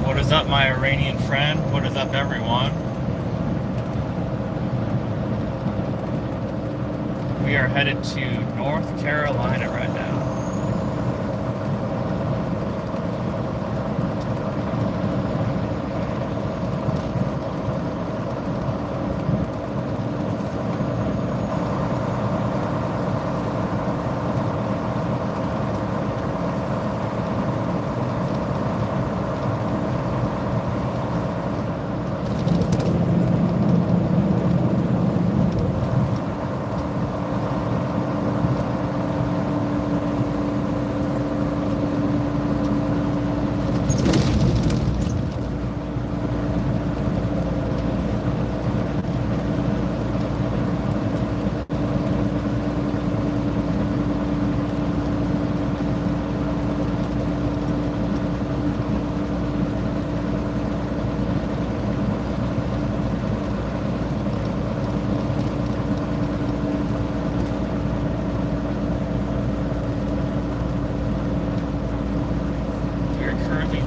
What is up, my Iranian friend? What is up, everyone? We are headed to North Carolina right now.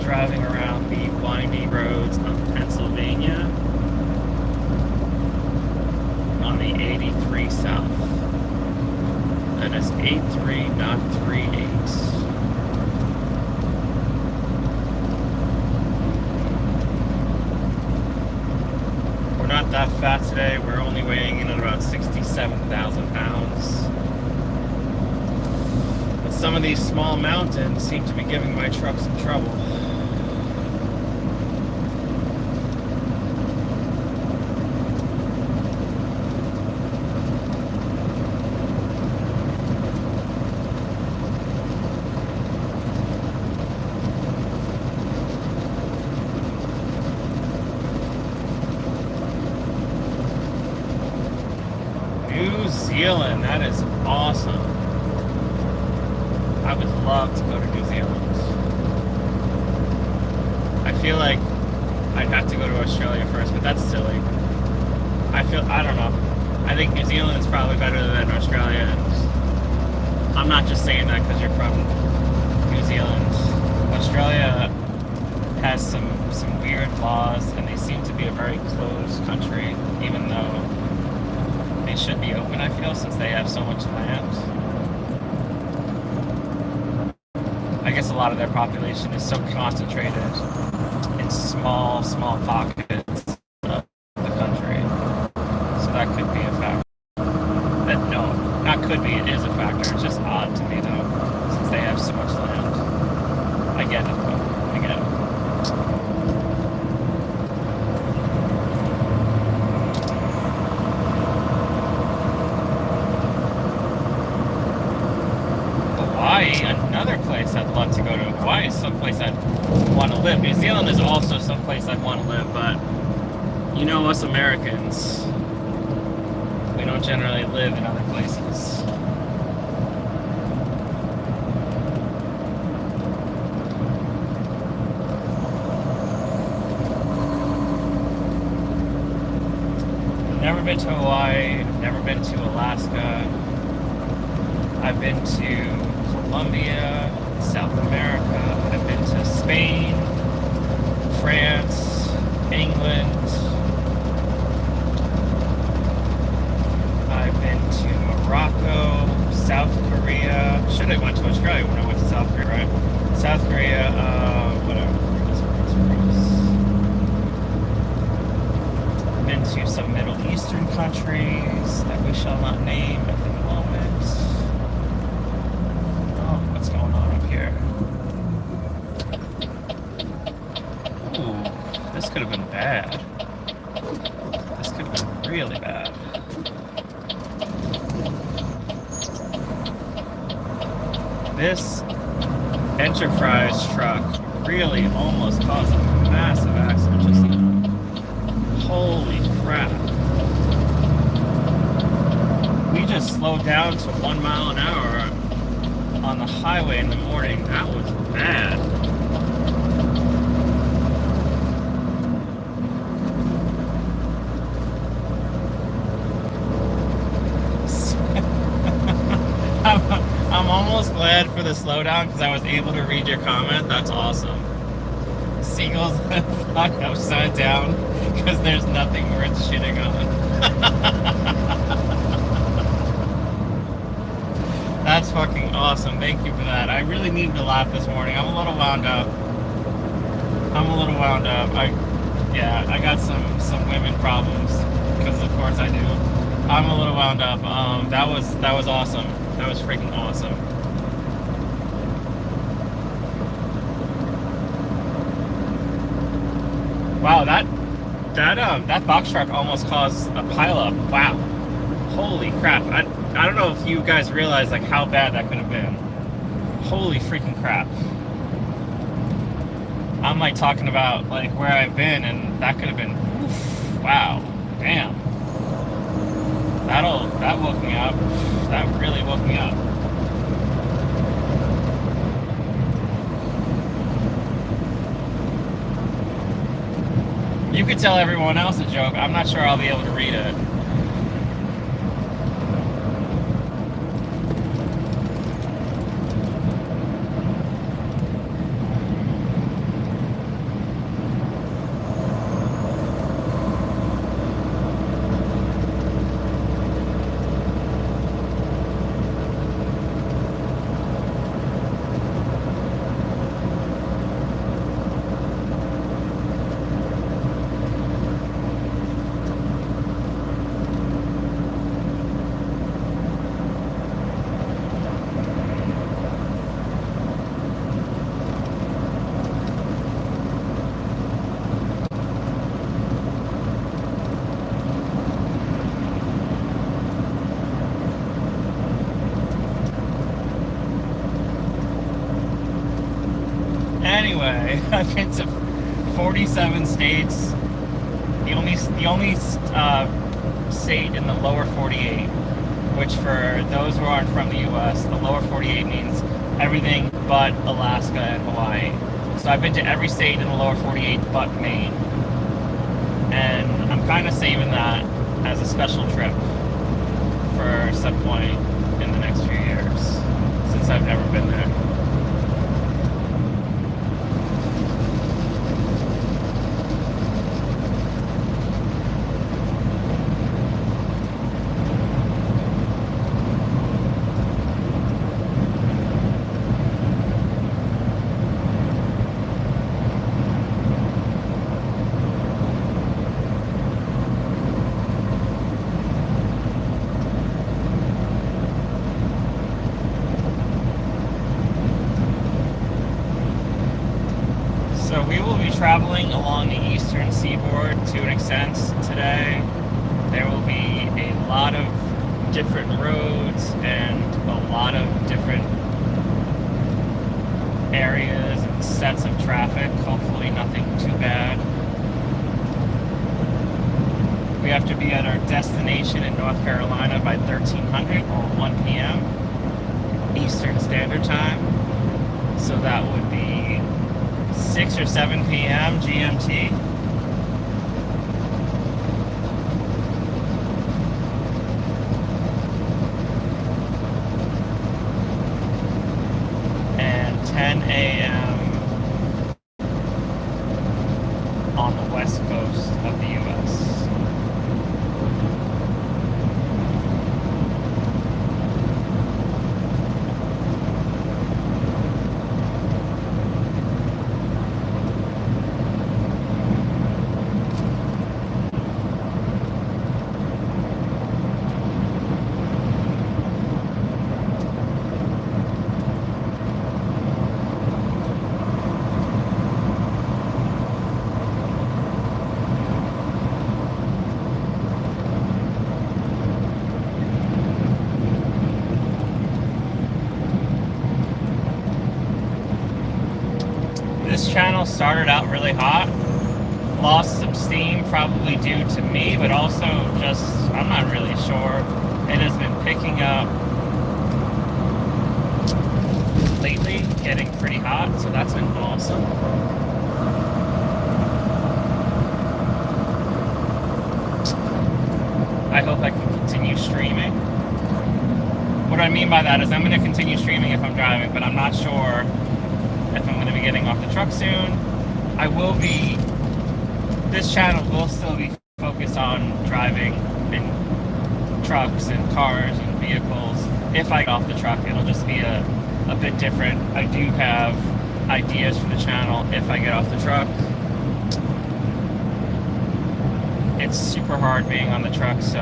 Driving around the windy roads of Pennsylvania on the 83 South. That is 83, not 38. We're not that fat today. We're only weighing in at about 67,000 pounds. But some of these small mountains seem to be giving my truck some trouble. New Zealand, that is awesome. I would love to go to New Zealand. I feel like I'd have to go to Australia first, but that's silly. I don't know. I think New Zealand is probably better than Australia, and I'm not just saying that because you're from New Zealand. Australia has some weird laws, and they seem to be a very closed country, even though they should be open, I feel, since they have so much land. I guess a lot of their population is so concentrated in small pockets of the country. So that could be a factor. No, not could be, it is a factor. It's just odd to me, though, since they have so much land. I get it, though. I get it. Another place I'd love to go to. Hawaii is someplace I'd want to live. New Zealand is also someplace I'd want to live, but you know us Americans, we don't generally live in other places. Never been to Hawaii, never been to Alaska. I've been to Colombia, South America. I've been to Spain, France, England. I've been to Morocco, South Korea. Should have went to Australia when I went to South Korea, right? South Korea, whatever. Been to some Middle Eastern countries that we shall not name at the moment. What's going on up here? Ooh, this could have been bad. This could have been really bad. This Enterprise truck really almost caused a massive accident just now. Holy crap. We just slowed down to 1 mile an hour on the highway in the morning. That was bad. I'm almost glad for the slowdown because I was able to read your comment. That's awesome. seagulls fly upside down because there's nothing worth shitting on. That's fucking awesome. Thank you for that. I really needed to laugh this morning. I'm a little wound up. I got some women problems because of course I do. I'm a little wound up. That was awesome. That was freaking awesome. Wow, that box truck almost caused a pileup. Wow, holy crap! I don't know if you guys realize like how bad that could have been. Holy freaking crap! I'm like talking about like where I've been, and that could have been. Oof, wow, damn. That woke me up. That really woke me up. You could tell everyone else a joke. I'm not sure I'll be able to read it. Anyway, I've been to 47 states. The only state in the lower 48, which for those who aren't from the U.S., the lower 48 means everything but Alaska and Hawaii. So I've been to every state in the lower 48 but Maine. And I'm kind of saving that as a special trip for some point in the next few years, since I've never been there. Traveling along the eastern seaboard to an extent today. There will be a lot of different roads and a lot of different areas and sets of traffic. Hopefully nothing too bad. We have to be at our destination in North Carolina by 1300 or 1 p.m. Eastern Standard Time. So that would be 6 or 7 p.m. GMT. And 10 a.m. on the west coast of the U.S. This channel started out really hot, lost some steam, probably due to me, but also just, I'm not really sure. It has been picking up lately, getting pretty hot, so that's been awesome. I hope I can continue streaming. What I mean by that is I'm going to continue streaming if I'm driving, but I'm not sure if I'm going to be getting off the truck soon I will be. This channel will still be focused on driving and trucks and cars and vehicles. If I get off the truck, it'll just be a bit different. I do have ideas for the channel if I get off the truck. It's super hard being on the truck, so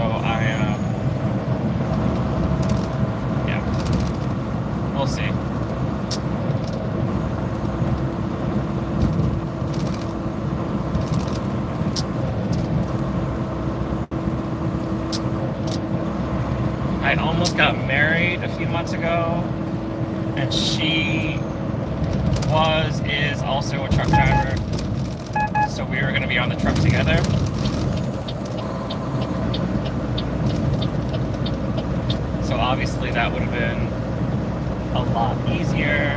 yeah, we'll see. I almost got married a few months ago, and she is also a truck driver, so we were going to be on the truck together. So obviously that would have been a lot easier,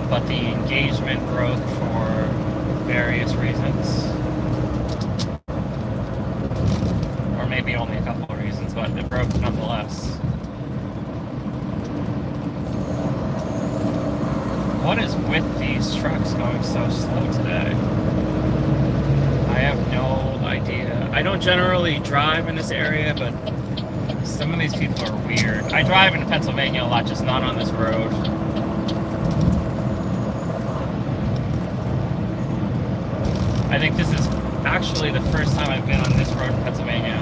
but the engagement broke for various reasons. Or maybe only a couple of reasons, but it broke nonetheless. What is with these trucks going so slow today? I have no idea. I don't generally drive in this area, but some of these people are weird. I drive in Pennsylvania a lot, just not on this road. I think this is actually the first time I've been on this road in Pennsylvania,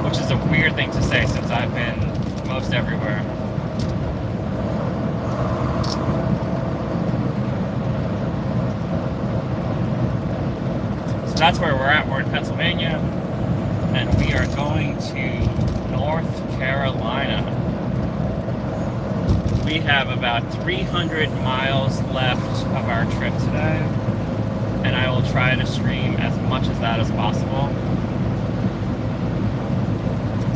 which is a weird thing to say since I've been most everywhere. So that's where we're at. We're in Pennsylvania, and we are going to North Carolina. We have about 300 miles left of our trip today, and I will try to stream as much of that as possible.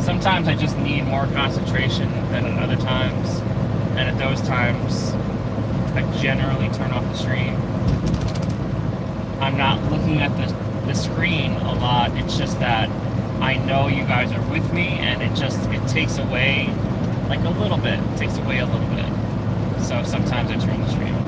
Sometimes I just need more concentration than at other times, and at those times I generally turn off the stream. I'm not looking at the screen a lot. It's just that I know you guys are with me, and it takes away like a little bit. It takes away a little bit. So sometimes I turn the stream off.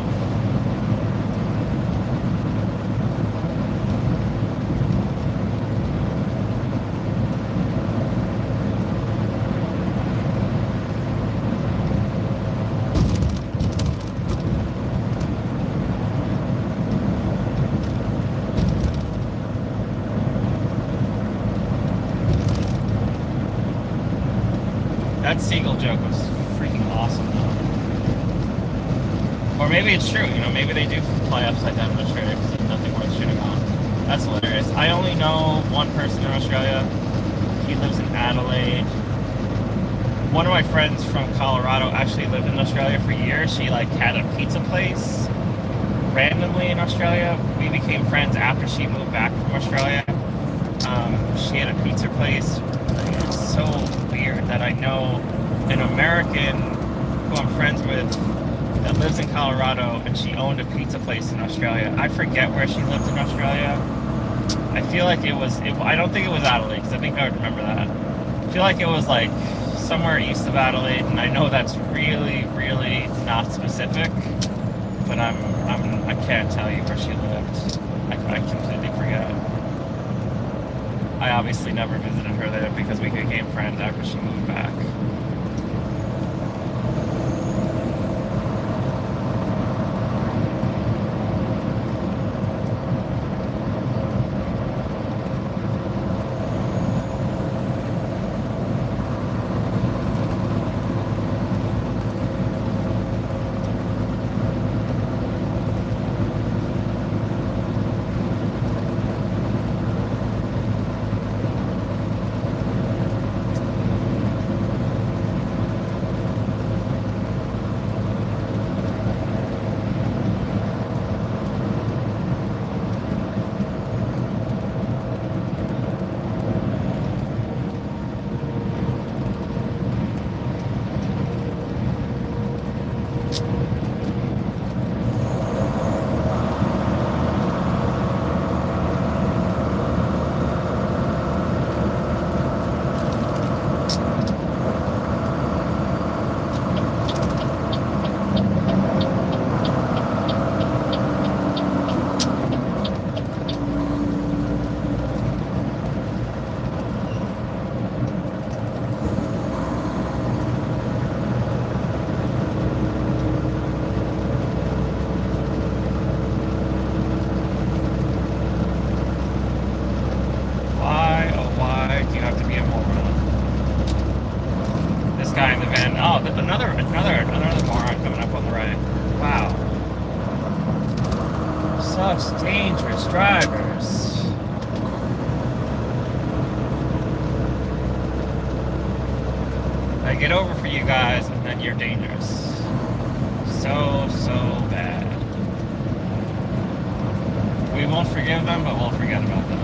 That seagull joke was freaking awesome, though. Or maybe it's true, maybe they do fly upside down in Australia because there's nothing worth shooting on. That's hilarious. I only know one person in Australia. He lives in Adelaide. One of my friends from Colorado actually lived in Australia for years. She had a pizza place randomly in Australia. We became friends after she moved back from Australia. She had a pizza place. It's so weird that I know an American who I'm friends with that lives in Colorado, and she owned a pizza place in Australia. I forget where she lived in Australia. I feel like I don't think it was Adelaide, because I think I would remember that. I feel like it was somewhere east of Adelaide, and I know that's really, really not specific, but I can't tell you where she lived. I completely forget. I obviously never visited her there because we became friends after she moved back. And another moron coming up on the right. Wow. Such dangerous drivers. I get over for you guys, and then you're dangerous. So bad. We won't forgive them, but we'll forget about them.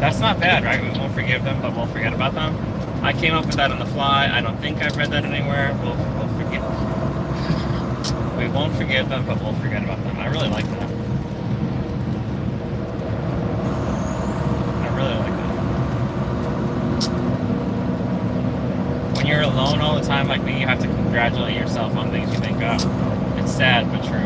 That's not bad, right? We won't forgive them, but we'll forget about them. I came up with that on the fly. I don't think I've read that anywhere. We'll forget. We won't forgive them, but we'll forget about them. I really like that. I really like that. When you're alone all the time like me, you have to congratulate yourself on things you think of. It's sad, but true.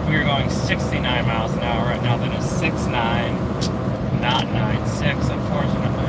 We were going 69 miles an hour right now. That is 69, not 96, unfortunately.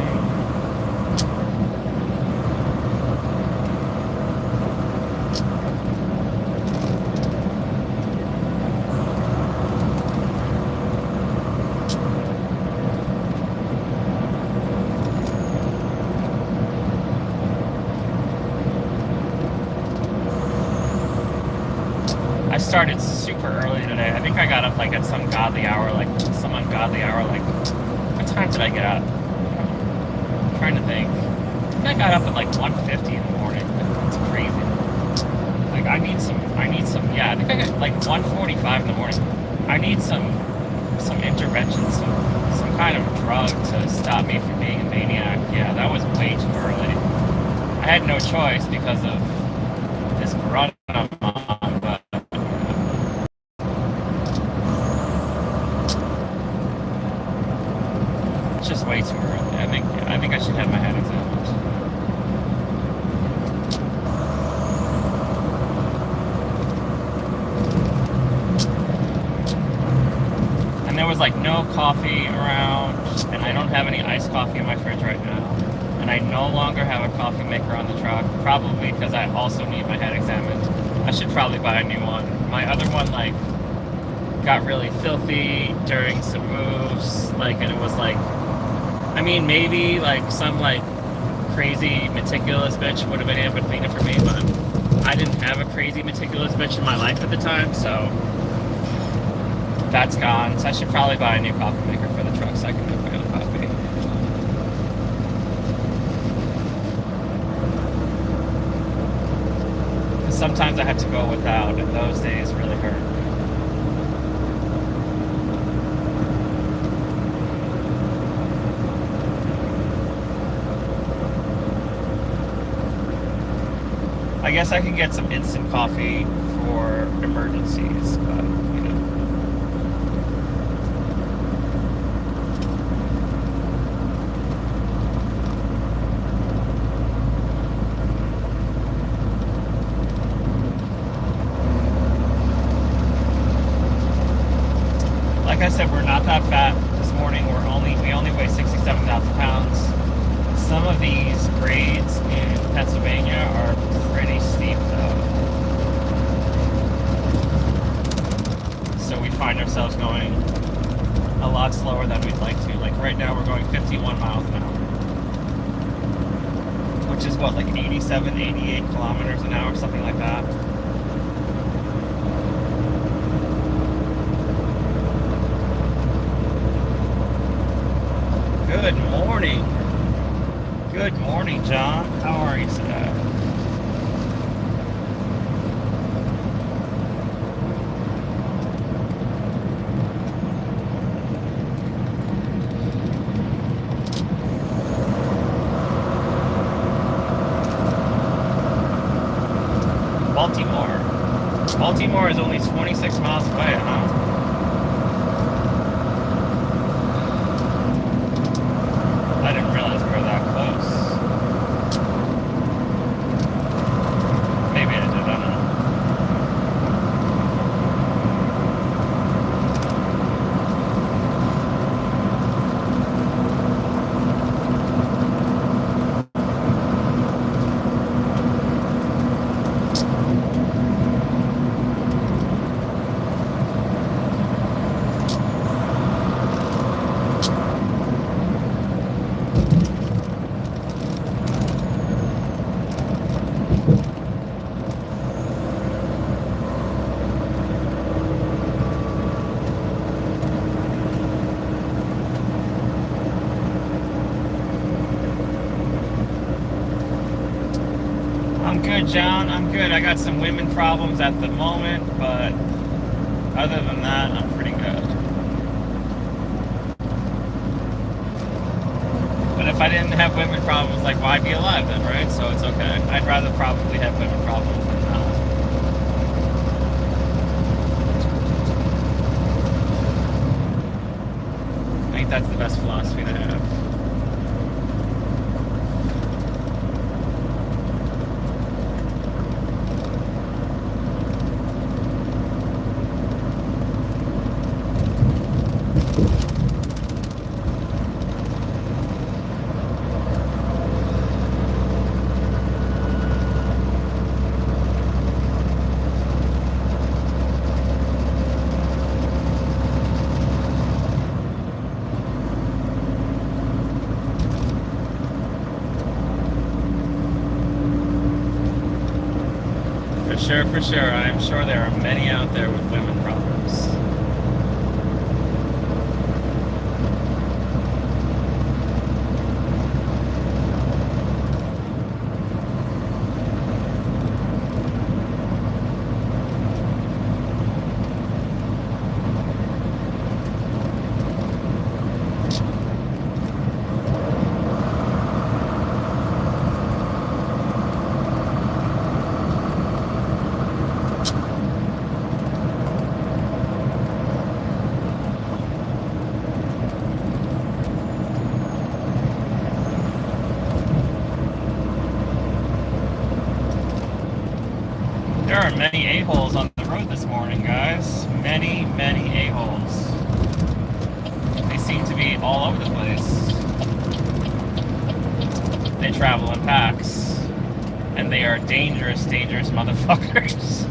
I started super early today. I think I got up like at some ungodly hour. Like, what time did I get up? I'm trying to think. I think I got up at like 1:50 in the morning. That's crazy. Like, I need some, yeah, I think I got like 1:45 in the morning. I need some intervention, some kind of drug to stop me from being a maniac. Yeah, that was way too early. I had no choice because of this run I'm on, but it's just way too early. I think I should have my head examined. And there was like no coffee around, and I don't have any iced coffee in my fridge right now. And I no longer have a coffee maker on the truck, probably because I also need my head examined. I should probably buy a new one. My other one, like, got really filthy during some moves, like, and it was like, I mean, maybe like some like crazy meticulous bitch would have been able to clean it for me, but I didn't have a crazy meticulous bitch in my life at the time, so that's gone. So I should probably buy a new coffee maker for the truck so I can make my own coffee. Sometimes I have to go without, and those days really hurt. I guess I could get some instant coffee for emergencies, but, you know. Like I said, we're not that fat this morning. We only weigh 67,000 pounds. Some of these grades in Pennsylvania are pretty steep, though. So we find ourselves going a lot slower than we'd like to. Like right now, we're going 51 miles an hour, which is what, like 87, 88 kilometers an hour, something like that. Good morning. Good morning, John. How are you today? Baltimore. Baltimore is only 26 miles away, huh? I didn't realize we were that close. Maybe I did, I don't know. I'm good, John. I'm good. I got some women problems at the moment, but other than that, I'm pretty good. But if I didn't have women problems, like, why be alive then, right? So it's okay. I'd rather probably have women problems than not. I think that's the best philosophy to have. For sure. I'm sure there are many out there with women problems. There are many a-holes on the road this morning, guys. Many, many a-holes. They seem to be all over the place. They travel in packs. And they are dangerous, dangerous motherfuckers.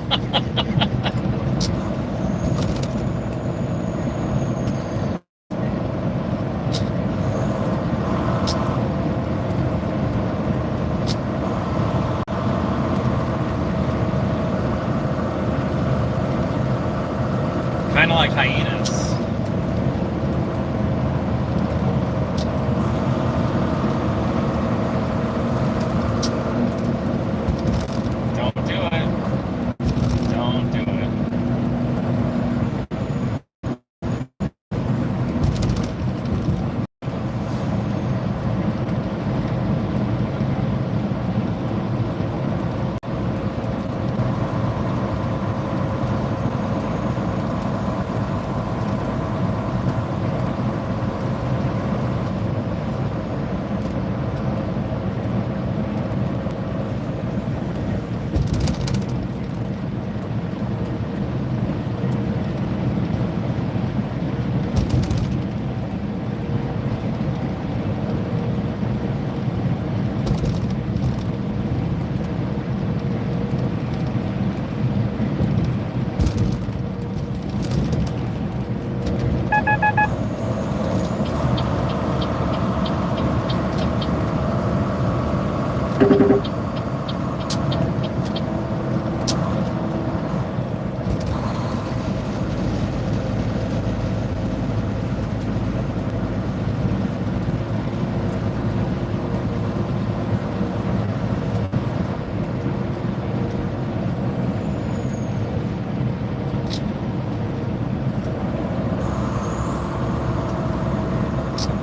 Kind of like hyenas. Don't do it. Don't do it.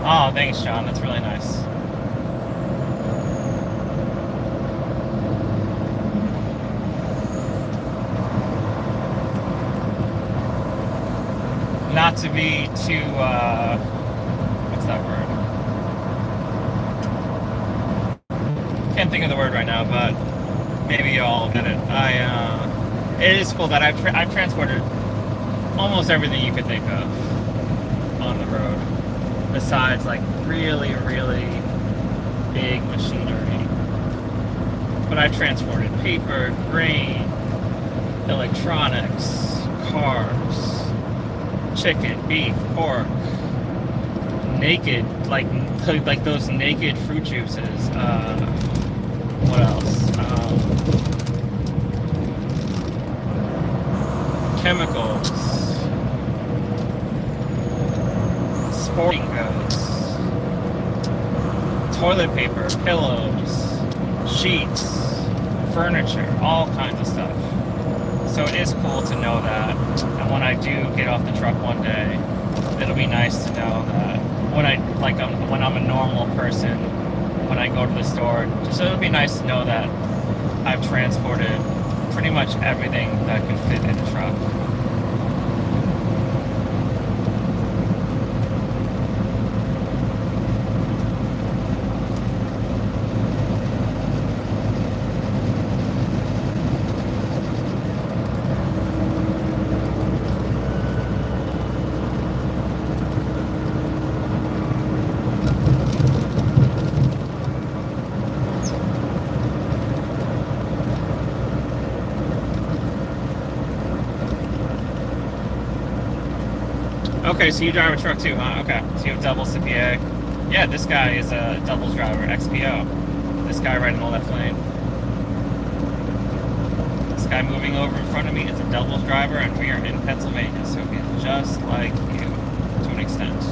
Oh, thanks, John. That's really nice. not to be too, what's that word? Can't think of the word right now, but maybe you all get it. It is cool that I've transported almost everything you could think of on the road, besides like really, really big machinery. But I've transported paper, grain, electronics, cars, chicken, beef, pork, naked, like those naked fruit juices. What else? Chemicals, sporting goods, toilet paper, pillows, sheets, furniture, all kinds of stuff. So it is cool to know that. And when I do get off the truck one day, it'll be nice to know that when I'm a normal person, when I go to the store, just it'll be nice to know that I've transported pretty much everything that could fit in a truck. Okay, so you drive a truck too, huh? Okay, so you have double CPA. Yeah, this guy is a doubles driver, XPO. This guy right in the left lane. This guy moving over in front of me is a doubles driver, and we are in Pennsylvania, so he's just like you, to an extent.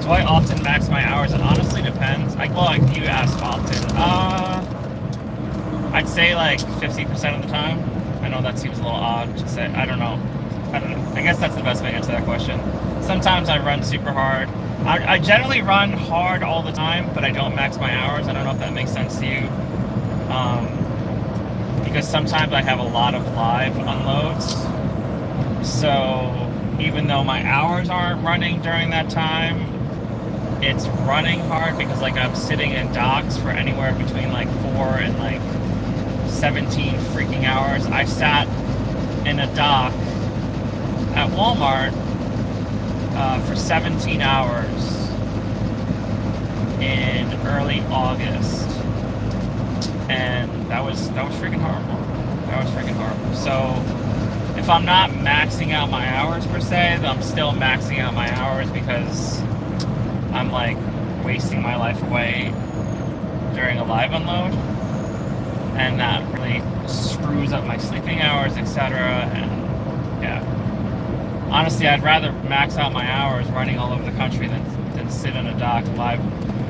Do I often max my hours? It honestly depends. You asked often. I'd say like 50% of the time. I know that seems a little odd to say. I don't know. I guess that's the best way to answer that question. Sometimes I run super hard. I generally run hard all the time, but I don't max my hours. I don't know if that makes sense to you. Because sometimes I have a lot of live unloads. So even though my hours aren't running during that time, it's running hard because like I'm sitting in docks for anywhere between like 4 and like 17 freaking hours. I sat in a dock at Walmart for 17 hours in early August, and that was freaking horrible. That was freaking horrible. So if I'm not maxing out my hours per se, then I'm still maxing out my hours because I'm like wasting my life away during a live unload, and that really screws up my sleeping hours, etc. And yeah, honestly, I'd rather max out my hours running all over the country than sit in a dock live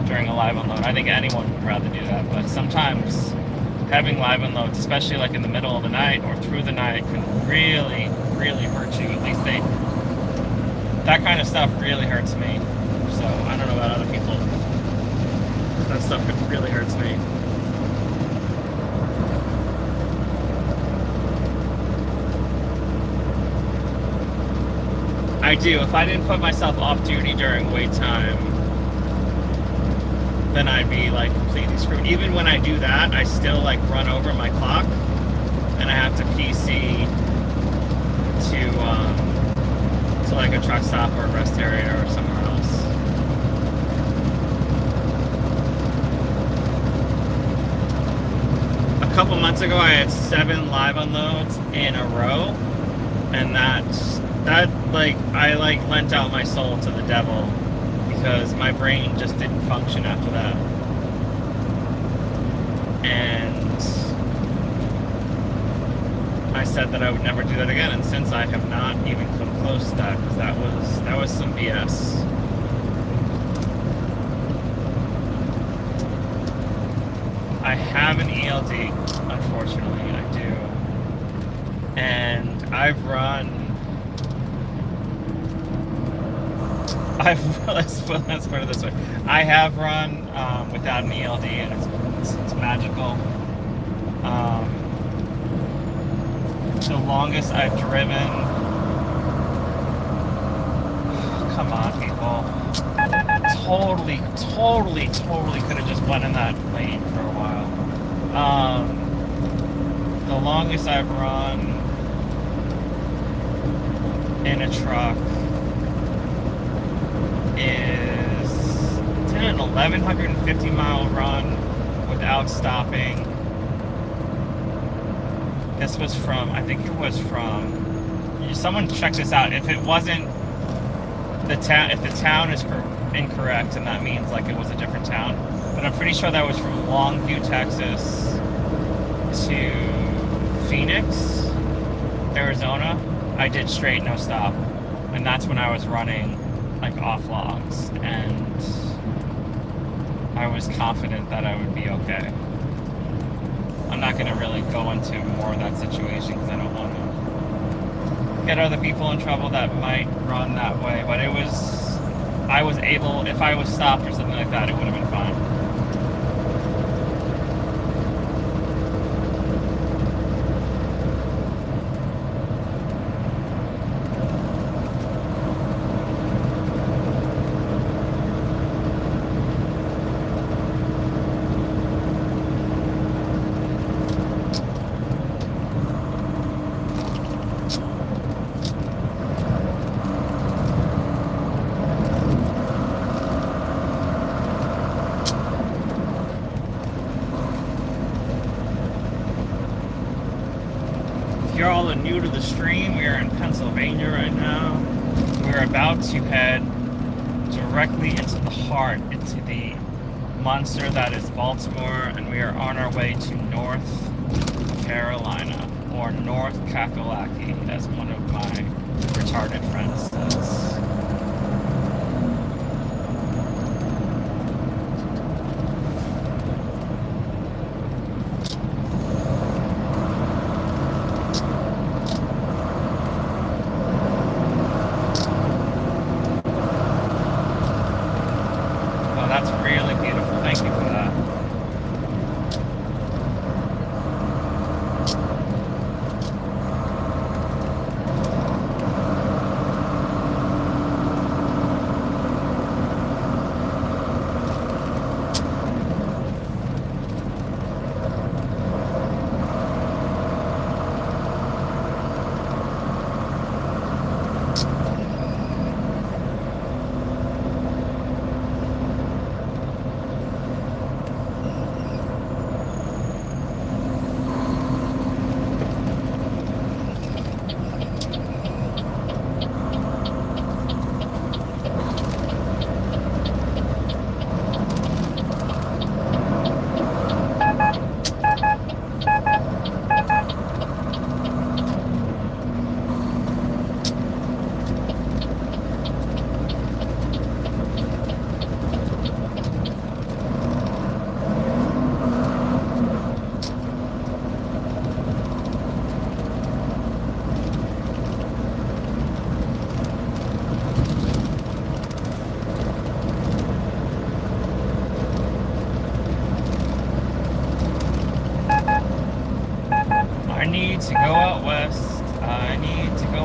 during a live unload. I think anyone would rather do that, but sometimes having live unloads, especially like in the middle of the night or through the night, can really, really hurt you. At least that kind of stuff really hurts me. So I don't know about other people. That stuff really hurts me. I do. If I didn't put myself off duty during wait time, then I'd be like completely screwed. Even when I do that, I still like run over my clock, and I have to PC to like a truck stop or a rest area or somewhere else. A couple months ago, I had 7 live unloads in a row, and that like I like lent out my soul to the devil because my brain just didn't function after that. And I said that I would never do that again, and since I have not even come close to that, because that was some BS. I have an ELD, unfortunately, I do. And let's put it this way. I have run without an ELD, and it's magical. The longest I've driven, come on, people. Totally could have just went in that lane for a while. The longest I've run in a truck is an 1,150 mile run without stopping. This was from, I think it was from, someone check this out. If it wasn't the town, if the town is incorrect, and that means like it was a different town, but I'm pretty sure that was from Longview, Texas to Phoenix, Arizona. I did straight, no stop, and that's when I was running like off logs, and I was confident that I would be okay. I'm not going to really go into more of that situation because I don't want to get other people in trouble that might run that way, but I was able, if I was stopped or something like that, it would have been fine. You're all new to the stream. We are in Pennsylvania right now. We're about to head directly into the heart, into the monster that is Baltimore, and we are on our way to North Carolina, or North Kakalaki, as one of my retarded friends says.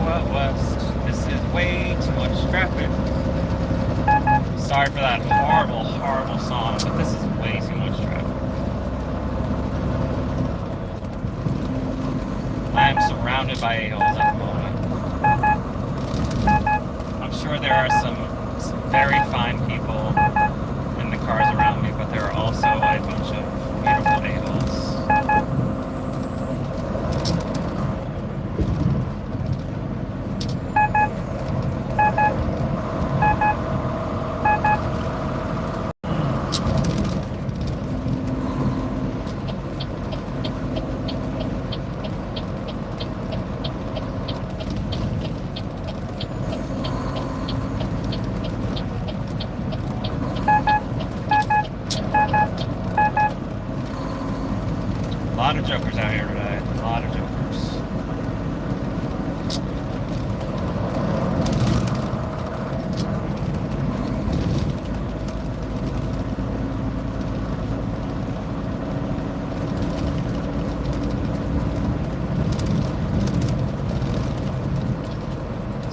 out west. This is way too much traffic. Sorry for that horrible, horrible song, but this is way too much traffic. I am surrounded by a-holes at the moment. I'm sure there are some very fine people in the cars around me, but there are also a bunch of beautiful a-holes. A lot of jokers out here today. A lot of jokers.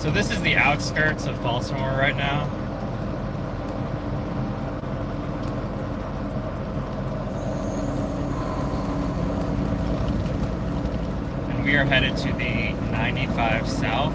So this is the outskirts of Baltimore right now. We are headed to the 95 South.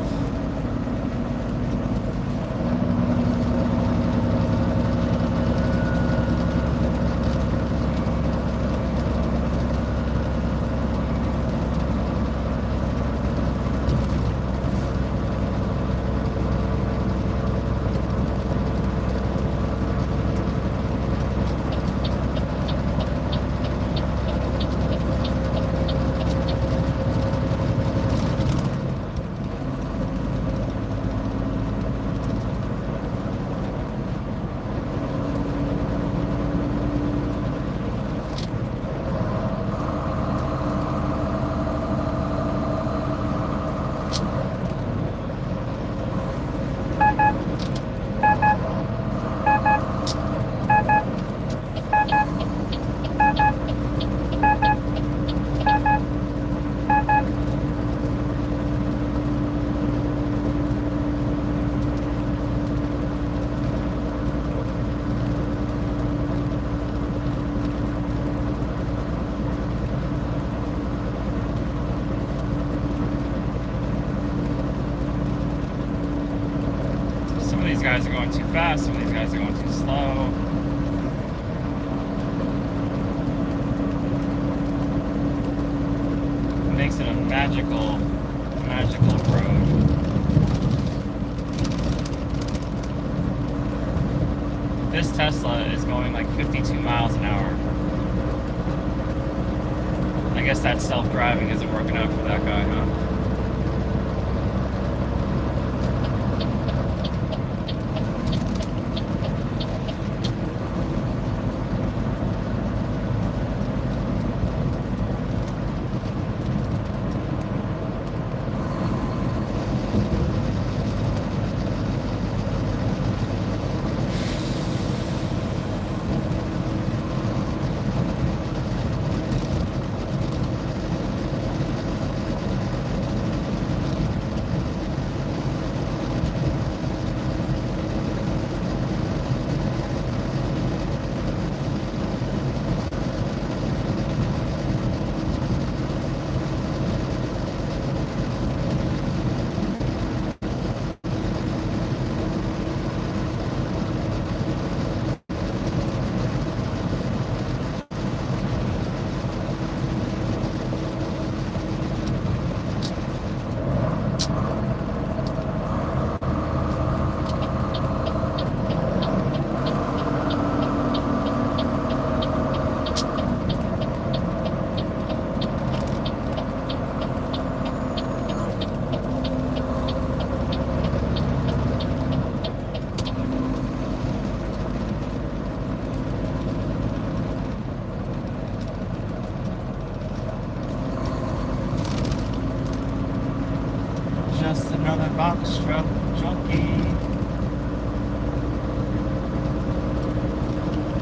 These guys are going too fast, some of these guys are going too slow. It makes it a magical, magical road. This Tesla is going like 52 miles an hour. I guess that self-driving isn't working out for that guy, huh? Another box truck junkie.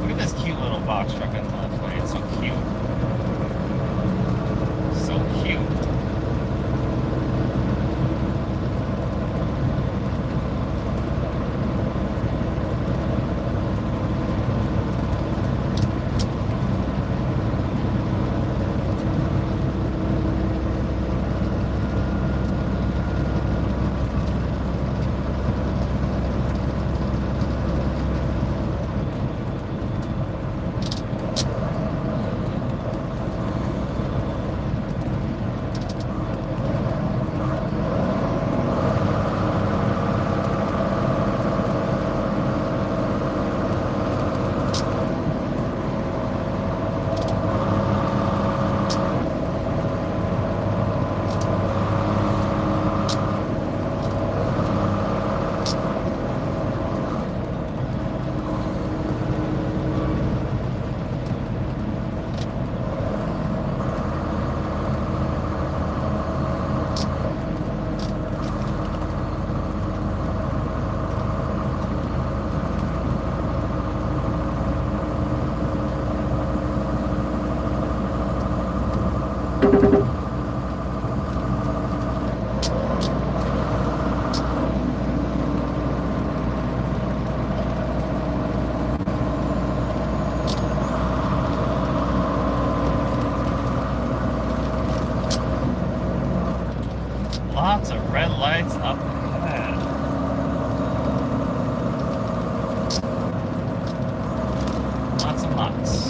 Look at this cute little box truck in the left lane. It's so cute. So cute. Lots of red lights up ahead. Lots and lots.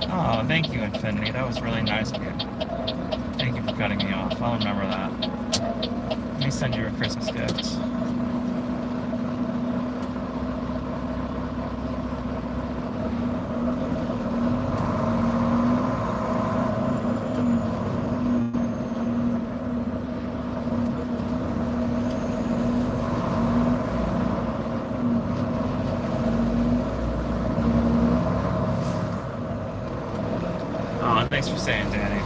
Oh, thank you, Infinity. That was really nice of you. Thank you for cutting me off. I'll remember that. Let me send you a Christmas gift. Thanks for saying, Danny.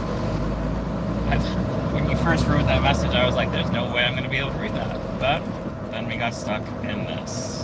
When you first wrote that message, I was like, there's no way I'm going to be able to read that. But then we got stuck in this.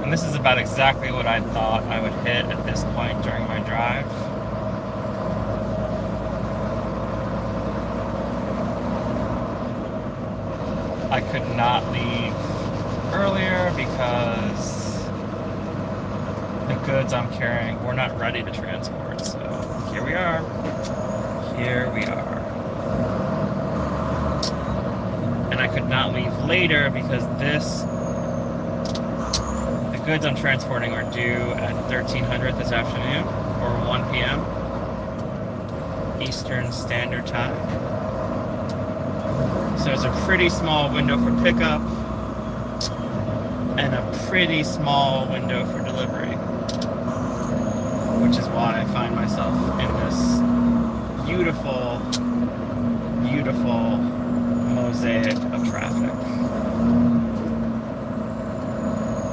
This is about exactly what I thought I would hit at this point during my drive. I could not leave earlier because the goods I'm carrying were not ready to transport. So here we are. Here we are. And I could not leave later because the goods I'm transporting are due at 1300 this afternoon, or 1 p.m. Eastern Standard Time. So it's a pretty small window for pickup and a pretty small window for delivery, which is why I find myself in this beautiful, beautiful mosaic of traffic.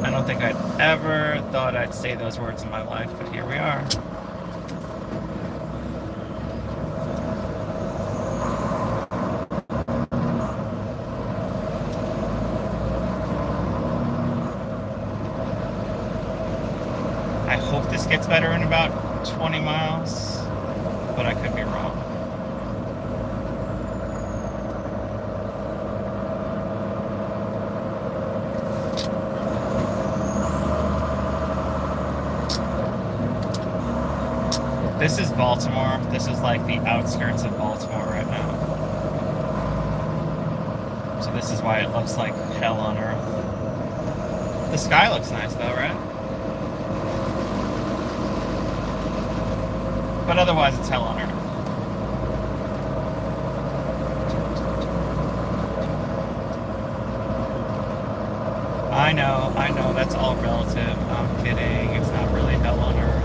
I don't think I'd ever thought I'd say those words in my life, but here we are. I hope this gets better in about 20 miles, but I could be wrong. This is Baltimore. This is like the outskirts of Baltimore right now. So this is why it looks like hell on earth. The sky looks nice though, right? But otherwise it's hell on earth. I know, that's all relative. I'm kidding. It's not really hell on earth.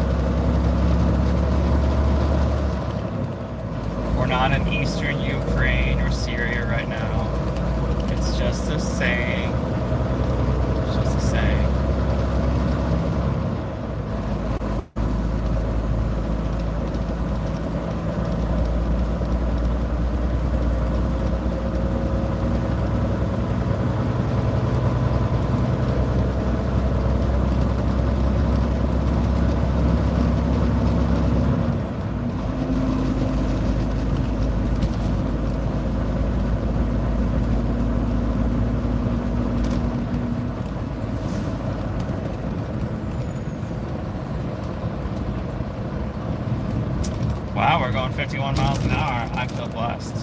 We're not in eastern Ukraine or Syria right now. It's just a saying. It's just a saying. 51 miles an hour, I feel blessed.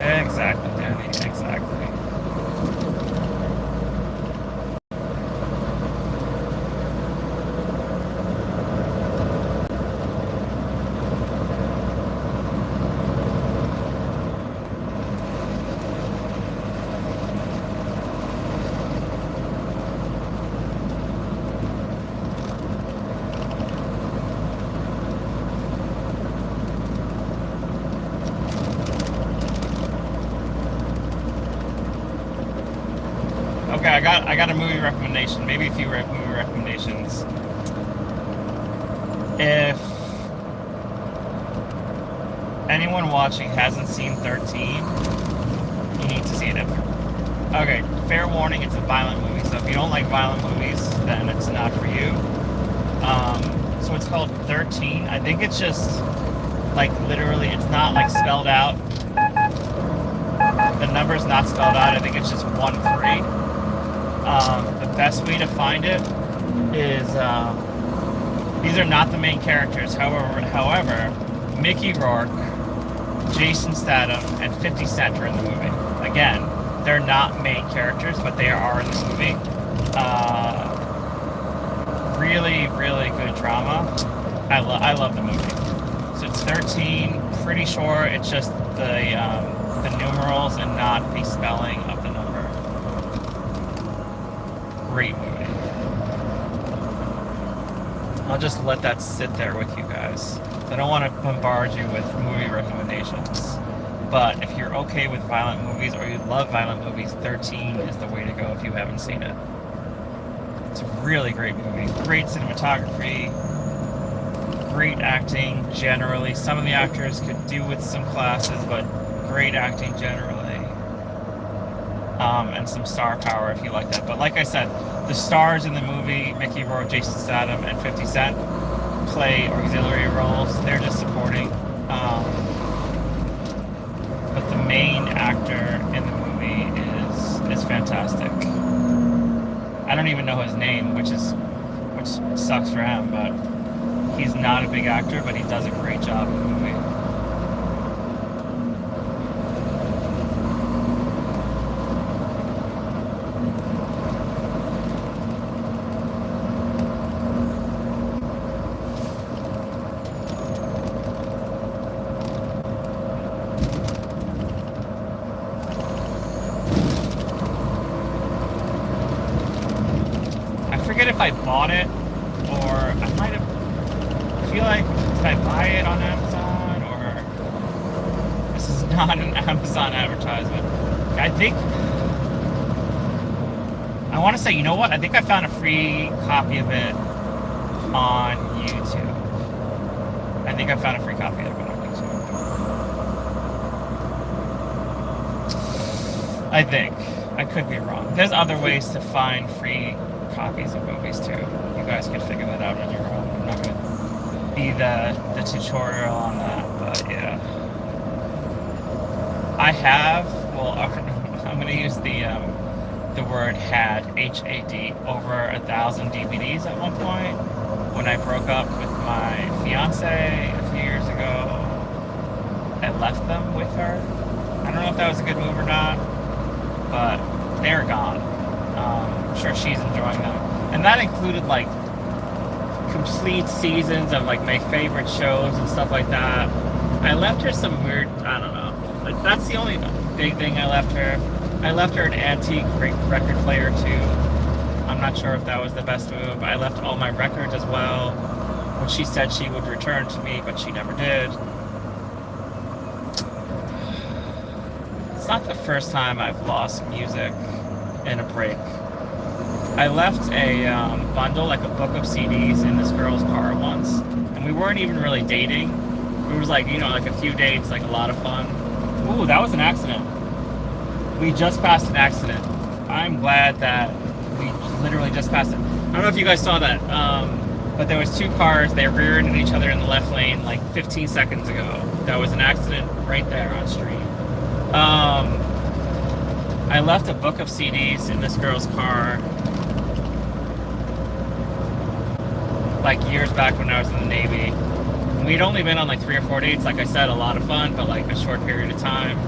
Exactly, Danny, exactly. Okay, I got a movie recommendation, maybe a few movie recommendations. If anyone watching hasn't seen 13, you need to see it. Okay, fair warning, it's a violent movie, so if you don't like violent movies, then it's not for you. So it's called 13. I think it's just, like, literally, it's not, like, spelled out. The number's not spelled out, I think it's just 1-3. The best way to find it is, these are not the main characters. However, Mickey Rourke, Jason Statham, and 50 Cent are in the movie. Again, they're not main characters, but they are in the movie. Really, really good drama. I love the movie. So it's 13. Pretty sure it's just the numerals and not the spelling of the number. Great movie. I'll just let that sit there with you guys. I don't want to bombard you with movie recommendations. But if you're okay with violent movies or you love violent movies, 13 is the way to go if you haven't seen it. It's a really great movie. Great cinematography. Great acting generally. Some of the actors could do with some classes, but great acting generally. And some star power if you like that. But like I said, the stars in the movie, Mickey Rourke, Jason Statham, and 50 Cent, play auxiliary roles. They're just supporting. But the main actor in the movie is fantastic. I don't even know his name, which sucks for him, but he's not a big actor, but he does a great job in the movie. If I bought it, or I might have, I feel like, did I buy it on Amazon, or this is not an Amazon advertisement. I think, I want to say, you know what, I think I found a free copy of it on YouTube. I think I found a free copy of it on YouTube. I think. I could be wrong. There's other ways to find free copies of movies too. You guys can figure that out on your own. I'm not gonna be the tutorial on that, but yeah. I have, well, I'm gonna use the word had, H-A-D, over 1,000 DVDs at one point when I broke up with my fiance a few years ago. I left them with her. I don't know if that was a good move or not, but they're gone. I'm sure she's enjoying them. And that included, like, complete seasons of, like, my favorite shows and stuff like that. I left her some weird, I don't know. Like, that's the only big thing I left her. I left her an antique record player too. I'm not sure if that was the best move. I left all my records as well, which she said she would return to me, but she never did. It's not the first time I've lost music in a break. I left a bundle, like a book of CDs, in this girl's car once, and we weren't even really dating. It was like, you know, like a few dates, like a lot of fun. Ooh, that was an accident. We just passed an accident. I'm glad that we literally just passed it. I don't know if you guys saw that, but there was two cars. They rear-ended each other in the left lane like 15 seconds ago. That was an accident right there on stream. I left a book of CDs in this girl's car like years back when I was in the Navy. We'd only been on like 3 or 4 dates, like I said, a lot of fun, but like a short period of time.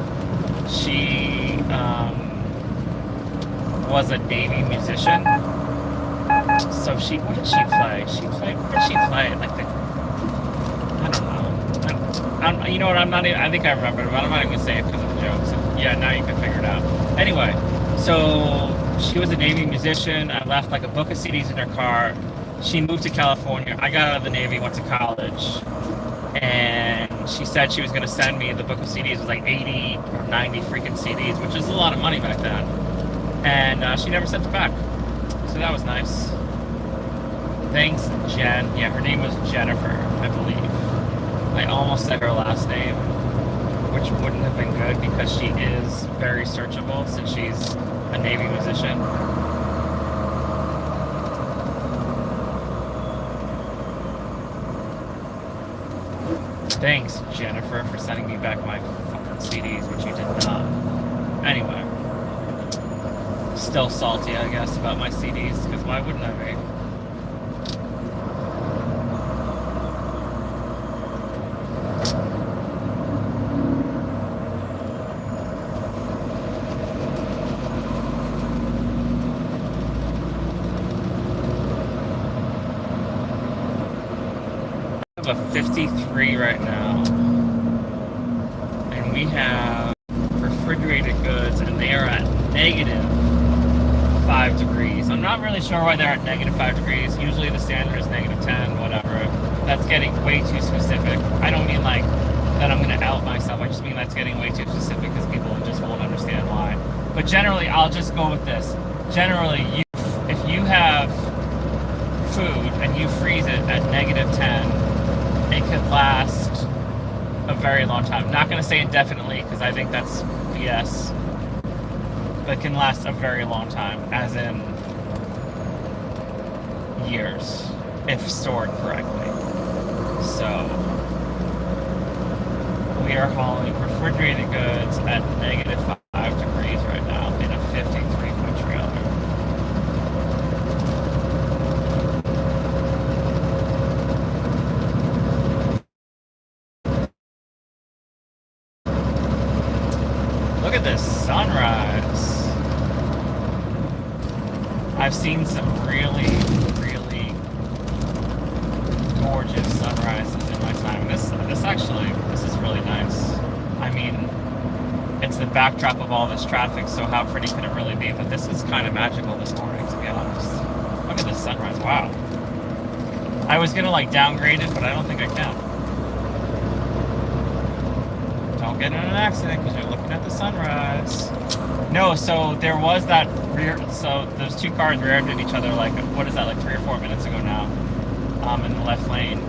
She was a Navy musician. So what did she play? What did she play? Like I don't know. You know what, I think I remember it, but I'm not even gonna say it because of the jokes. Yeah, now you can figure it out. Anyway, so she was a Navy musician. I left like a book of CDs in her car. She moved to California. I got out of the Navy, went to college, and she said she was going to send me the book of CDs. It was like 80 or 90 freaking CDs, which is a lot of money back then. And she never sent it back. So that was nice. Thanks, Jen. Yeah, her name was Jennifer, I believe. I almost said her last name, which wouldn't have been good because she is very searchable since she's a Navy musician. Thanks, Jennifer, for sending me back my fucking CDs, which you did not. Anyway. Still salty, I guess, about my CDs, because why wouldn't I be? A 53 right now, and we have refrigerated goods, and they are at -5 degrees. I'm not really sure why they're at -5 degrees. Usually the standard is -10, whatever. That's getting way too specific. I don't mean like that I'm going to out myself. I just mean that's getting way too specific because people just won't understand why. But generally, I'll just go with this. Generally, if you have food and you freeze it at -10, it could last a very long time. I'm not going to say indefinitely because I think that's BS. But it can last a very long time, as in years, if stored correctly. So, we are hauling refrigerated goods at -5 degrees right now in a 53-foot trailer. Look at this sunrise. I've seen some really, really gorgeous sunrises in my time. This is really nice. I mean, it's the backdrop of all this traffic, so how pretty can it really be? But this is kind of magical this morning, to be honest. Look at this sunrise. Wow. I was gonna like downgrade it, but I don't think I can. Don't get in an accident because you're looking at the sunrise. No, so there was that so those two cars rear-ended each other like, what is that, like 3 or 4 minutes ago now, in the left lane.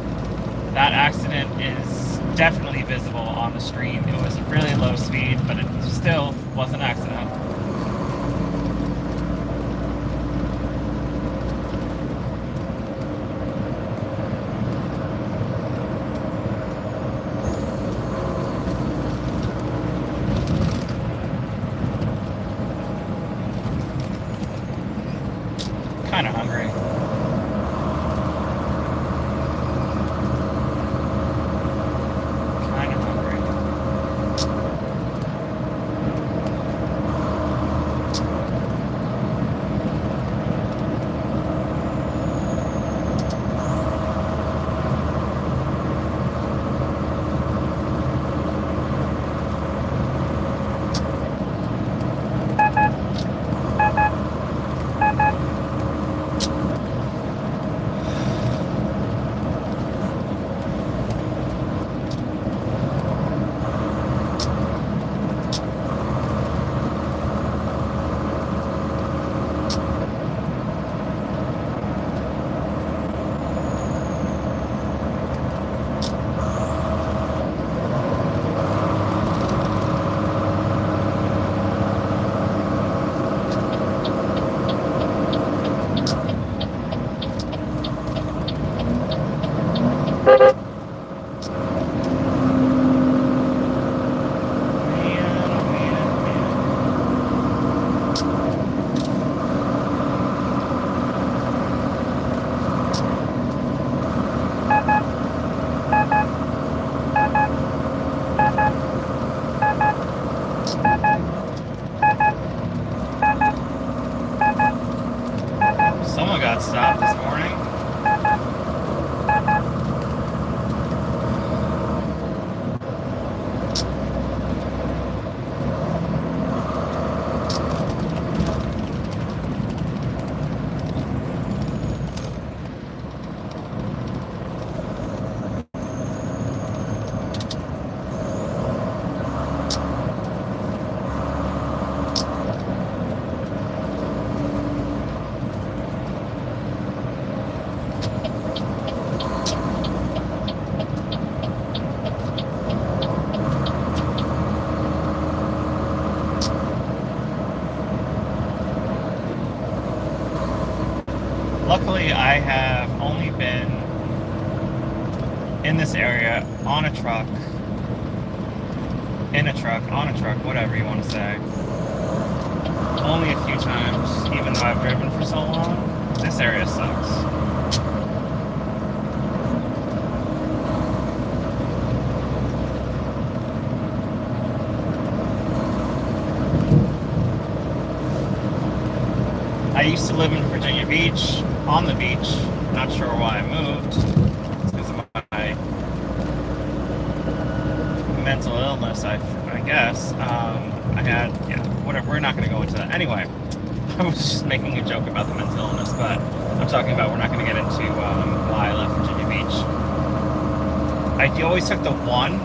That accident is definitely visible on the stream. It was really low speed, but it still was an accident. Kind of hungry. I have only been in this area on a truck, whatever you want to say, only a few times, even though I've driven for so long. This area sucks. I used to live in Virginia Beach, on the beach. Not sure why I moved. It's because of my mental illness, I guess. I had, yeah, whatever. We're not going to go into that. Anyway, I was just making a joke about the mental illness, but I'm talking about, we're not going to get into why I left Virginia Beach. I always took the 1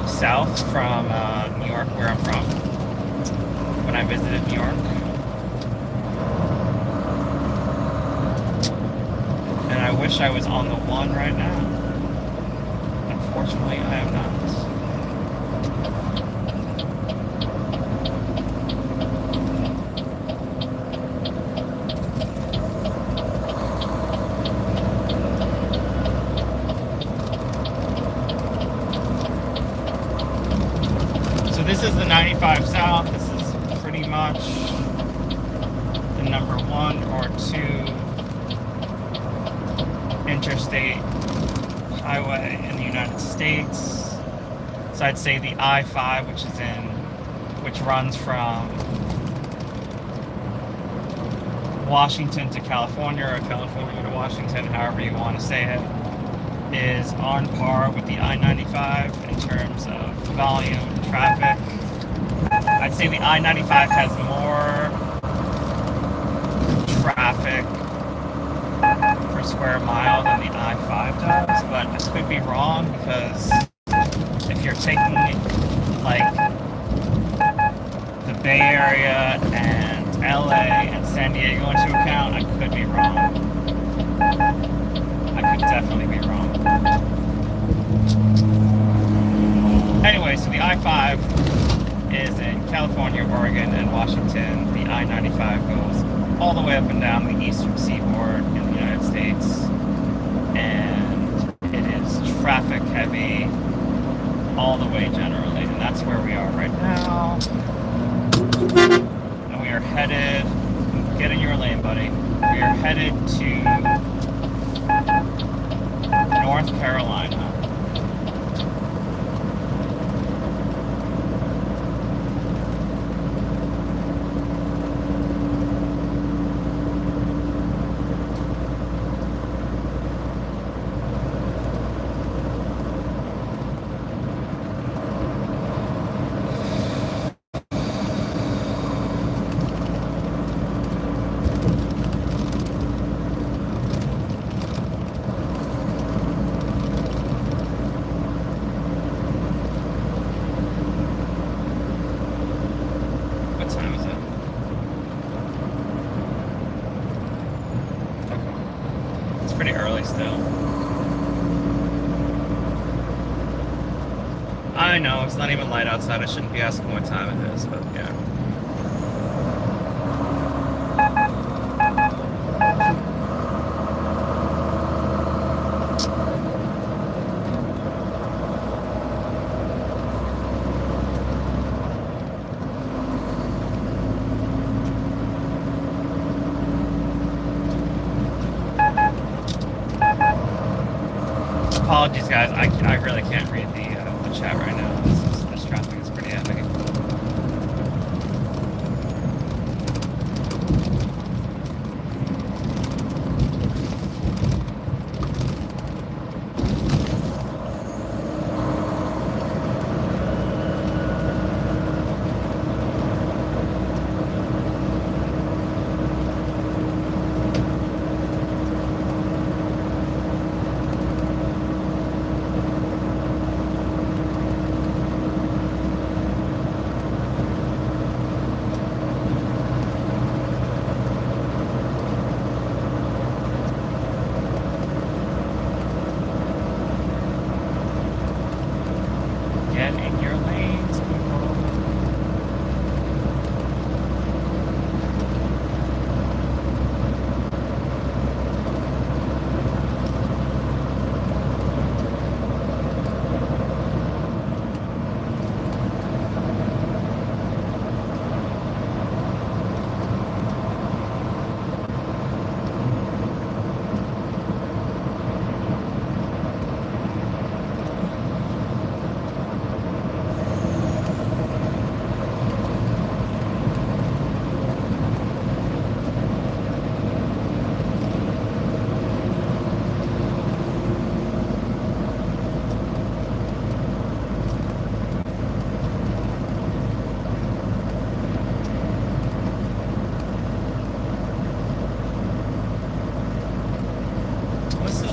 south from New York, where I'm from, when I visited New York. And I wish I was on the 1 right now. Unfortunately, I am not. So this is the 95 South. This is pretty much the number 1 or 2 interstate highway in the United States. So I'd say the I-5, which runs from Washington to California, or California to Washington, however you want to say it, is on par with the I-95 in terms of volume and traffic. I'd say the I-95 has more traffic per square mile than the I-5 does, but I could be wrong, because if you're taking like the Bay Area and LA and San Diego into account, I could be wrong. I could definitely be wrong. Anyway, so the I-5 is in California, Oregon, and Washington. The I-95 goes all the way up and down the eastern seaboard in the United States, and it is traffic heavy all the way generally, and that's where we are right now. And we are headed, get in your lane, buddy. We are headed to North Carolina. I know, it's not even light outside. I shouldn't be asking what time it is, but yeah. Apologies, guys. I really can't read the chat right now. This traffic is pretty epic.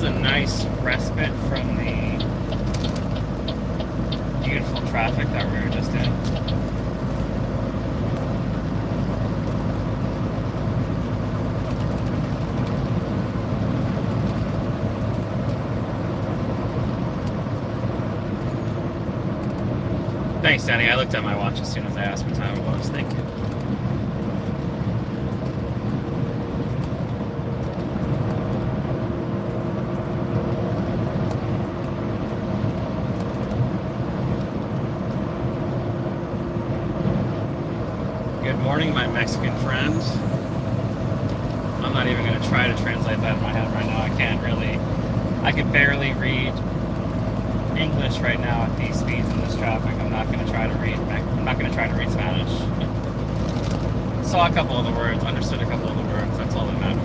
a nice respite from the beautiful traffic that we were just in. Thanks, Danny. I looked at my watch as soon as I asked what time it was. Thank you. Good morning, my Mexican friend. I'm not even going to try to translate that in my head right now. I can barely read English right now at these speeds in this traffic. I'm not going to try to read Spanish. Saw a couple of the words, understood a couple of the words. That's all that matters.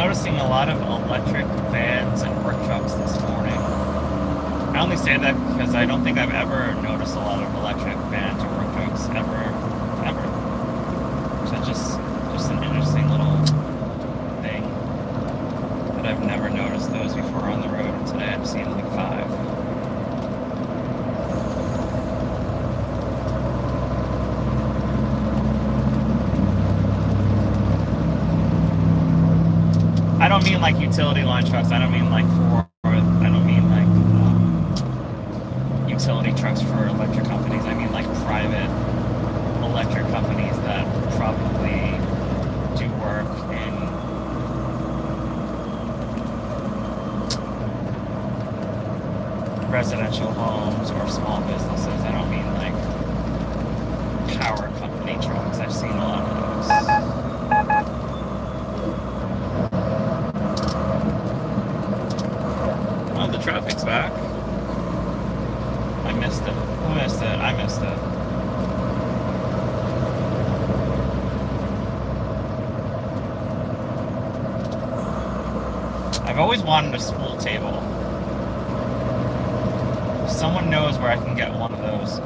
noticing a lot of electric vans and work trucks this morning. I only say that because I don't think I've ever noticed a lot of electric vans or work trucks ever. So just an interesting little thing that I've never noticed those before on the road. And today I've seen like 5. I don't mean like utility line trucks. I don't mean like utility trucks for electric companies. I mean like private electric companies that probably do work in residential homes or small businesses. I don't mean like power company trucks. I've seen a lot of those. Oh, the traffic's back. I missed it. I missed it. I've always wanted a spool table. If someone knows where I can get one of those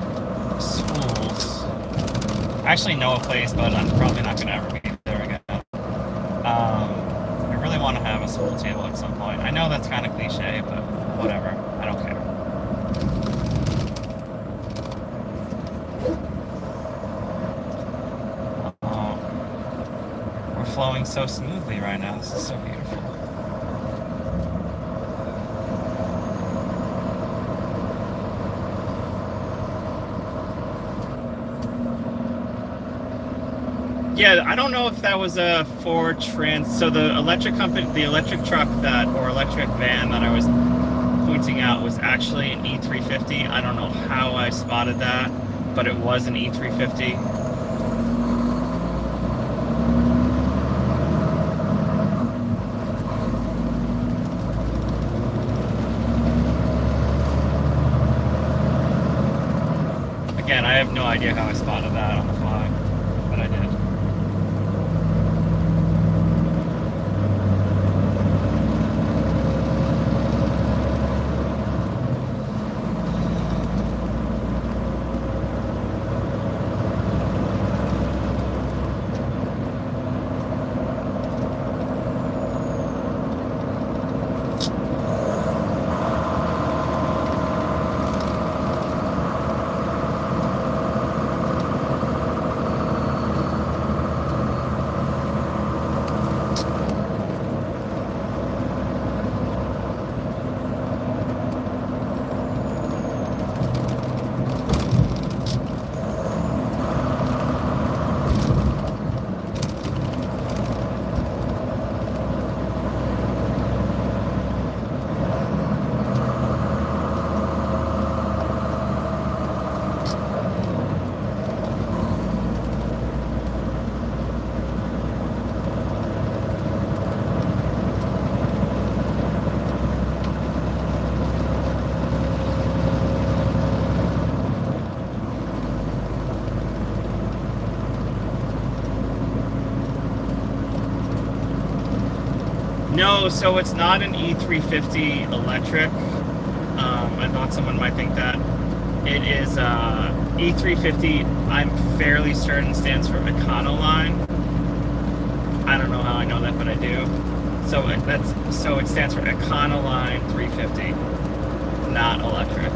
spools. I actually know a place, but I'm probably not going to ever be there again. I really want to have a spool table at some point. I know that's kind of cliche, but whatever. I don't care. Flowing so smoothly right now. This is so beautiful. Yeah, I don't know if that was a Ford Trans. So the electric company, the electric truck or electric van that I was pointing out was actually an E350. I don't know how I spotted that, but it was an E350. Again, I have no idea how I spotted that on the fly, but I did. No, so it's not an E350 electric. I thought someone might think that. It is E350, I'm fairly certain stands for Econoline. I don't know how I know that, but I do. So it stands for Econoline 350, not electric.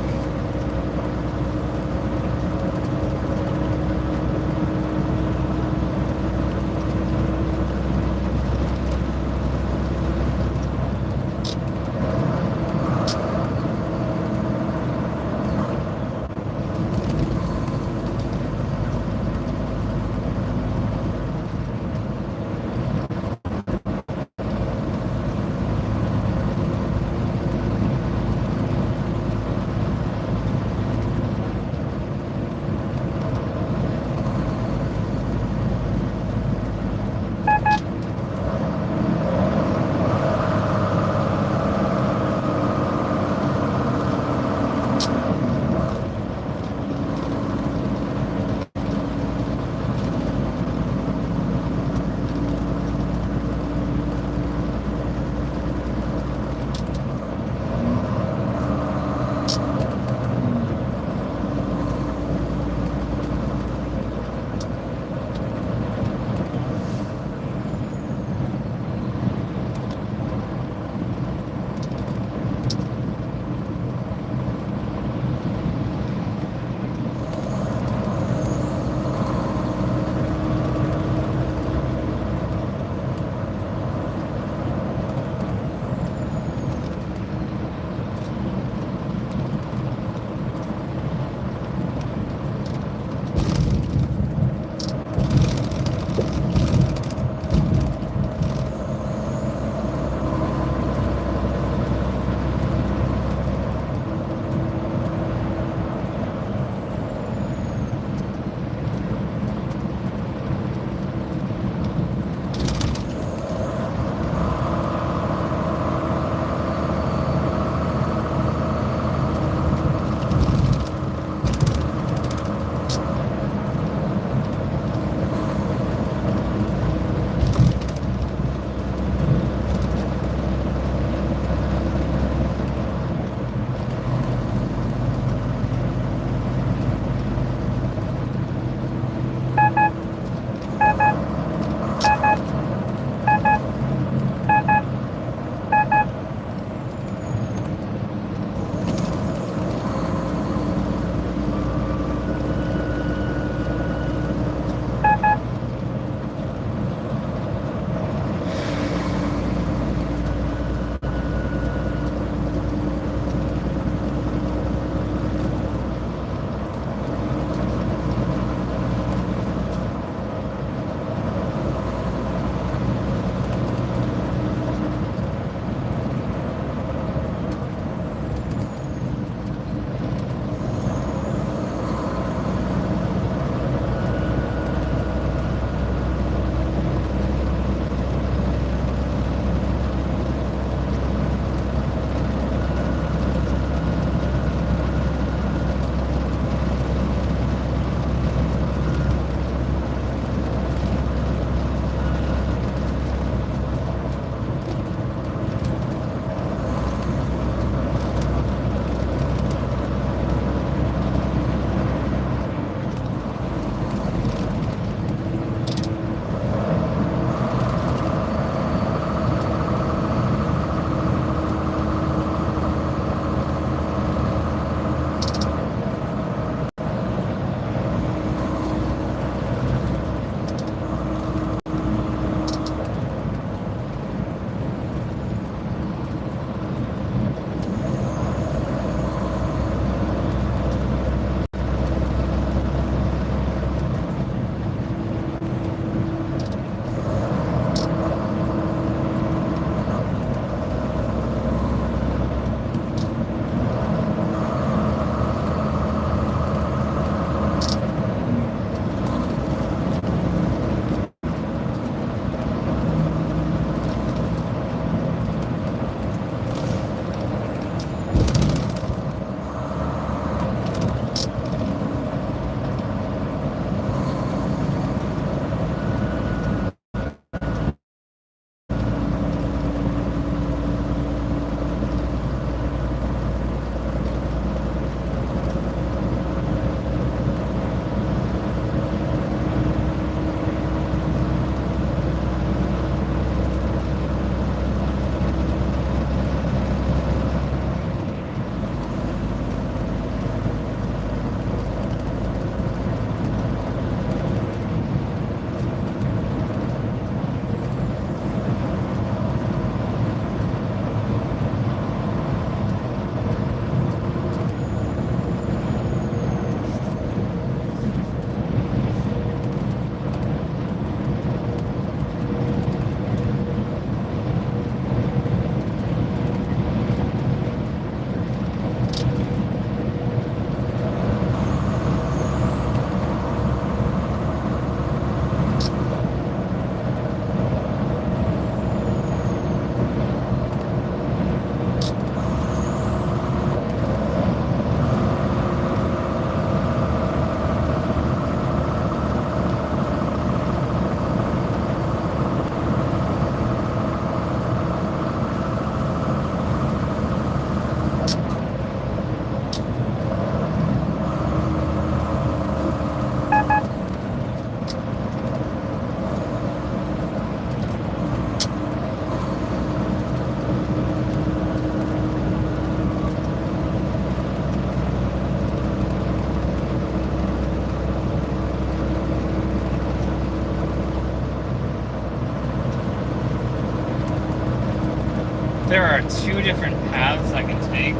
There are two different paths I can take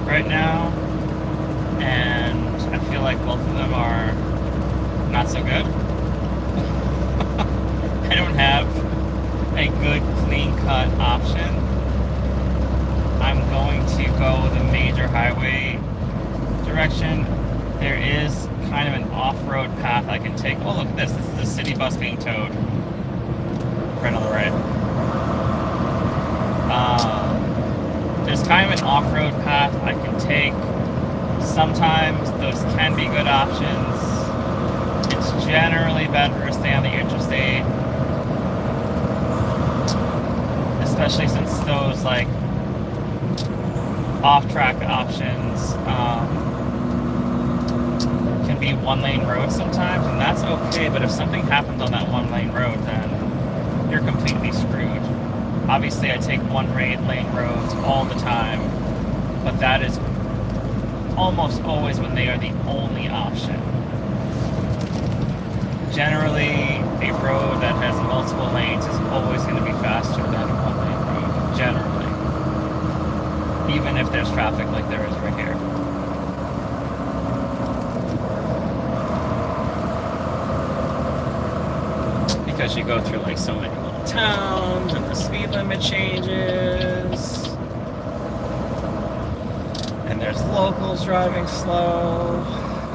right now, and I feel like both of them are not so good. I don't have a good clean-cut option. I'm going to go the major highway direction. There is kind of an off-road path I can take. Oh, look at this. This is a city bus being towed. Right on the right. There's kind of an off-road path I can take. Sometimes those can be good options. It's generally better to stay on the interstate, especially since those like off-track options can be one-lane roads sometimes, and that's okay. But if something happens on that one-lane road, then you're completely screwed. Obviously, I take one-lane roads all the time, but that is almost always when they are the only option. Generally, a road that has multiple lanes is always going to be faster than a one-lane road, generally. Even if there's traffic like there is right here. Because you go through like so many little towns and the speed limit changes. And there's locals driving slow,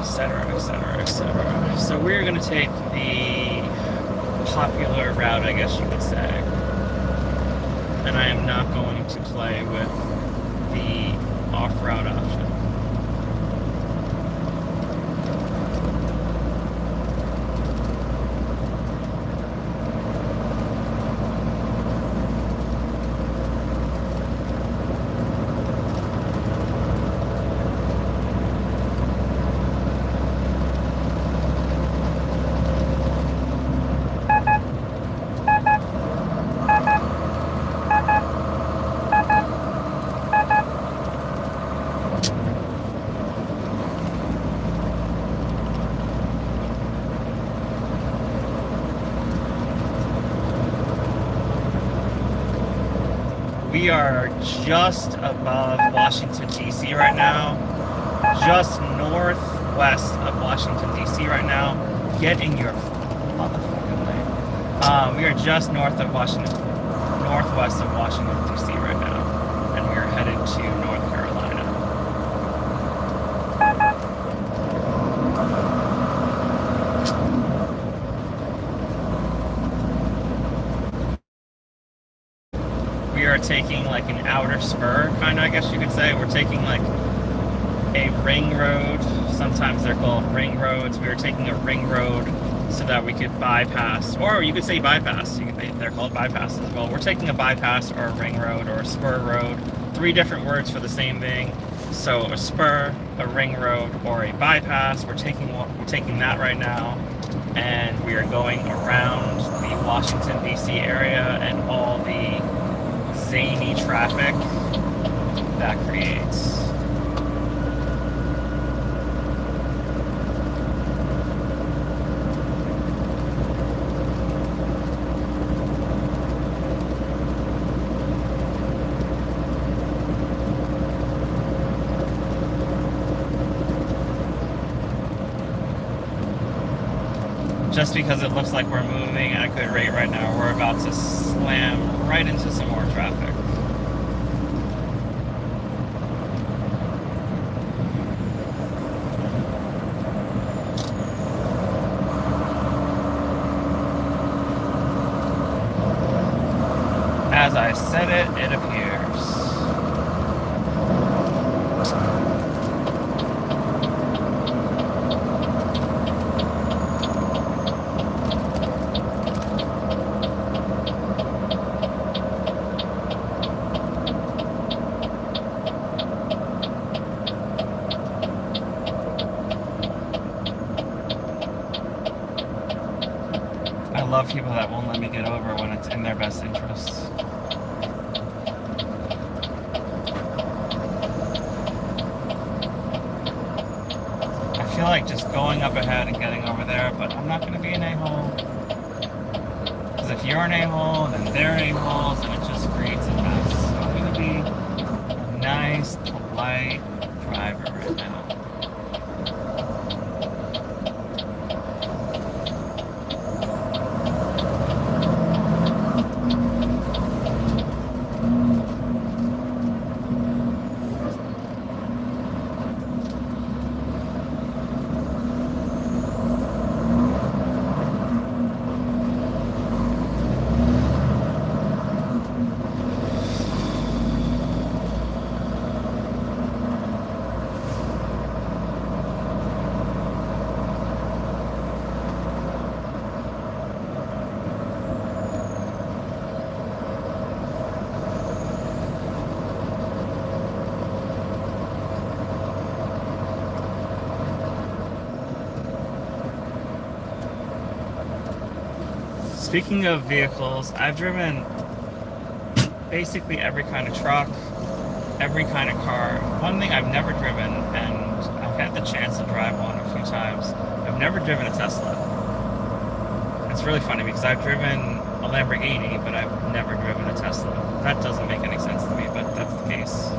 etc., etc., etc. So we're going to take the popular route, I guess you could say. And I am not going to play with the off-route option. We are just above Washington, D.C. right now. Just northwest of Washington, D.C. right now. Get in your motherfucking lane. We are just northwest of Washington, D.C. right now. And we are headed to North Carolina. We are taking like an outer spur, kind of, I guess you could say. We're taking like a ring road. Sometimes they're called ring roads. We are taking a ring road so that we could bypass, or you could say bypass. They're called bypasses as well. We're taking a bypass or a ring road or a spur road. 3 different words for the same thing. So a spur, a ring road, or a bypass. We're taking that right now, and we are going around the Washington, D.C. area and all the zany traffic that creates. Just because it looks like we're moving at a good rate right now, we're about to slam right into some more traffic. As I said it, it appears. I love people that won't let me get over when it's in their best interests. I feel like just going up ahead and getting over there, but I'm not going to be an a-hole. Because if you're an a-hole, then they're a-holes, and it just creates a mess. Speaking of vehicles, I've driven basically every kind of truck, every kind of car. One thing I've never driven, and I've had the chance to drive one a few times, I've never driven a Tesla. It's really funny because I've driven a Lamborghini, but I've never driven a Tesla. That doesn't make any sense to me, but that's the case.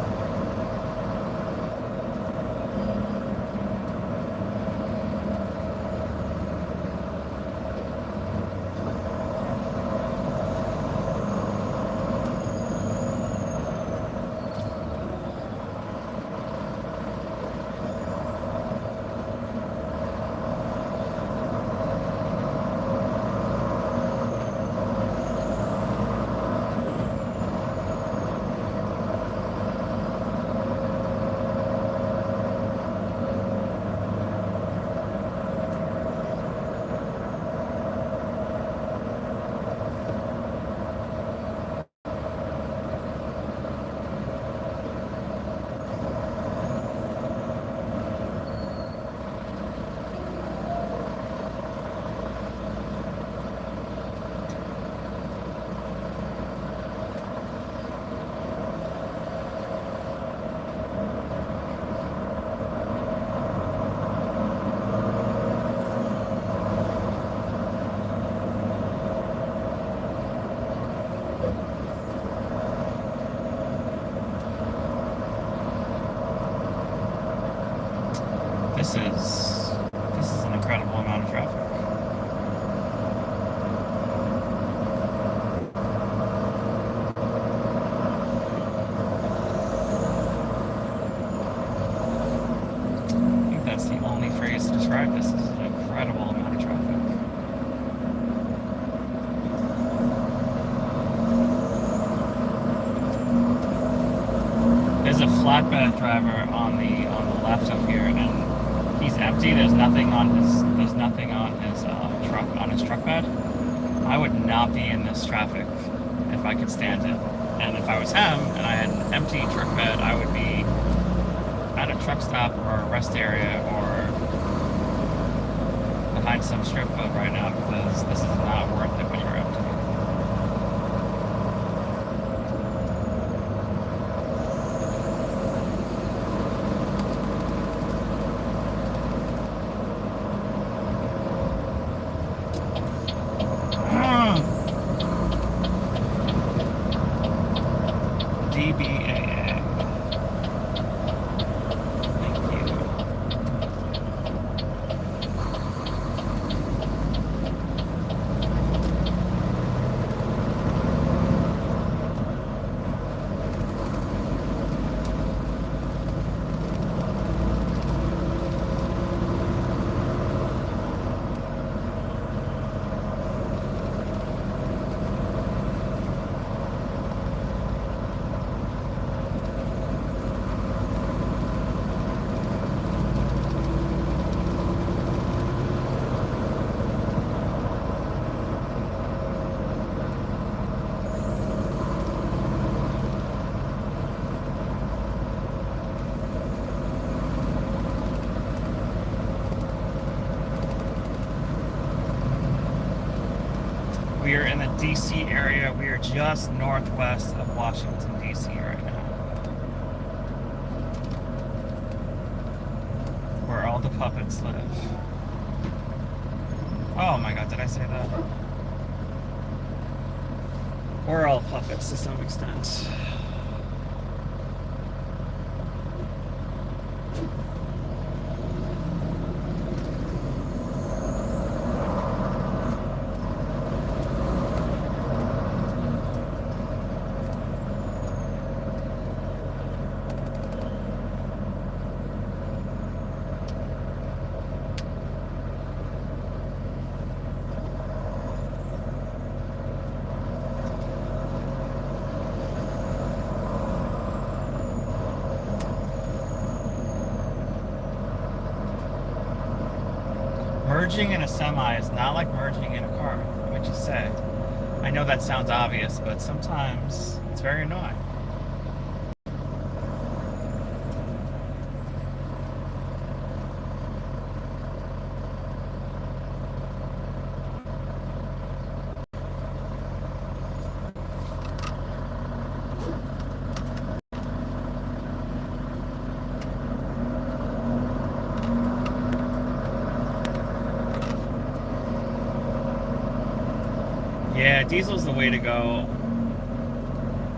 This is an incredible amount of traffic. I think that's the only phrase to describe this. This is an incredible amount of traffic. There's a flatbed driver on the left of here, and he's empty. There's nothing on his truck bed. I would not be in this traffic if I could stand it. And if I was him and I had an empty truck bed, I would be at a truck stop or a rest area or behind some strip club right now, because this is not worth it when you're empty. We are in the DC area. We are just northwest of Washington, DC right now, where all the puppets live. Oh my god, did I say that? We're all puppets to some extent. Merging in a semi is not like merging in a car, let me just say. I know that sounds obvious, but sometimes it's very annoying. diesel's the way to go.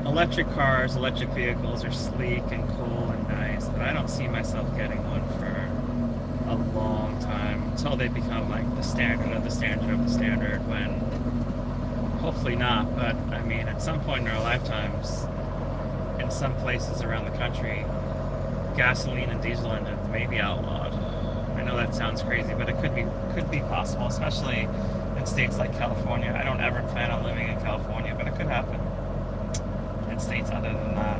Electric cars, electric vehicles are sleek and cool and nice, but I don't see myself getting one for a long time until they become like the standard of the standard of the standard, when hopefully not, but I mean at some point in our lifetimes, in some places around the country, gasoline and diesel engines may be outlawed. I know that sounds crazy, but it could be possible, especially in states like California. I don't ever plan on living in California, but it could happen in states other than that.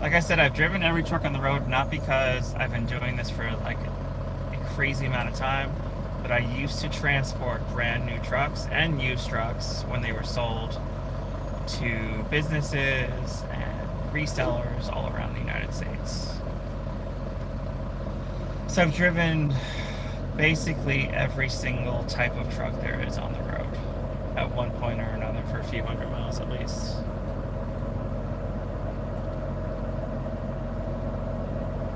Like I said, I've driven every truck on the road, not because I've been doing this for like a crazy amount of time, but I used to transport brand new trucks and used trucks when they were sold to businesses and resellers all around the United States. So I've driven basically every single type of truck there is on the road at one point or another for a few hundred miles at least.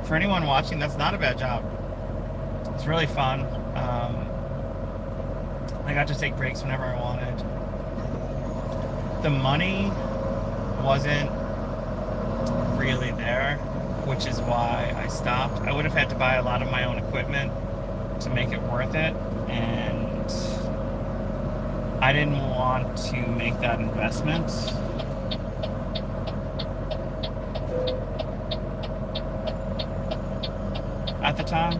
For anyone watching, that's not a bad job. It's really fun. I got to take breaks whenever I wanted. The money wasn't really there, which is why I stopped. I would have had to buy a lot of my own equipment to make it worth it, and I didn't want to make that investment. At the time,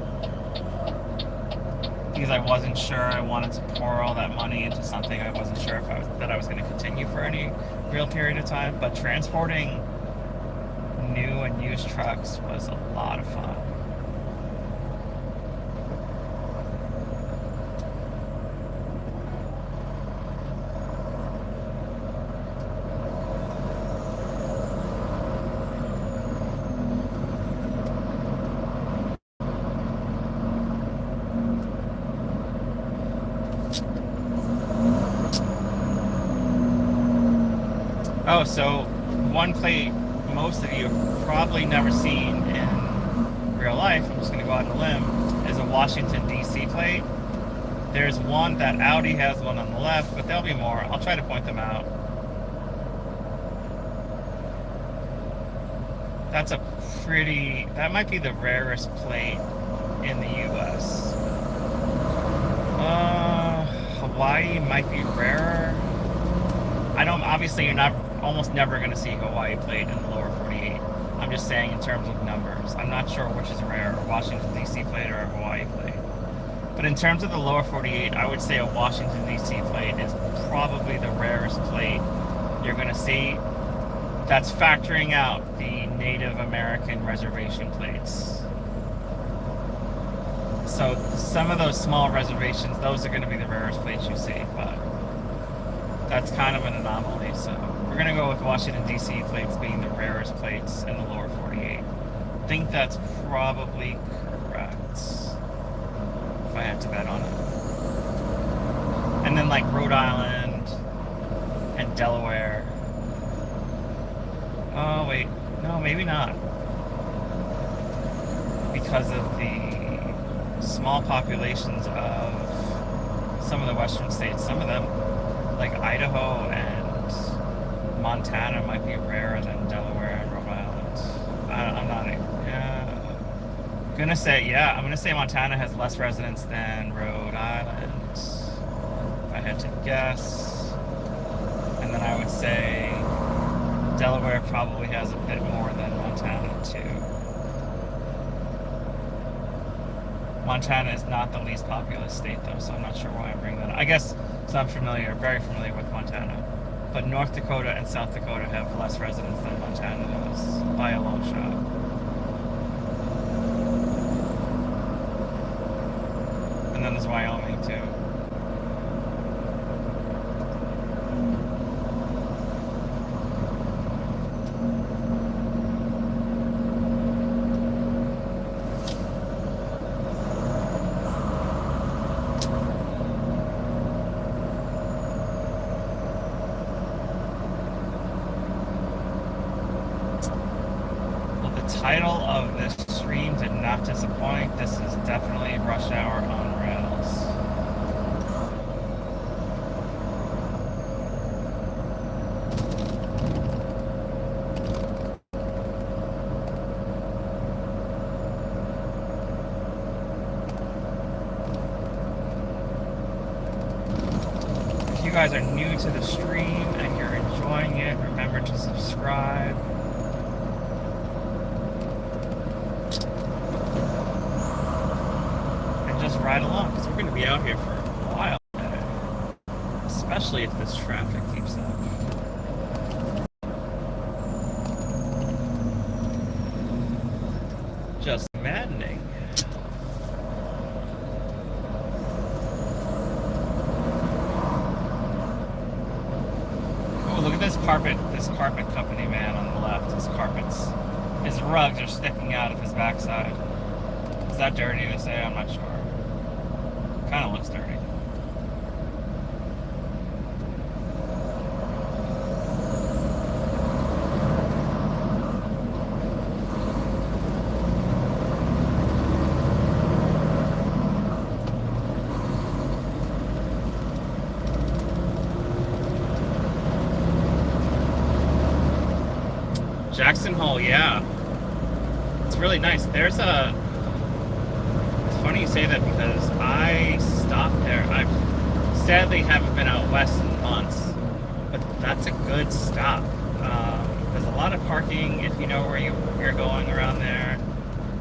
because I wasn't sure I wanted to pour all that money into something I wasn't sure if I was going to continue for any real period of time. But transporting new and used trucks was a lot of fun. Oh, so one plate most of you have probably never seen in real life, I'm just going to go out on a limb, is a Washington, D.C. plate. There's one that Audi has one on the left, but there'll be more. I'll try to point them out. That's that might be the rarest plate in the U.S. Hawaii might be rarer. Obviously you're not almost never going to see Hawaii plate in the lower 48. I'm just saying in terms of numbers. I'm not sure which is rare, Washington, D.C. plate or a Hawaii plate. But in terms of the lower 48, I would say a Washington, D.C. plate is probably the rarest plate you're going to see. That's factoring out the Native American reservation plates. So some of those small reservations, those are going to be the rarest plates you see, but that's kind of an anomaly. So we're going to go with Washington, D.C. plates being the rarest plates in the lower 48. I think that's probably correct, if I had to bet on it. And then like Rhode Island and Delaware. Oh wait, no, maybe not. Because of the small populations of some of the western states, some of them, like Idaho and Montana, might be rarer than Delaware and Rhode Island. I'm not, I'm gonna say Montana has less residents than Rhode Island, if I had to guess. And then I would say Delaware probably has a bit more than Montana too. Montana is not the least populous state though, so I'm not sure why I'm bringing that up. I guess so I'm very familiar with Montana. But North Dakota and South Dakota have less residents than Montana does, by a long shot. And then there's Wyoming too. Title of this stream did not disappoint. This is definitely Rush Hour on Rails. new to the stream and you're enjoying it, remember to subscribe. And just ride along, because we're going to be out here for a while today. Especially if this traffic keeps up. Just maddening. Oh, look at this carpet company man on the left. His rugs are sticking out of his backside. Is that dirty to say? I'm not sure. Kind of looks dirty. Jackson Hole, yeah. It's really nice. It's funny you say that because I stopped there. I sadly haven't been out west in months, but that's a good stop. There's a lot of parking if you know where you're going around there,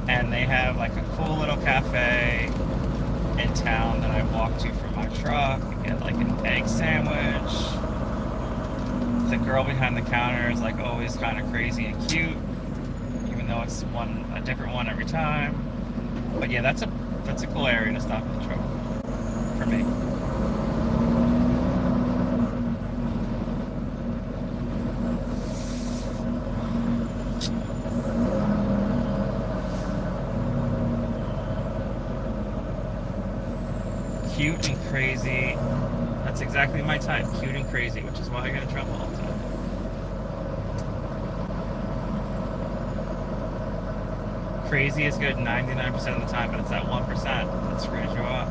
and they have like a cool little cafe in town that I walk to from my truck and get like an egg sandwich. The girl behind the counter is like always kind of crazy and cute, even though it's a different one every time. But yeah, that's a cool area to stop the truck for me. Cute and crazy. That's exactly my type, cute and crazy, which is why I get in trouble all the time. Crazy is good 99% of the time, but it's that 1% that screws you up.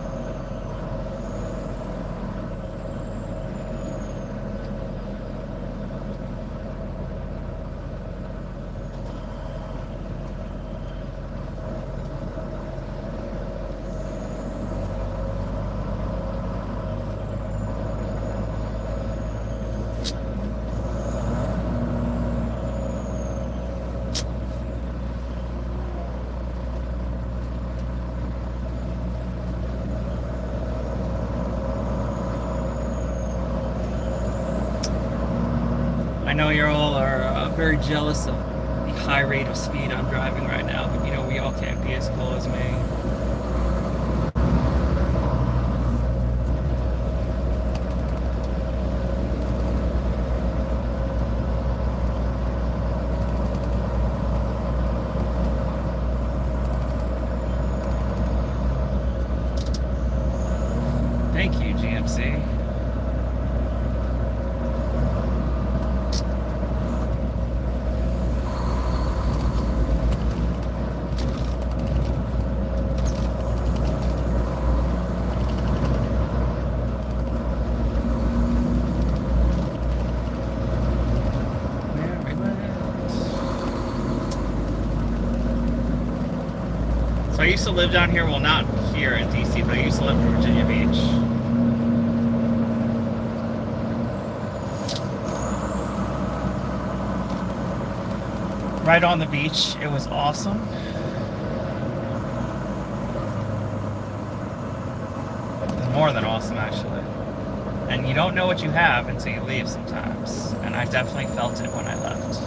I know you all are very jealous of the high rate of speed I'm driving right now, but you know we all can't be as cool as me. Thank you, GMC. So I used to live down here, well not here in DC, but I used to live in Virginia Beach. Right on the beach, it was awesome. It was more than awesome actually. And you don't know what you have until you leave sometimes. And I definitely felt it when I left.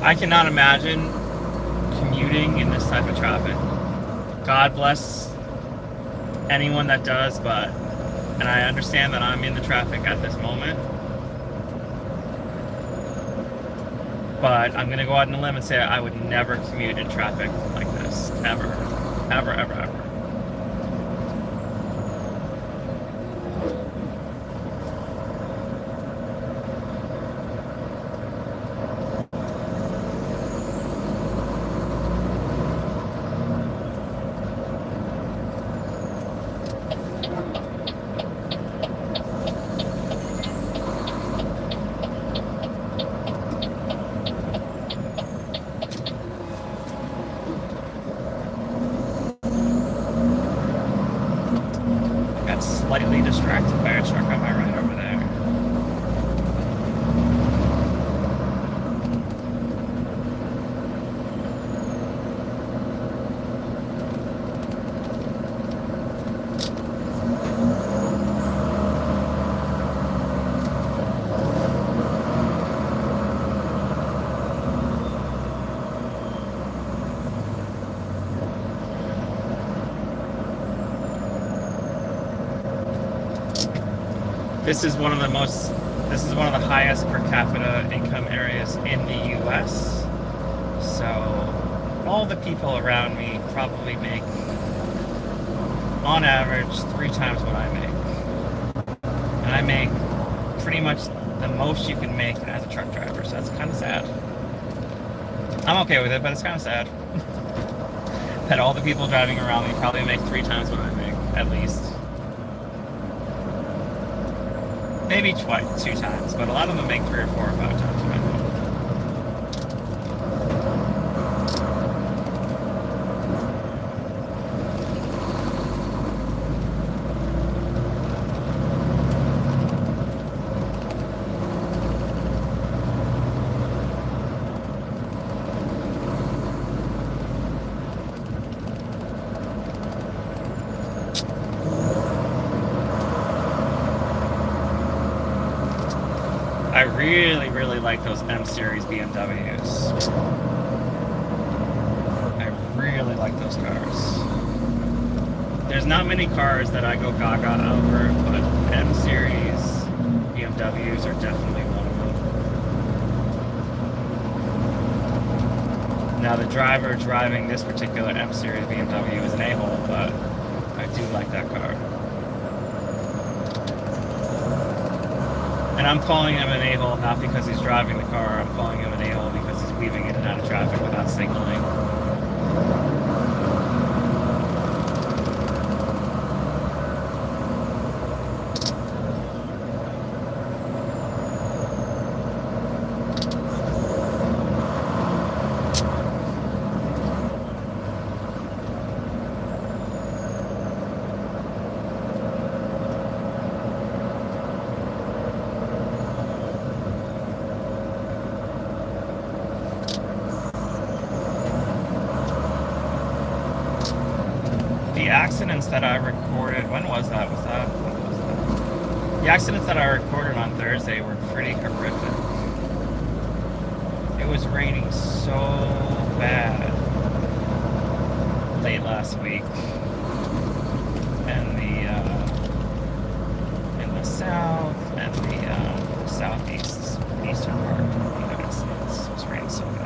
I cannot imagine commuting in this type of traffic. God bless anyone that does, and I understand that I'm in the traffic at this moment. But I'm gonna go out on a limb and say I would never commute in traffic like this. Ever. Ever, ever, ever. distracted by a truck on my right over there. This is one of the highest per capita income areas in the U.S. So all the people around me probably make, on average, 3 times what I make. And I make pretty much the most you can make as a truck driver, so that's kind of sad. I'm okay with it, but it's kind of sad. That all the people driving around me probably make 3 times what I make, at least. Maybe 2 times, but a lot of them make 3 or 4 or 5 times what I make. I really, really like those M-Series BMWs. I really like those cars. There's not many cars that I go gaga over, but M-Series BMWs are definitely one of them. Now, the driver driving this particular M-Series BMW is an a-hole, but I do like that car. And I'm calling him an a-hole not because he's driving the car, I'm calling him an a-hole because he's weaving in and out of traffic without signaling. The accidents that I recorded, when was that? The accidents that I recorded on Thursday were pretty horrific. It was raining so bad late last week. And in the south and the southeast, eastern part of the United States. It was raining so bad.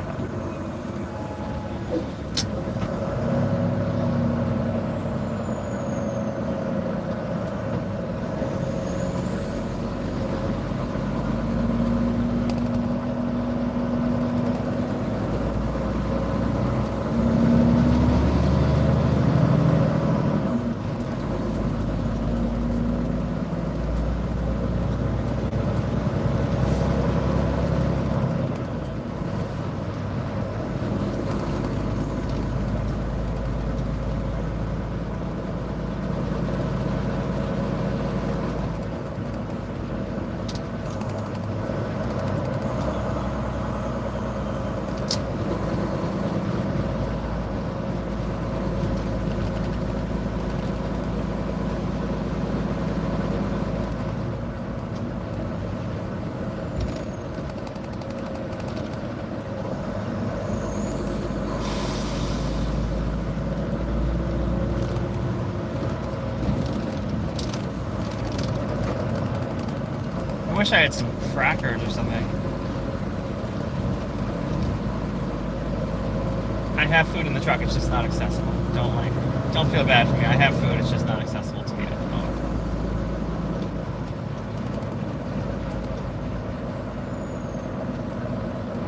I wish I had some crackers or something. I have food in the truck, it's just not accessible. Don't feel bad for me. I have food, it's just not accessible to me at the moment.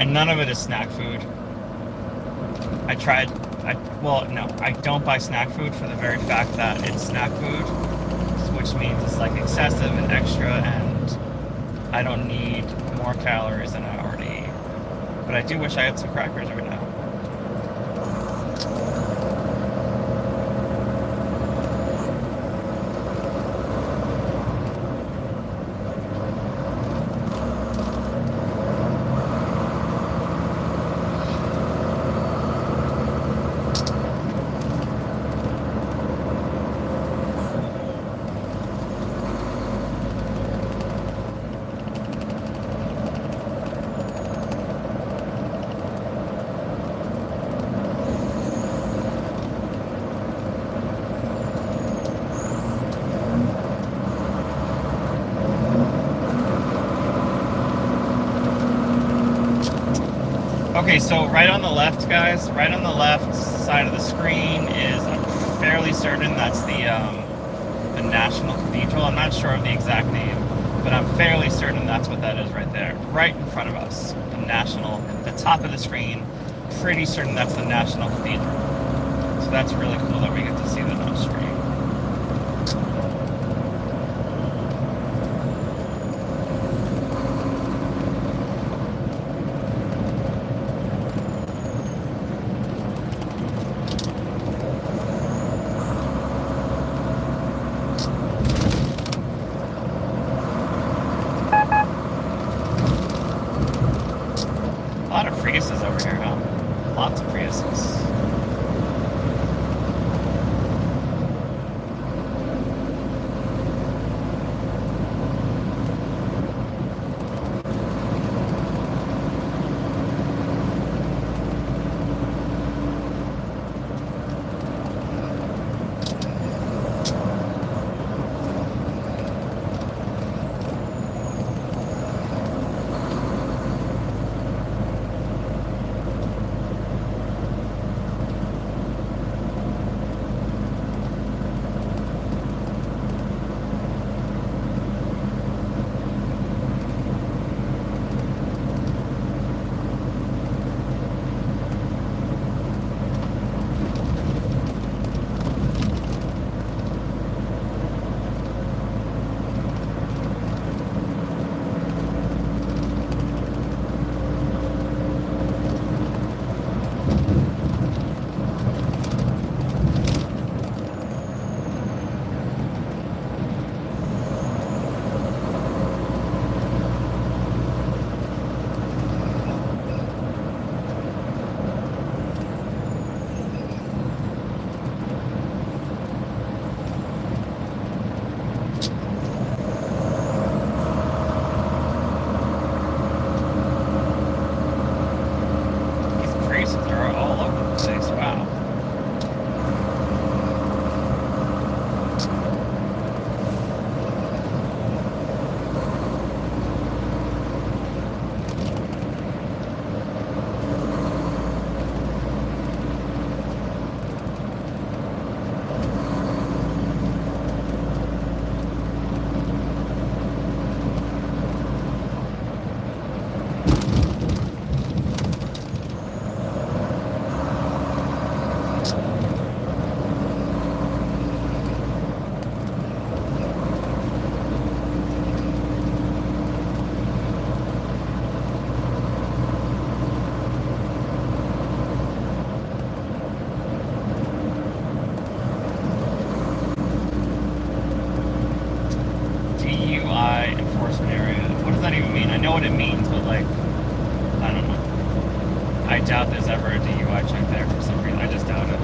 And none of it is snack food. I don't buy snack food for the very fact that it's snack food, which means it's like excessive and extra, and I don't need more calories than I already eat. But I do wish I had some crackers right now. Okay, so right on the left, guys, right on the left side of the screen is, I'm fairly certain that's the National Cathedral. I'm not sure of the exact name, but I'm fairly certain that's what that is right there, right in front of us. The top of the screen, pretty certain that's the National Cathedral. So that's really cool that we get to see that on screen. A lot of Priuses over here, huh? Lots of Priuses. know what it means, but like, I don't know. I doubt there's ever a DUI check there for some reason. I just doubt it.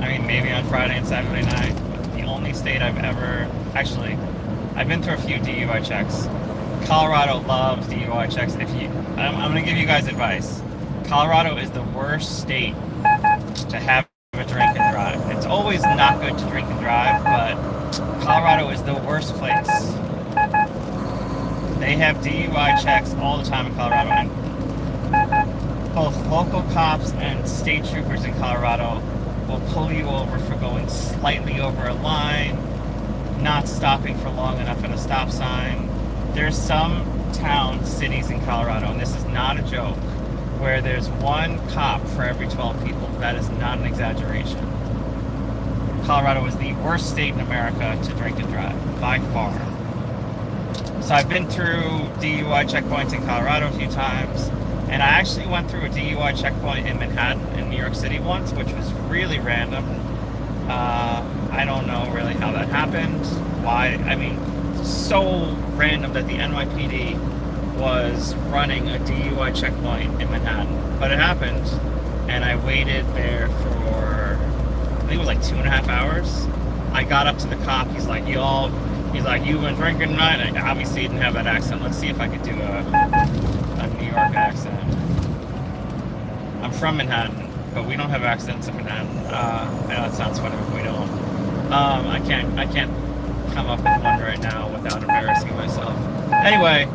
I mean, maybe on Friday and Saturday night, but the only state I've ever, actually, I've been through a few DUI checks. Colorado loves DUI checks. I'm going to give you guys advice. Colorado is the worst state to have a drink and drive. It's always not good to drink and drive, but Colorado is the worst place. They have DUI checks all the time in Colorado, and both local cops and state troopers in Colorado will pull you over for going slightly over a line, not stopping for long enough at a stop sign. There's some towns, cities in Colorado, and this is not a joke, where there's one cop for every 12 people. That is not an exaggeration. Colorado is the worst state in America to drink and drive, by far. So I've been through DUI checkpoints in Colorado a few times, and I actually went through a DUI checkpoint in Manhattan, in New York City once, which was really random. I don't know really how that happened, why, I mean, so random that the NYPD was running a DUI checkpoint in Manhattan, but it happened, and I waited there for, I think it was like 2.5 hours. I got up to the cop, he's like, you've been drinking tonight? And I obviously didn't have that accent. Let's see if I could do a New York accent. I'm from Manhattan, but we don't have accents in Manhattan. I know it sounds funny, but we don't. I can't come up with one right now without embarrassing myself. Anyway,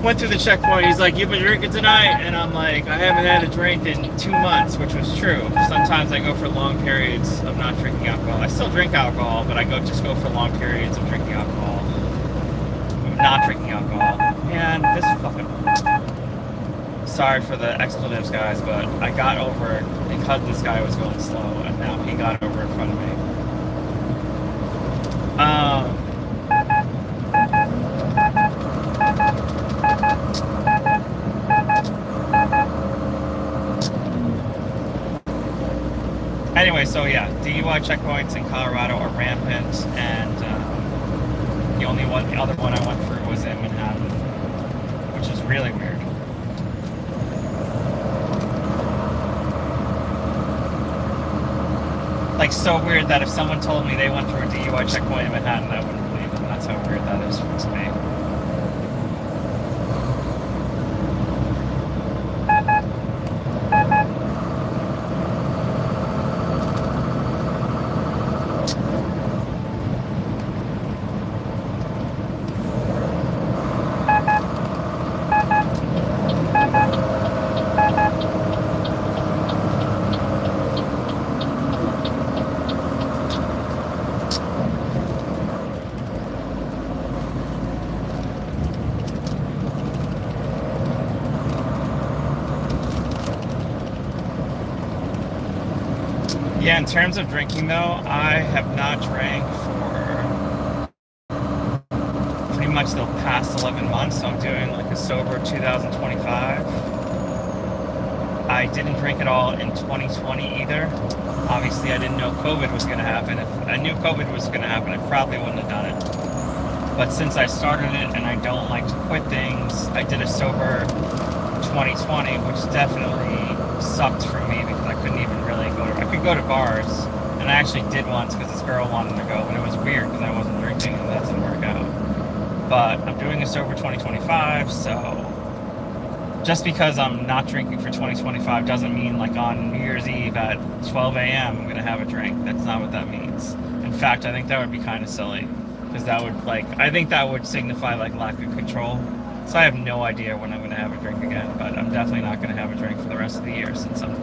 Went through the checkpoint. He's like, "You've been drinking tonight," and I'm like, "I haven't had a drink in 2 months," which was true. Sometimes I go for long periods of not drinking alcohol. I still drink alcohol, but I just go for long periods of drinking alcohol, not drinking alcohol. Man, this fucking. Sorry for the expletives, guys, but I got over it because this guy was going slow, and now he got over in front of me. Anyway, so yeah, DUI checkpoints in Colorado are rampant, and the other one I went through was in Manhattan, which is really weird. Like, so weird that if someone told me they went through a DUI checkpoint in Manhattan, I wouldn't believe them. That's how weird that is to me. Yeah, in terms of drinking though, I have not drank for pretty much the past 11 months, so I'm doing like a sober 2025. I didn't drink at all in 2020 either. Obviously, I didn't know COVID was going to happen. If I knew COVID was going to happen, I probably wouldn't have done it. But since I started it and I don't like to quit things, I did a sober 2020, which definitely sucked for me because I couldn't even really I could go to bars, and I actually did once because this girl wanted to go, but it was weird because I wasn't drinking and that didn't work out. But I'm doing a sober 2025, so just because I'm not drinking for 2025 doesn't mean like on New Year's Eve at 12 a.m. I'm gonna have a drink. That's not what that means. In fact, I think that would be kind of silly because that would I think that would signify like lack of control. So I have no idea when I'm gonna have a drink again, but I'm definitely not gonna have a drink for the rest of the year since I'm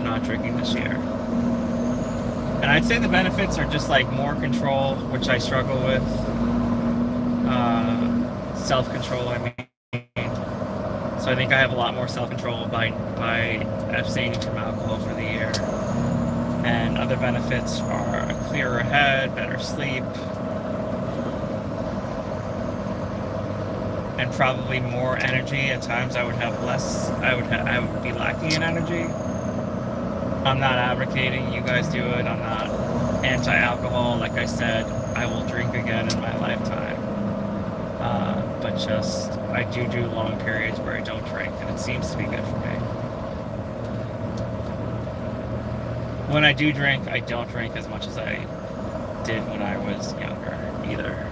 not drinking this year. And I'd say the benefits are just like more control, which I struggle with. Self-control, I mean. So I think I have a lot more self-control by abstaining from alcohol for the year. And other benefits are a clearer head, better sleep, and probably more energy. At times I would have less, I would be lacking in energy. I'm not advocating you guys do it. I'm not anti-alcohol. Like I said, I will drink again in my lifetime. But just, I do long periods where I don't drink, and it seems to be good for me. When I do drink, I don't drink as much as I did when I was younger, either.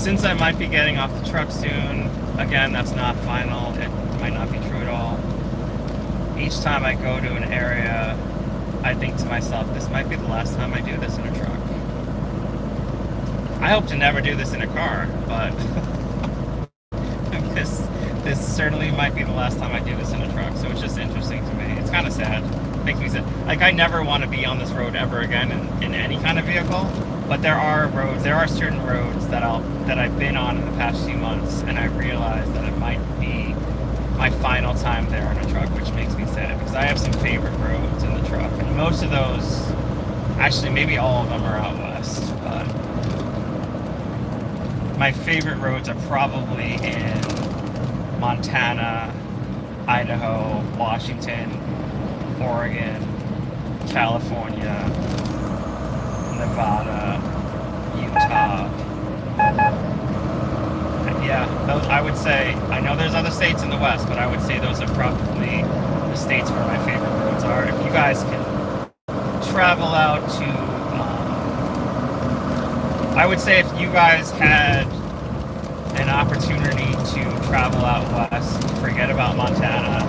since I might be getting off the truck soon, again, that's not final. It might not be true at all. Each time I go to an area, I think to myself, this might be the last time I do this in a truck. I hope to never do this in a car, but this certainly might be the last time I do this in a truck. So it's just interesting to me. It's kind of sad. Makes me sad. Like, I never want to be on this road ever again in any kind of vehicle. But there are certain roads that I've been on in the past few months, and I realized that it might be my final time there in a truck, which makes me sad because I have some favorite roads in the truck, and most of those, actually maybe all of them are out west, but my favorite roads are probably in Montana, Idaho, Washington, Oregon, California, Nevada, Utah. Yeah, those, I would say, I know there's other states in the West, but I would say those are probably the states where my favorite roads are. If you guys can travel out to, I would say if you guys had an opportunity to travel out west, forget about Montana,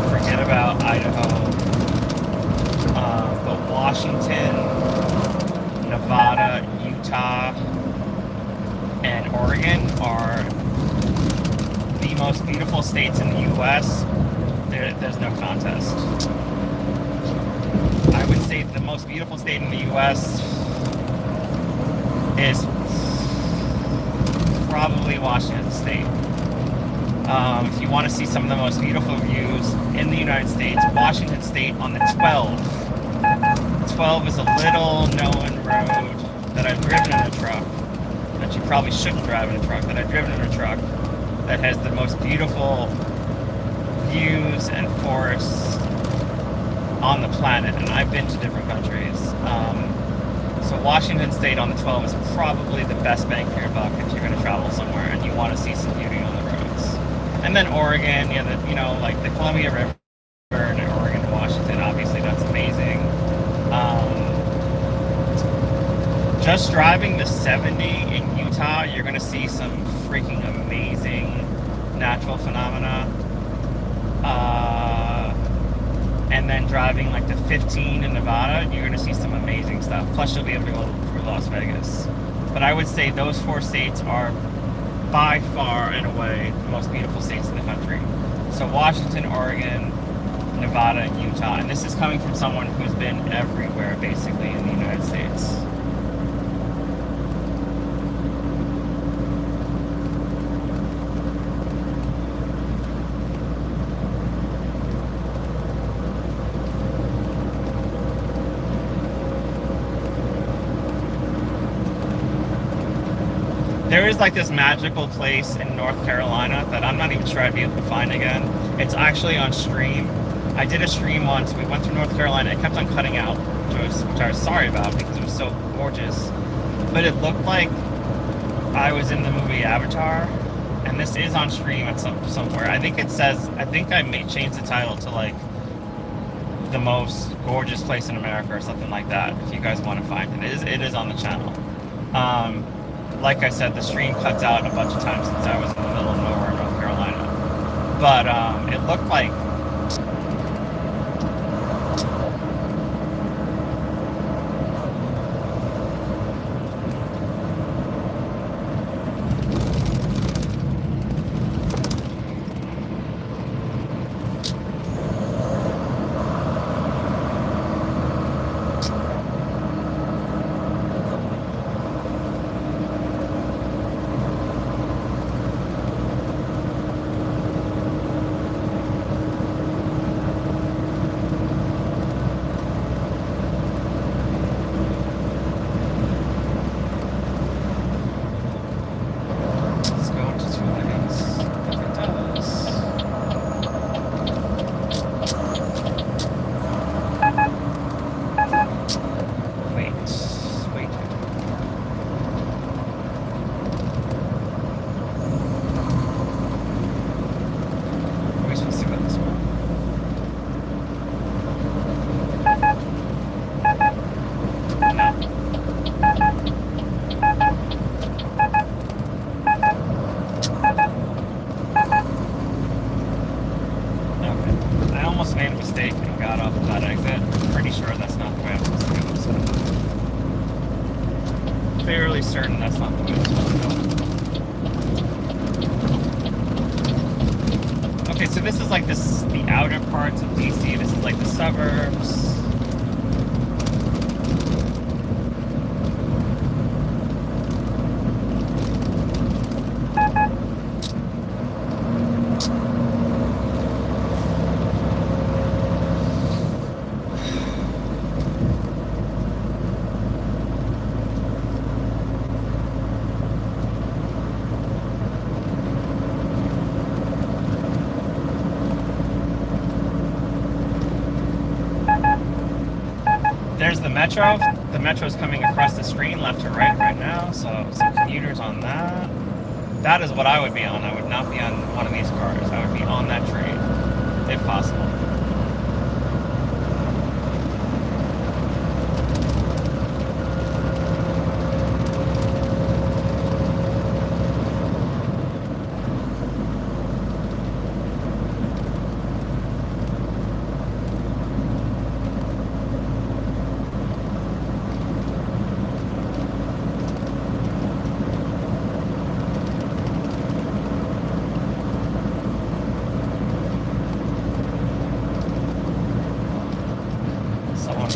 forget about Idaho, but Washington, Nevada, Utah, and Oregon are the most beautiful states in the U.S. There's no contest. I would say the most beautiful state in the U.S. is probably Washington State. If you want to see some of the most beautiful views in the United States, Washington State on the 12. 12 is a little known road that I've driven in a truck, that you probably shouldn't drive in a truck, that I've driven in a truck, that has the most beautiful views and forests on the planet, and I've been to different countries. So Washington State on the 12 is probably the best bang for your buck if you're going to travel somewhere and you want to see some beauty on the roads. And then Oregon, like the Columbia River and Oregon and Washington, obviously that's amazing. Just driving the 70 in Utah, you're going to see some freaking amazing natural phenomena. And then driving like the 15 in Nevada, you're going to see some amazing stuff. Plus, you'll be able to go through Las Vegas. But I would say those 4 states are by far and away the most beautiful states in the country. So Washington, Oregon, Nevada, and Utah. And this is coming from someone who's been everywhere, basically, in the United States. There is like this magical place in North Carolina that I'm not even sure I'd be able to find again. It's actually on stream. I did a stream once. We went through North Carolina. It kept on cutting out, which I was sorry about because it was so gorgeous. But it looked like I was in the movie Avatar, and this is on stream at somewhere. I think I may change the title to like the most gorgeous place in America or something like that. If you guys want to find it, it is on the channel. Like I said, the stream cuts out a bunch of times since I was in the middle of nowhere, North Carolina. But it looked like so this is like this, the outer parts of DC. This is like the suburbs. There's the metro. The metro's coming across the screen left to right now, so some commuters on that. That is what I would be on. I would not be on one of these cars. I would be on that train, if possible.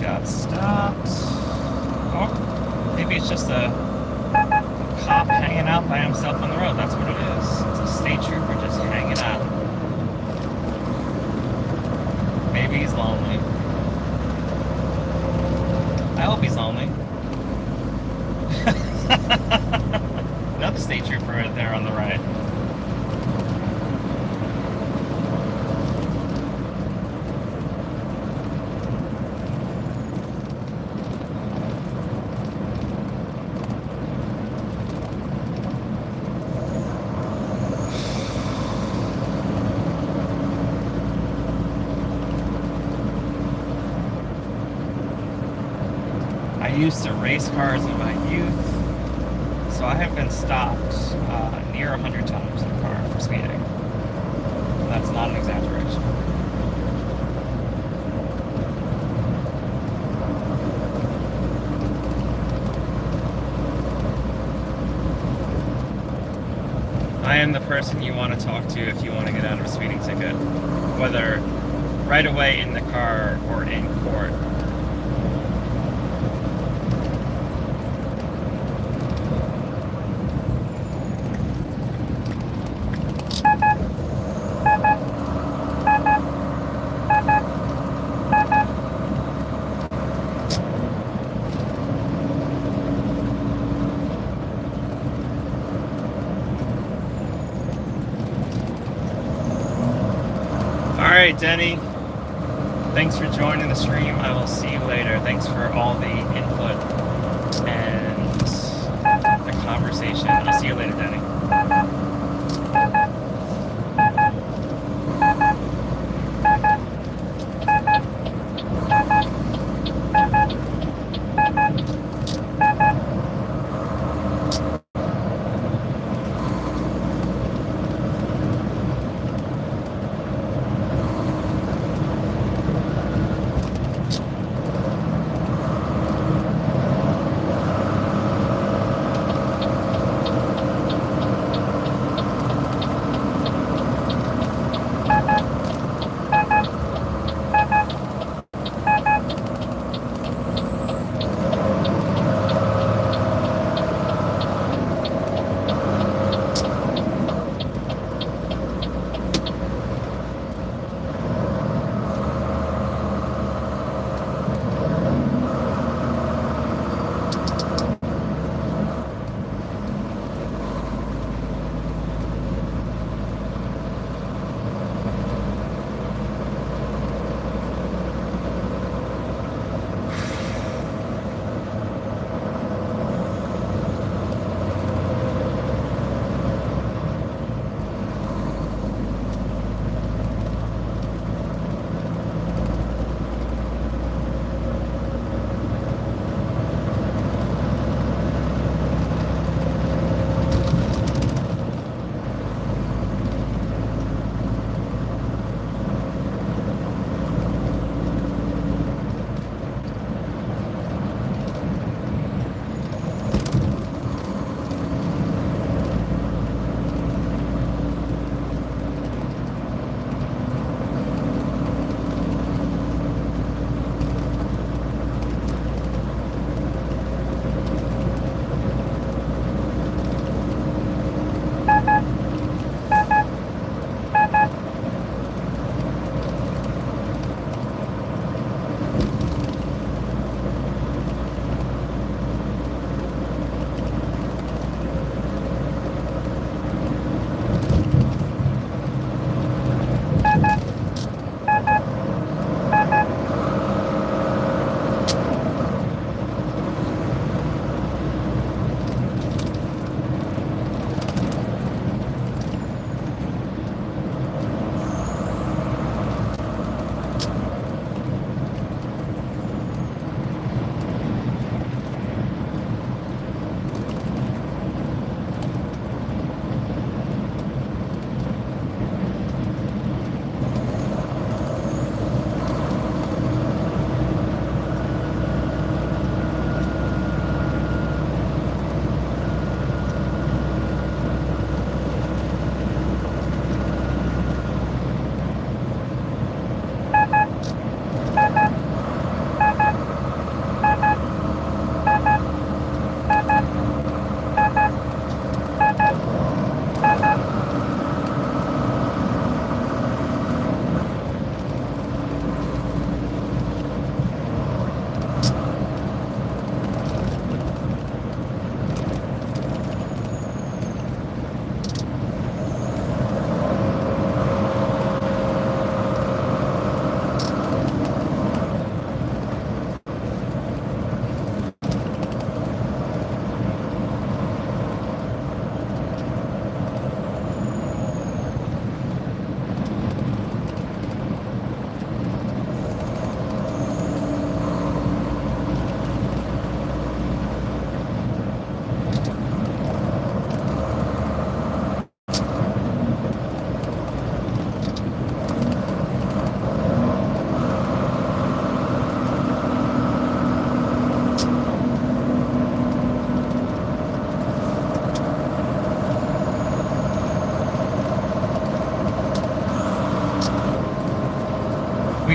Got stopped. Oh, maybe it's just a cop hanging out by himself on the road. That's what it is. It's a state trooper just hanging out. Maybe he's lonely. I hope he's lonely. Another state trooper right there on the right. I used to race cars in my youth, so I have been stopped near 100 times in a car for speeding. That's not an exaggeration. I am the person you want to talk to if you want to get out of a speeding ticket, whether right away in the car or in court. Alright, Denny. Thanks for joining the stream. I will see you later. Thanks for all the input and the conversation. I'll see you later, Denny.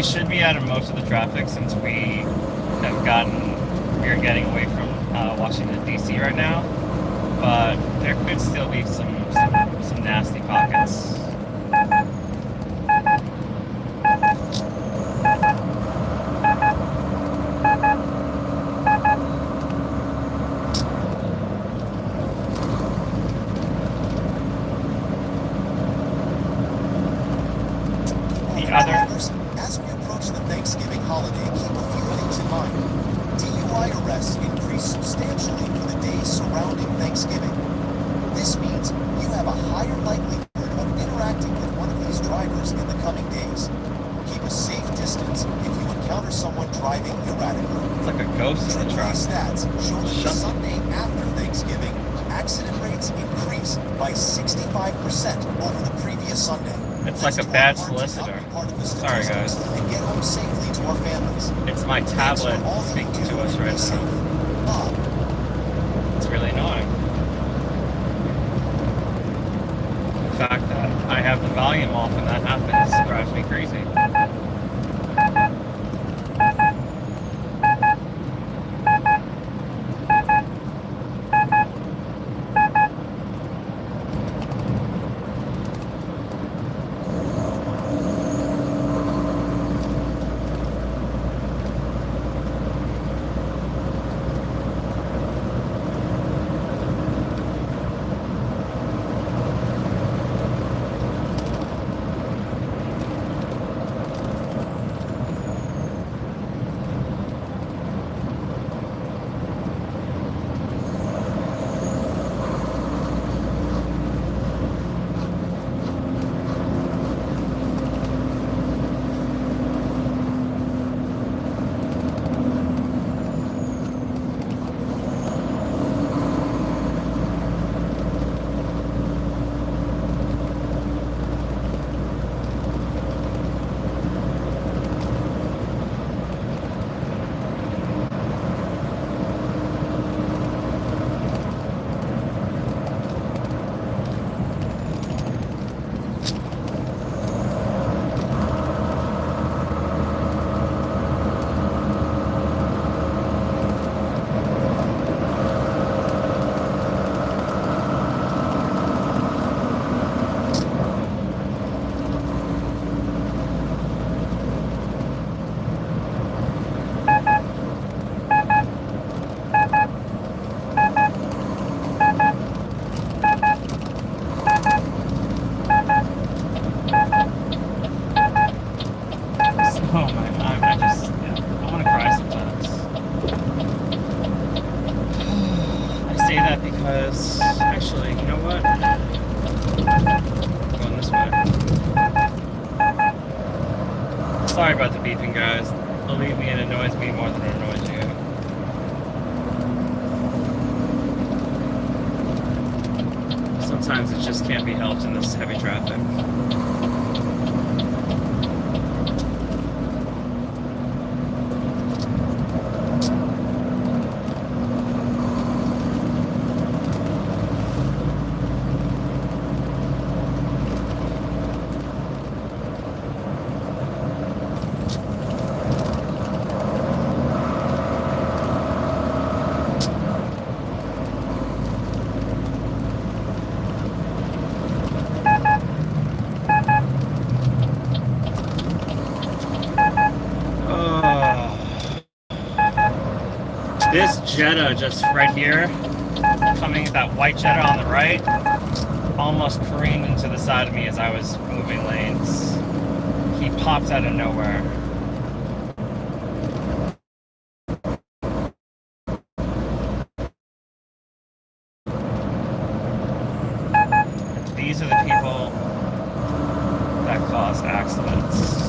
we should be out of most of the traffic since we're getting away from Washington D.C. right now, but there could still be some nasty pockets. As we approach the Thanksgiving holiday, keep a few things in mind. DUI arrests increase substantially for the days surrounding Thanksgiving. This means you have a higher likelihood of interacting with one of these drivers in the coming days. Keep a safe distance if you encounter someone driving erratically. It's like a ghost in the truck. Stats show that the Sunday after Thanksgiving, accident rates increase by 65% over the previous Sunday. It's like a bad solicitor. Sorry, guys. And get home safely to our families. It's my tablet speaking to us right now. It's really annoying. The fact that I have the volume off and that happens drives me crazy. Actually, you know what? Going this way. Sorry about the beeping, guys. Believe me, it annoys me more than it annoys you. Sometimes it just can't be helped in this heavy traffic. This Jetta just right here, coming that white Jetta on the right, almost careened into the side of me as I was moving lanes. He popped out of nowhere. These are the people that cause accidents.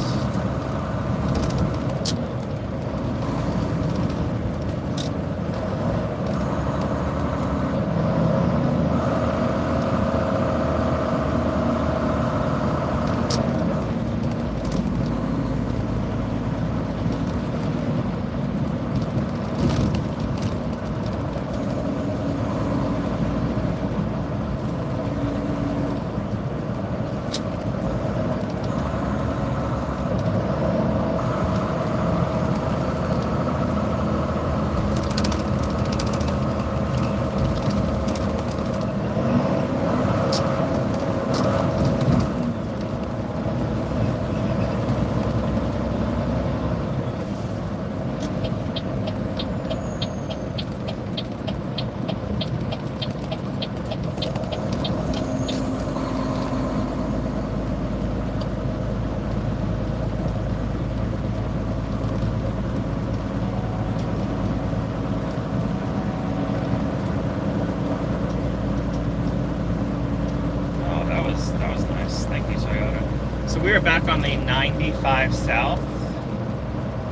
we were back on the 95 South,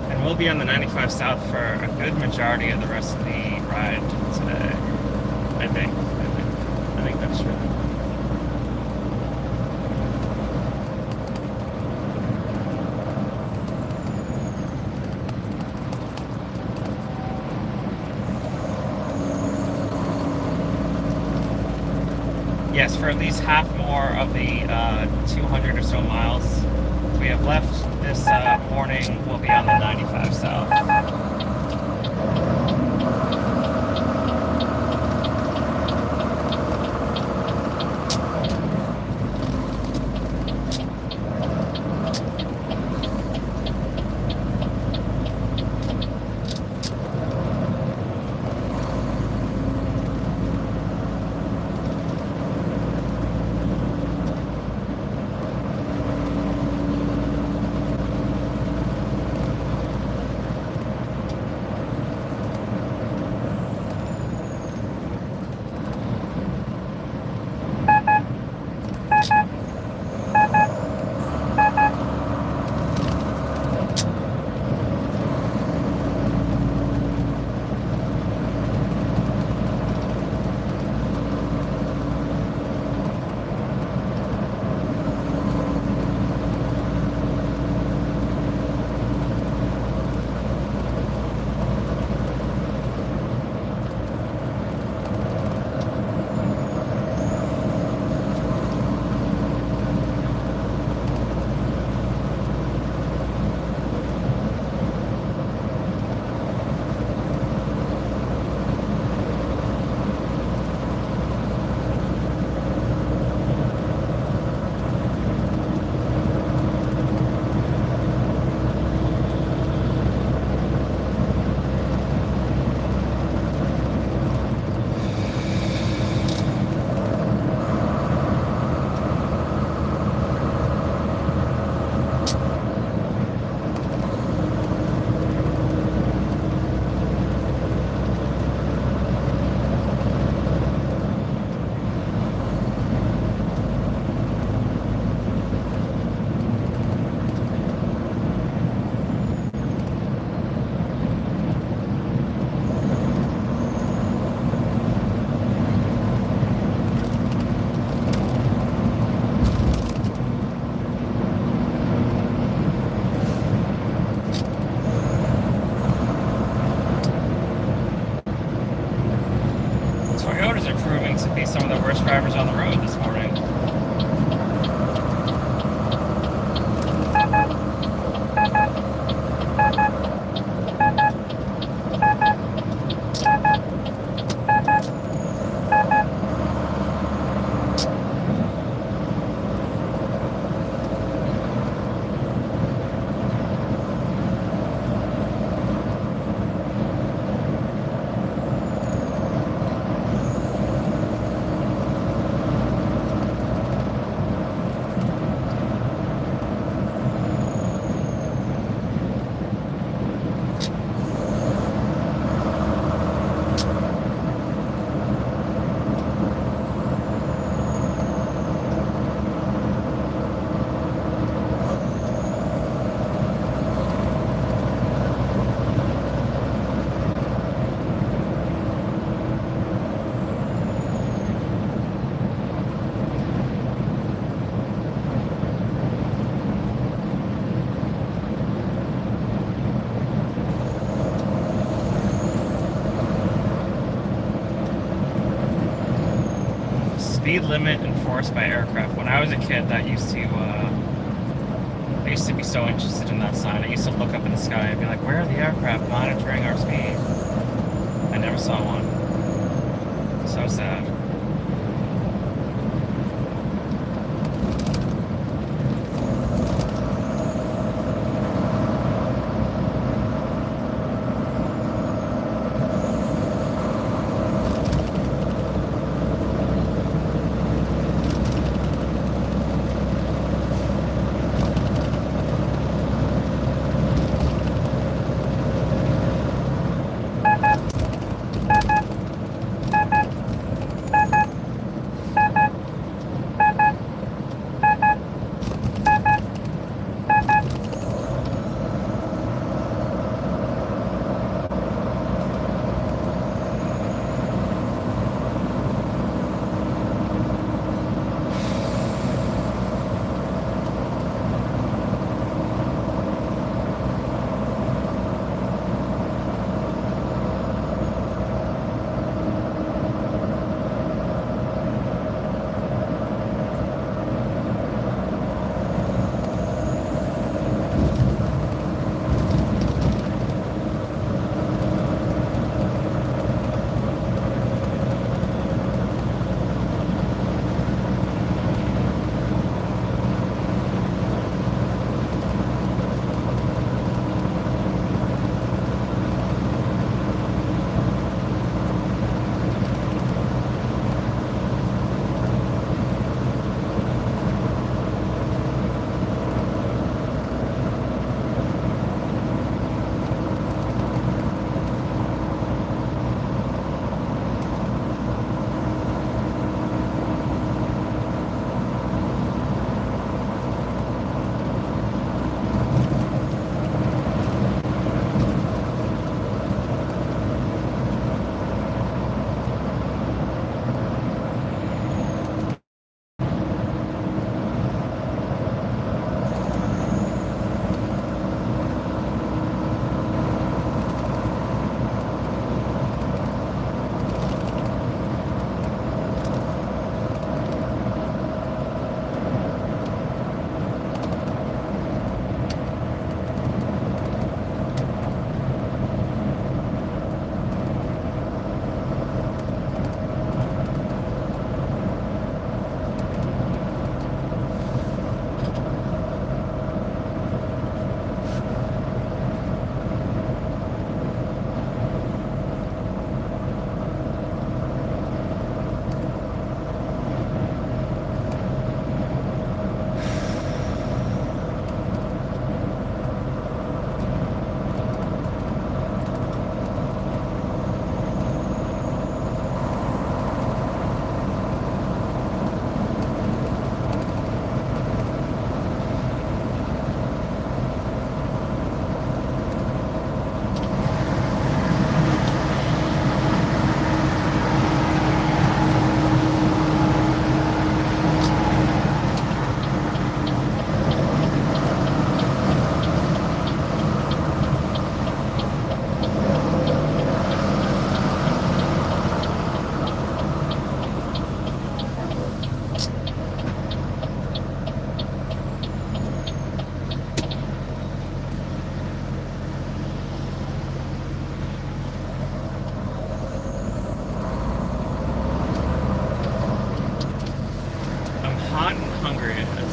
and we'll be on the 95 South for a good majority of the rest of the ride today. I think that's true. Yes, for at least half more of the 200 or so miles we have left this morning, we'll be on the 95 South. Some of the worst drivers on the road this morning. Speed limit enforced by aircraft. When I was a kid, that used to, I used to be so interested in that sign. I used to look up in the sky and be like, where are the aircraft monitoring our speed? I never saw one. So sad.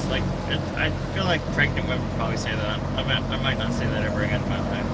like, I feel like pregnant women probably say that. I might not say that ever again in my life.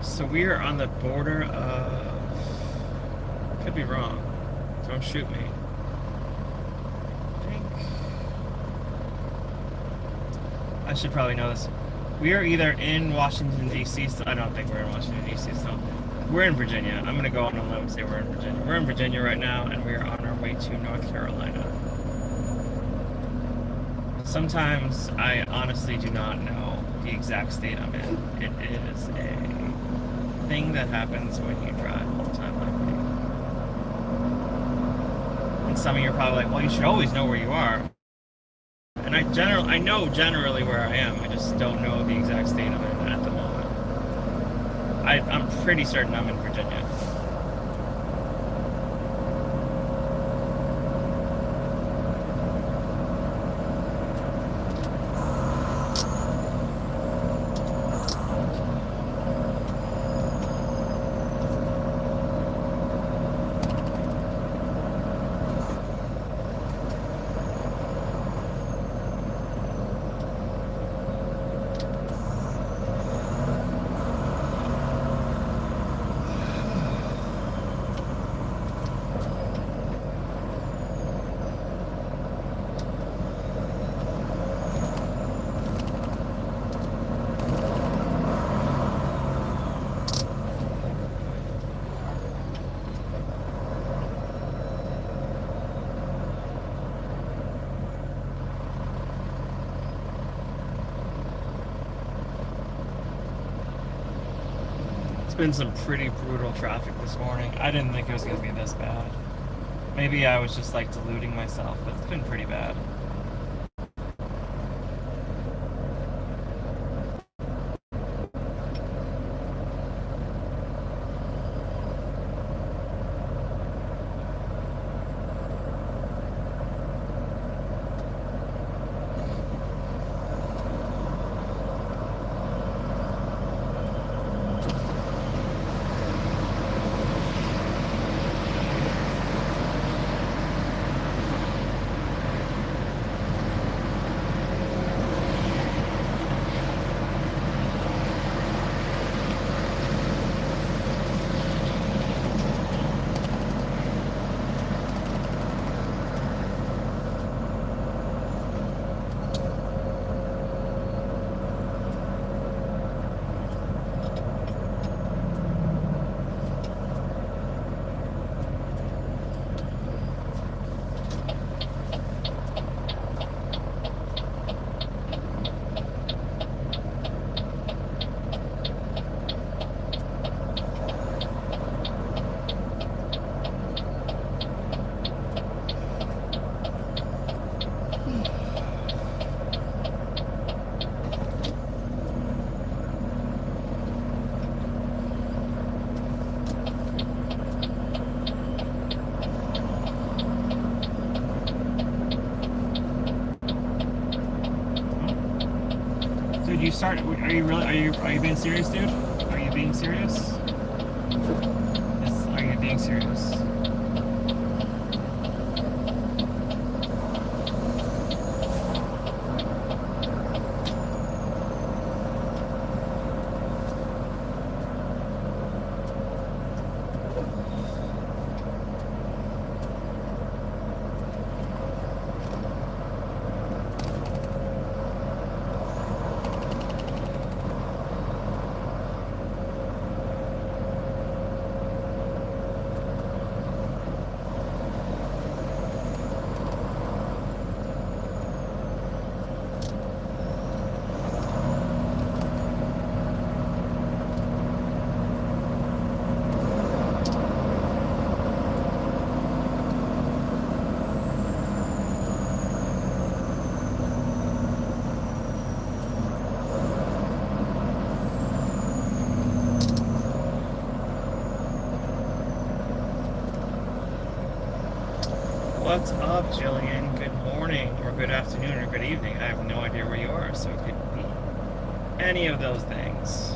So we are on the border of... Could be wrong. Don't shoot me. I think... I should probably know this. We are either in Washington, D.C. So I don't think we're in Washington, D.C. So we're in Virginia. I'm going to go on a limb and say we're in Virginia. We're in Virginia right now, and we are on our way to North Carolina. Sometimes I honestly do not know the exact state I'm in. It is a thing that happens when you drive all the time like me. And some of you are probably like, well, you should always know where you are. And I know generally where I am. I just don't know the exact state I'm in at the moment. I'm pretty certain I'm in Virginia. It's been some pretty brutal traffic this morning. I didn't think it was going to be this bad. Maybe I was just like deluding myself, but it's been pretty bad. you start? Are you really? Are you being serious, dude? Are you being serious? Are you being serious? What's up, Jillian? Good morning, or good afternoon, or good evening. I have no idea where you are, so it could be any of those things.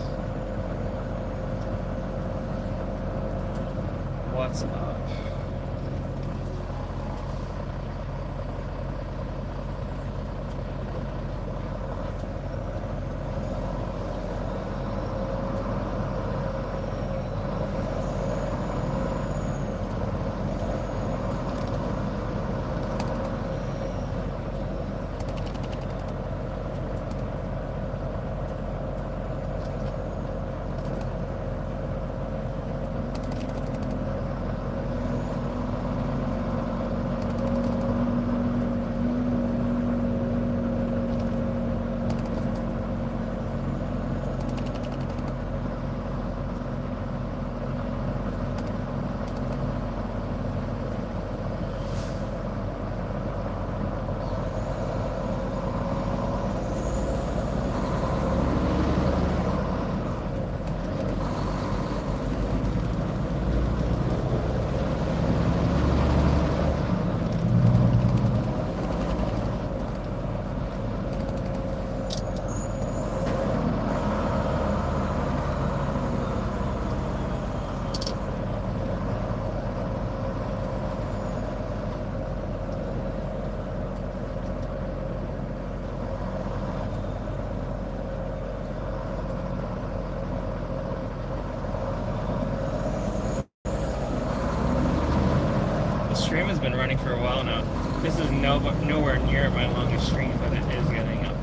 What's up? Stream has been running for a while now. This is nowhere near my longest stream, but it is getting up.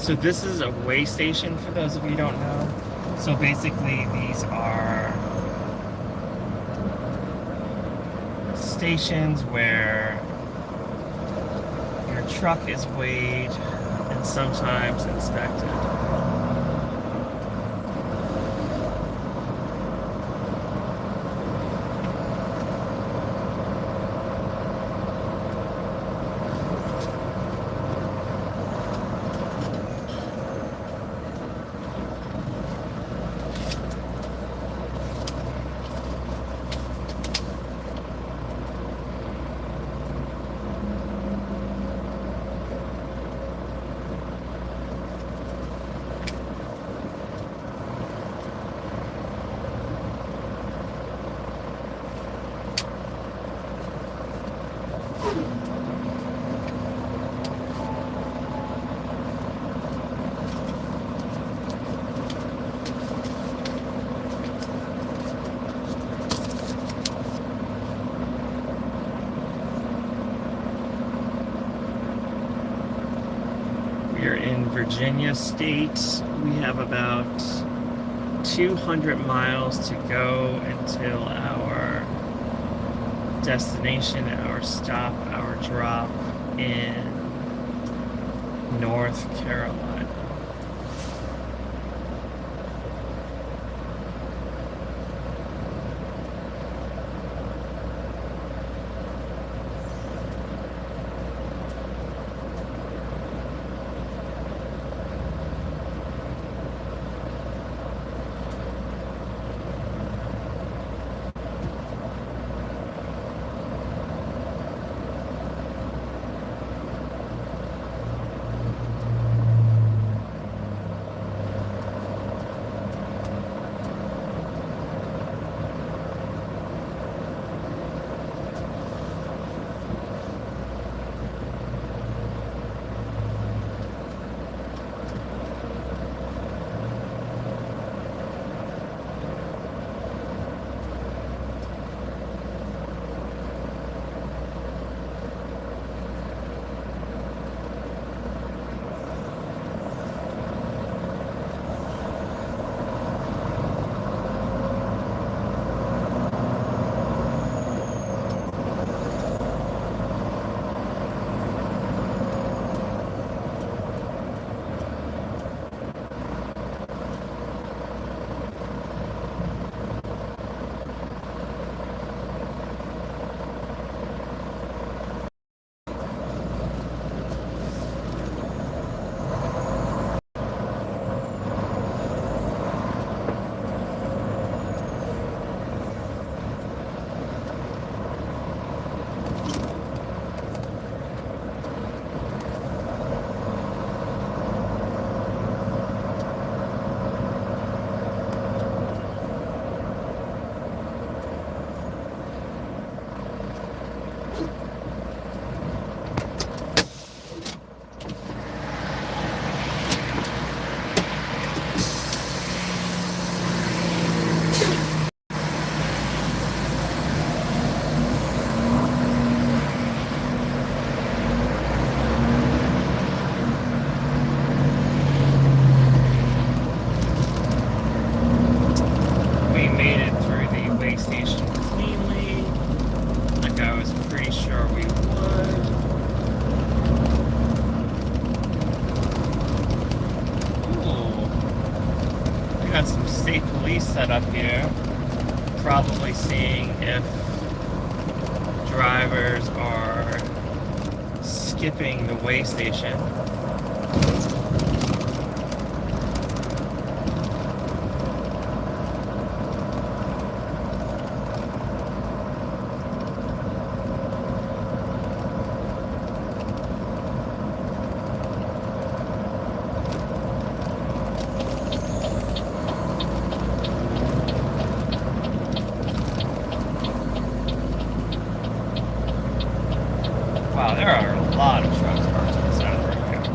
So this is a way station for those of you who don't know. So basically these are stations where your truck is weighed and sometimes inspected. We're in Virginia State. We have about 200 miles to go until our destination, our stop, our drop in North Carolina. Got some state police set up here, probably seeing if drivers are skipping the way station. Wow, there are a lot of trucks parked on the side of the road here.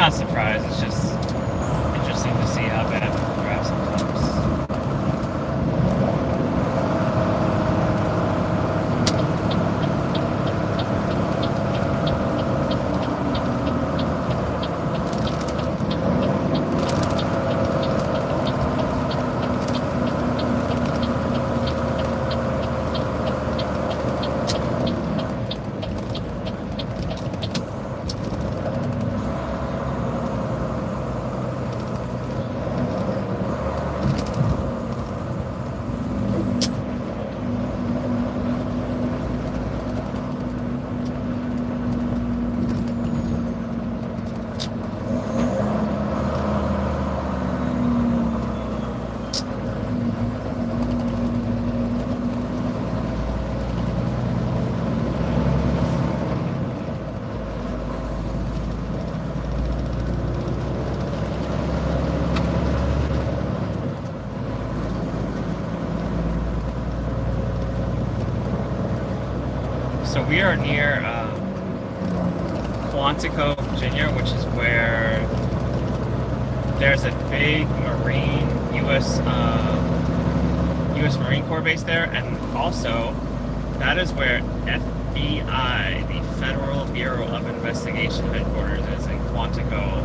not surprised. It's just interesting to see how bad the draft sometimes. So we are near Quantico, Virginia, which is where there's a big Marine U.S. U.S. Marine Corps base there, and also that is where FBI, the Federal Bureau of Investigation headquarters, is in Quantico,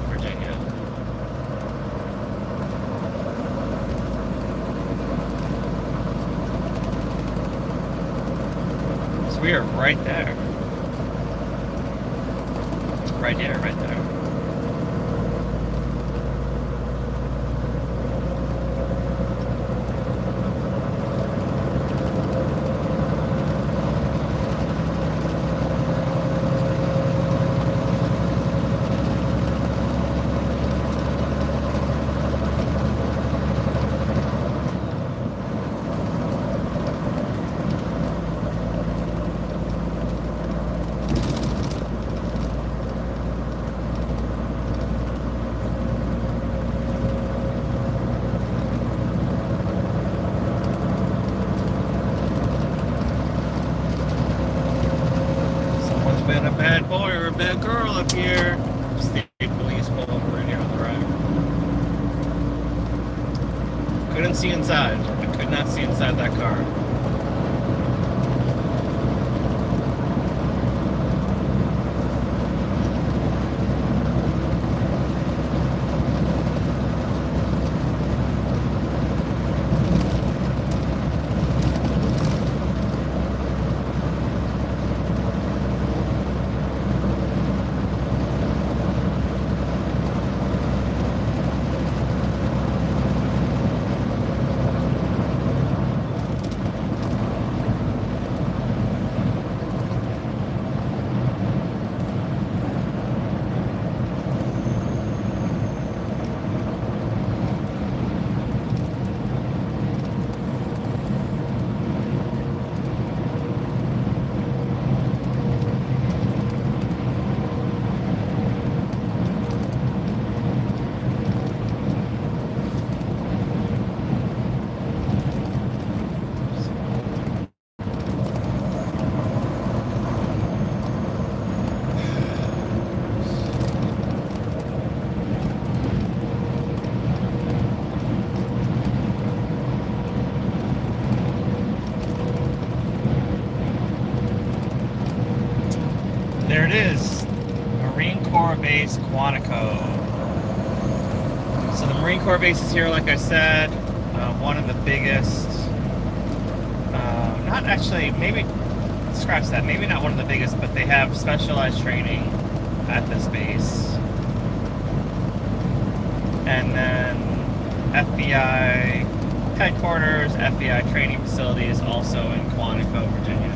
Virginia. We are right there. Right here, right there. Been a bad boy or a bad girl up here. State police pull over right here on the right. Couldn't see inside. I could not see inside that car. There it is, Marine Corps Base Quantico. So the Marine Corps base is here, like I said, one of the biggest, not actually, maybe, scratch that, maybe not one of the biggest, but they have specialized training at this base. And then FBI headquarters, FBI training facility is also in Quantico, Virginia.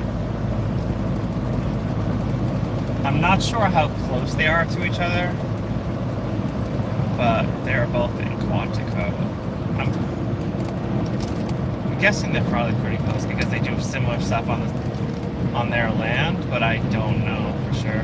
I'm not sure how close they are to each other, but they're both in Quantico. I'm guessing they're probably pretty close because they do similar stuff on their land, but I don't know for sure.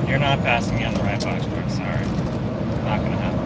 You're not passing me on the right box quick, sorry. Not gonna happen.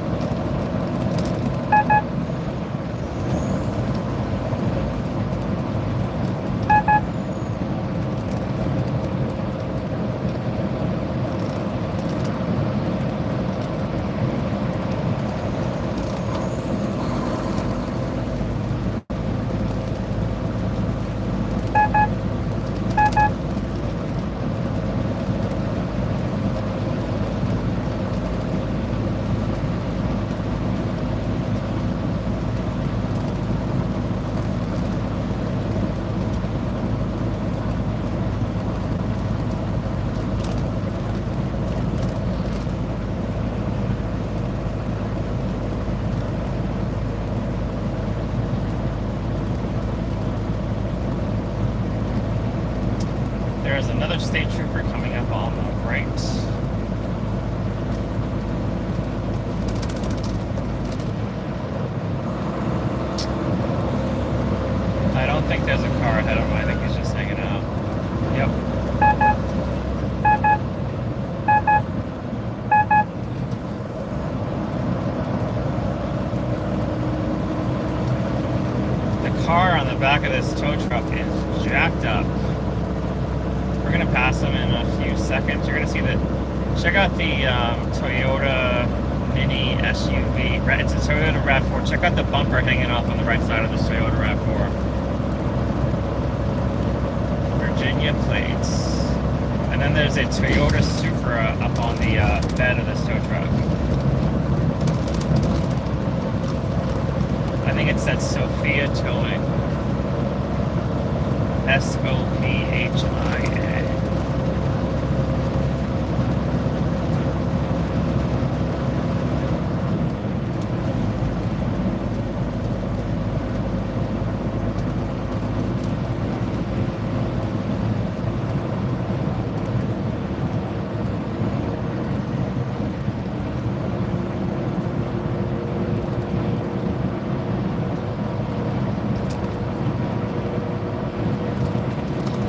There's another state trooper coming up on the right. I don't think there's a car ahead of him. I think he's just hanging out. Yep. The car on the back of this tow truck is jacked up. We're gonna pass them in a few seconds. You're gonna see that. Check out the Toyota Mini SUV. It's a Toyota RAV4. Check out the bumper hanging off on the right side of this Toyota RAV4. a Toyota Supra up on the bed of this tow truck. I think it said Sophia Towing. Sophia.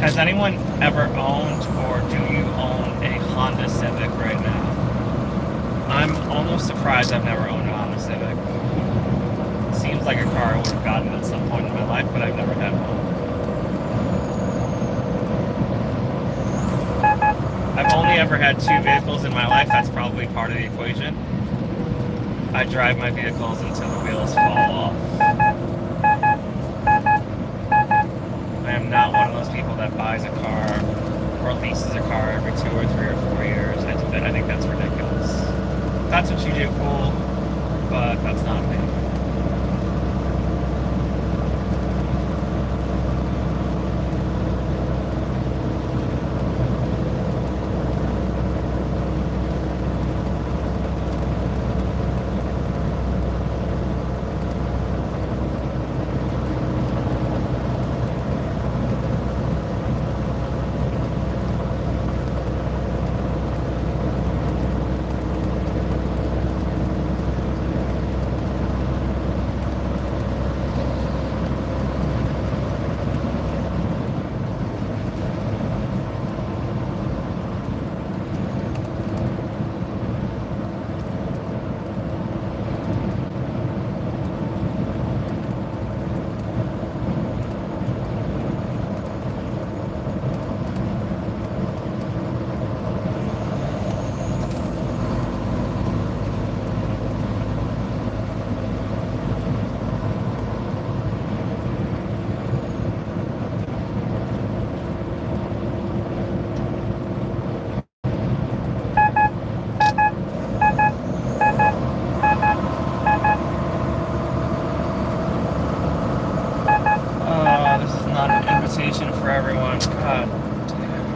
Has anyone ever owned or do you own a Honda Civic right now? I'm almost surprised I've never owned a Honda Civic. Seems like a car I would have gotten at some point in my life, but I've never had one. I've only ever had 2 vehicles in my life. That's probably part of the equation. I drive my vehicles until the wheels fall off. I am not one of those people that buys a car or leases a car every 2 or 3 or 4 years. I think that's ridiculous. If that's what you do, cool, but that's not me. For everyone. God damn.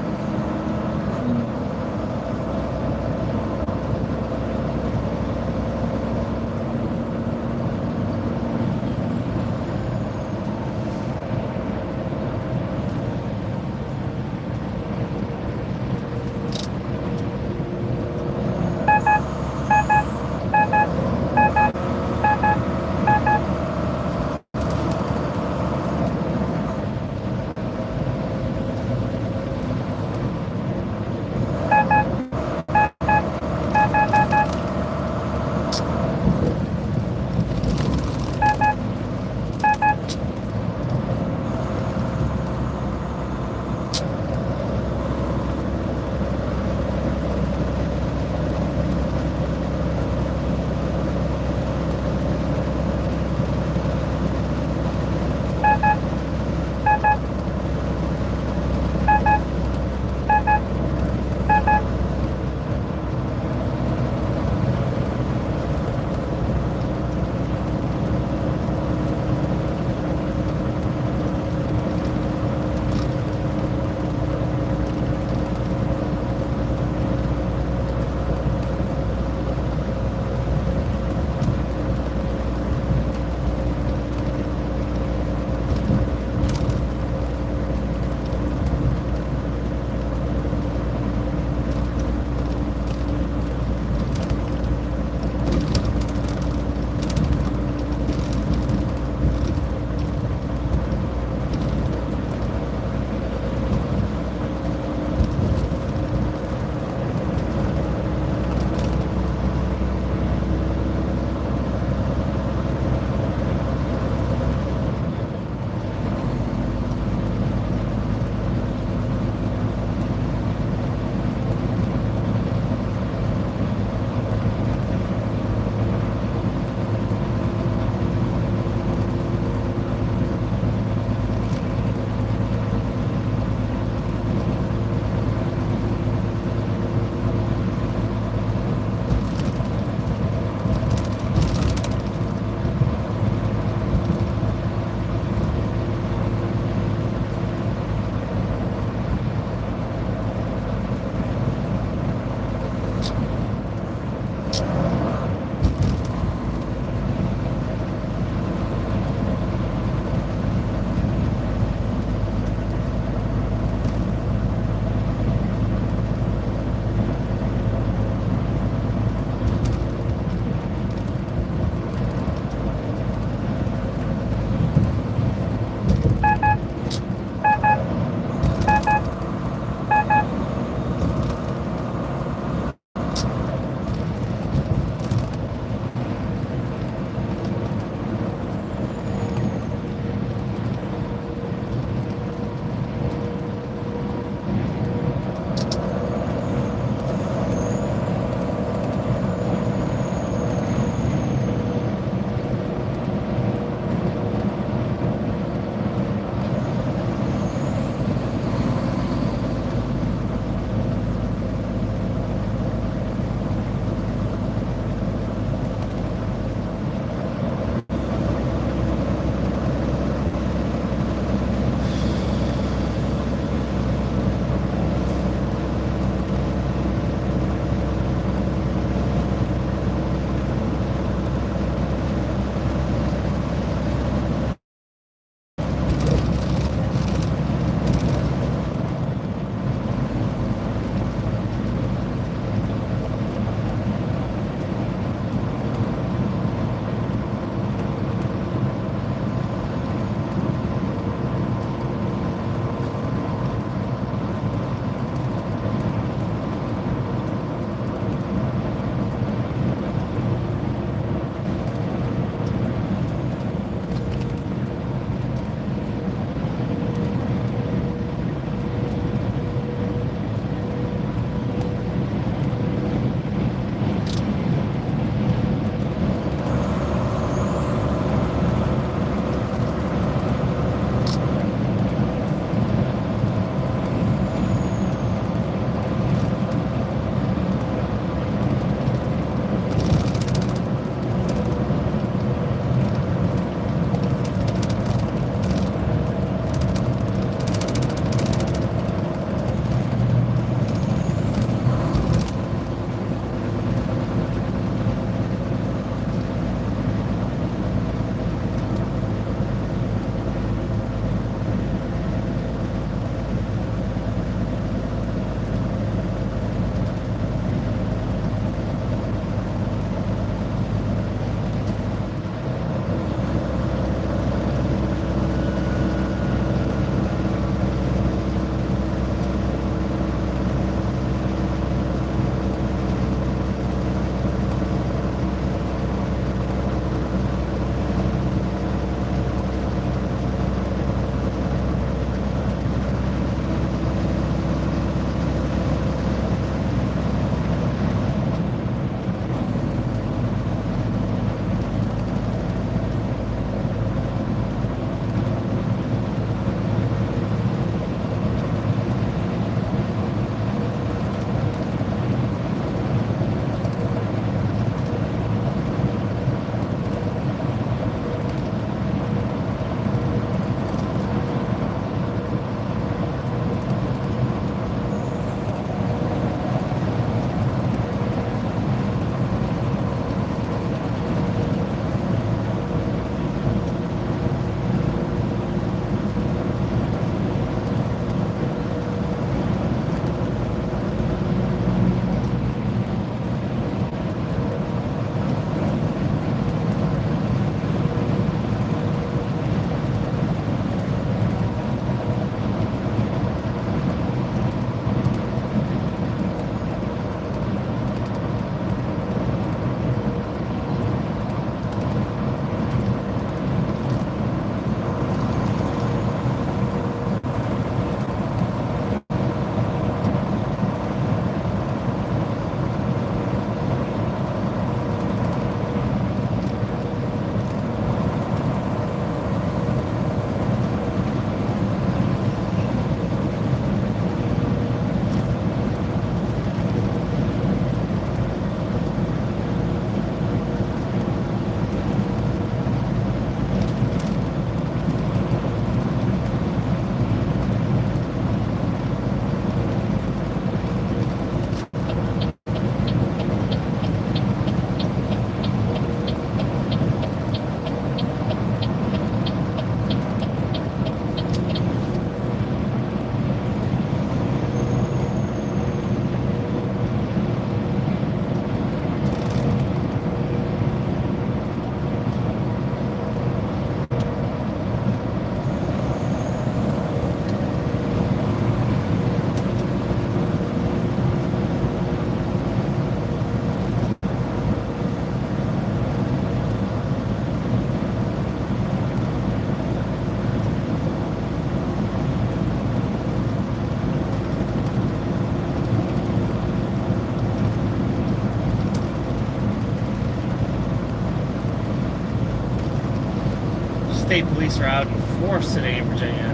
state police are out in force today in Virginia.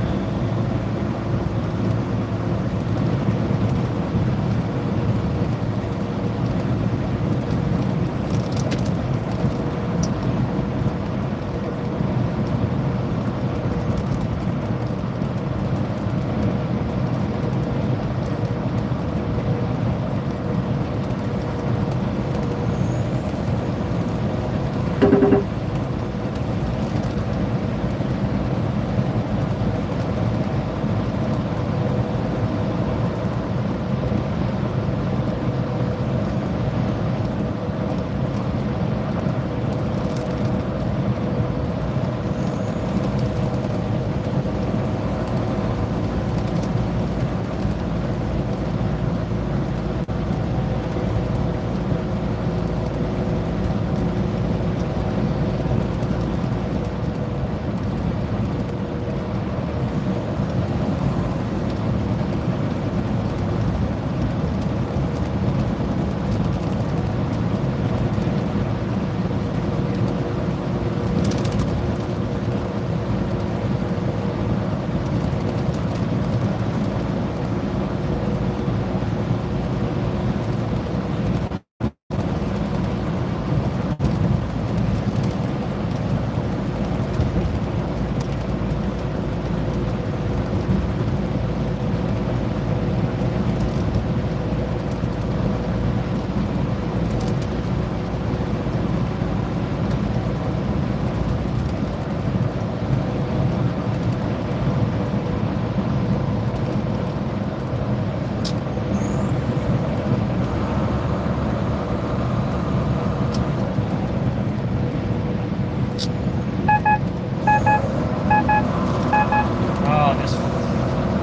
Oh, this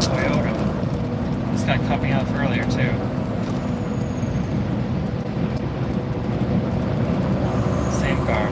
Toyota. This guy cut me off earlier too. Same car.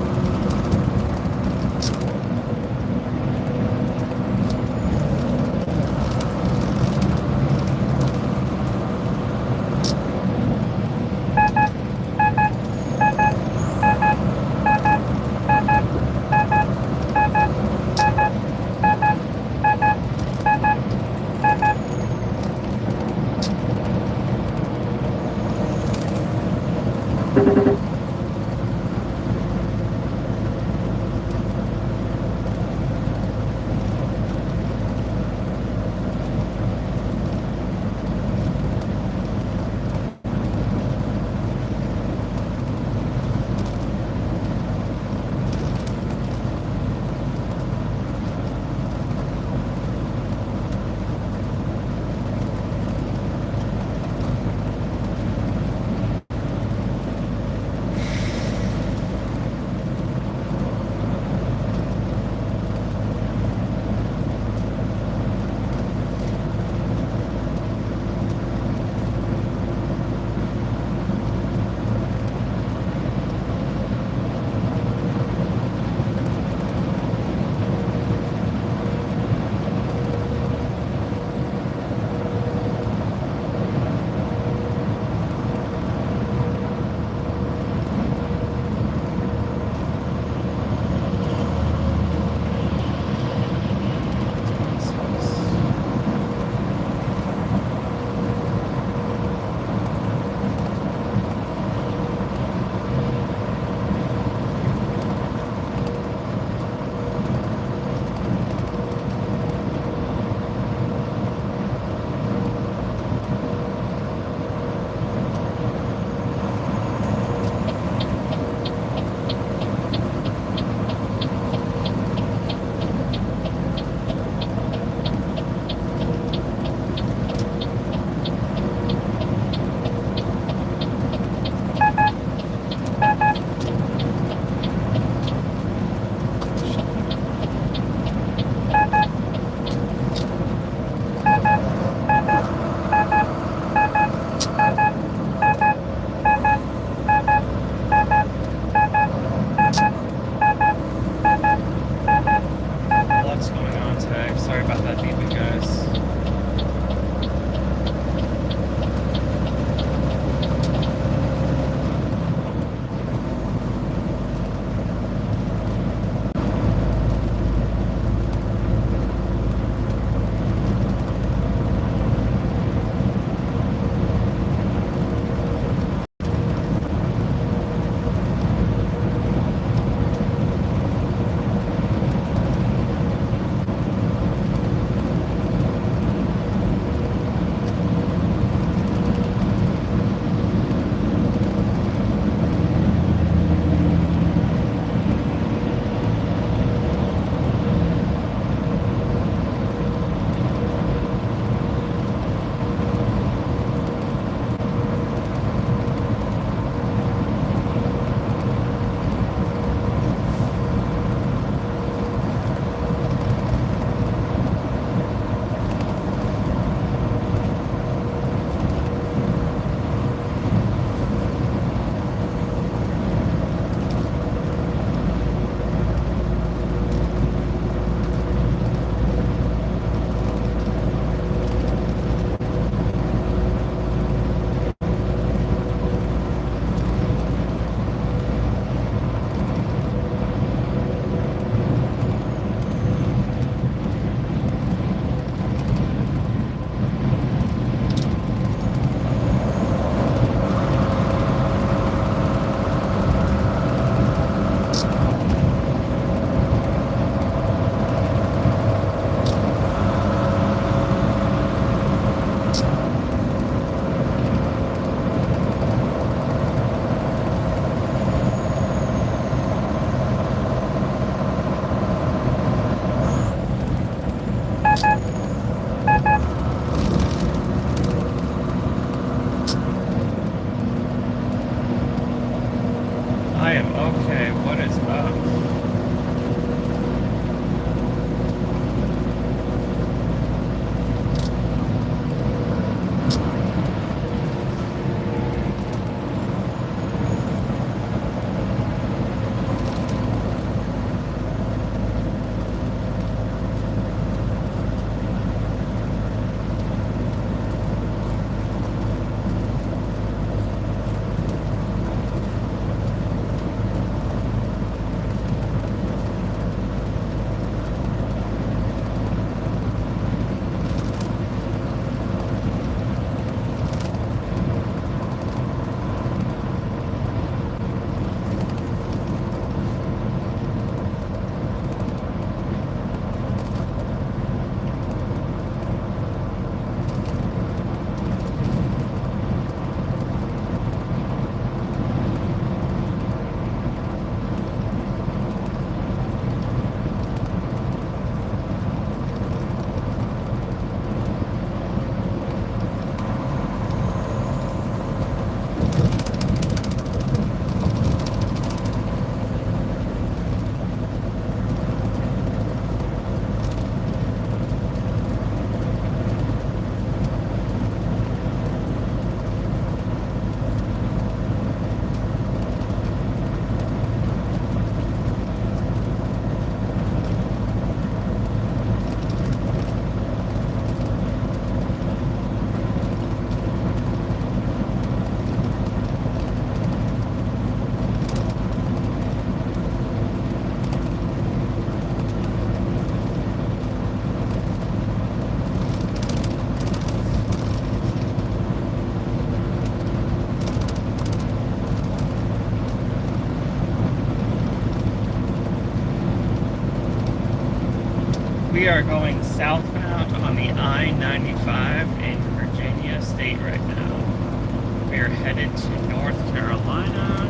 We are going southbound on the I-95 in Virginia State right now. We are headed to North Carolina.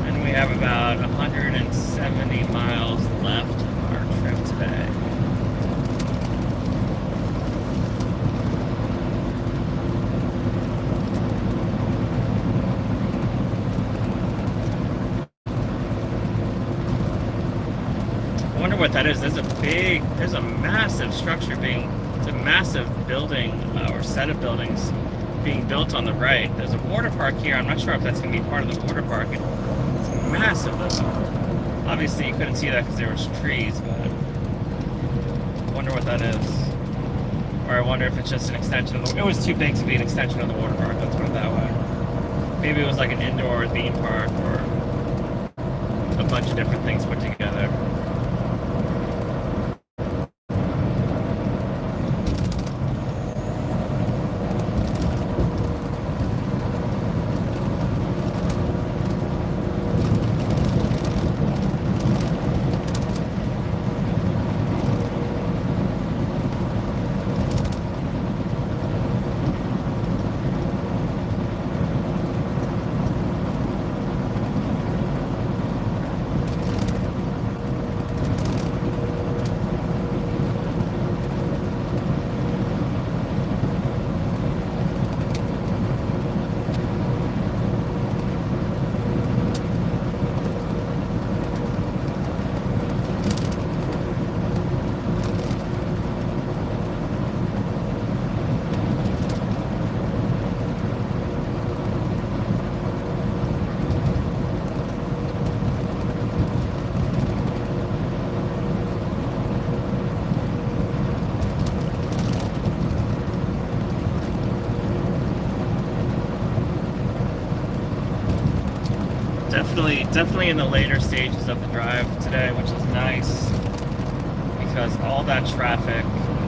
And we have about 170 miles left of our trip today. What that is. There's a massive structure it's a massive building or set of buildings being built on the right. There's a water park here. I'm not sure if that's going to be part of the water park. It's massive though. Obviously you couldn't see that because there was trees, but I wonder what that is. Or I wonder if it's just an extension of it was too big to be an extension of the water park, let's put it that way. Maybe it was like an indoor theme park or a bunch of different things put together. Definitely in the later stages of the drive today, which is nice because all that traffic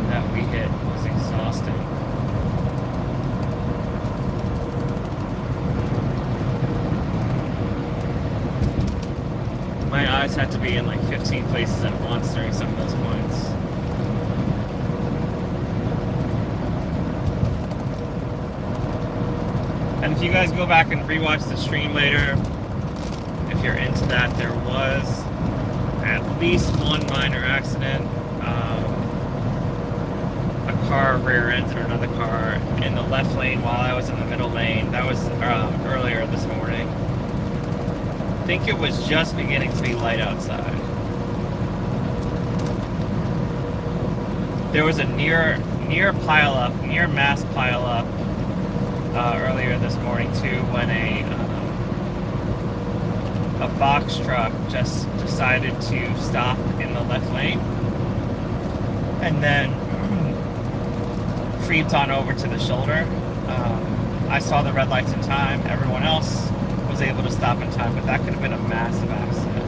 that we hit was exhausting. My eyes had to be in like 15 places at once during some of those points. And if you guys go back and rewatch the stream later, if you're into that, there was at least one minor accident. A car rear-ended another car in the left lane while I was in the middle lane. That was earlier this morning. I think it was just beginning to be light outside. There was a near mass pileup earlier this morning too, when a box truck just decided to stop in the left lane and then creeped on over to the shoulder. I saw the red lights in time. Everyone else was able to stop in time, but that could have been a massive accident.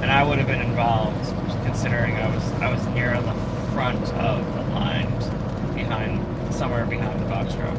And I would have been involved, considering I was near the front of the line, somewhere behind the box truck.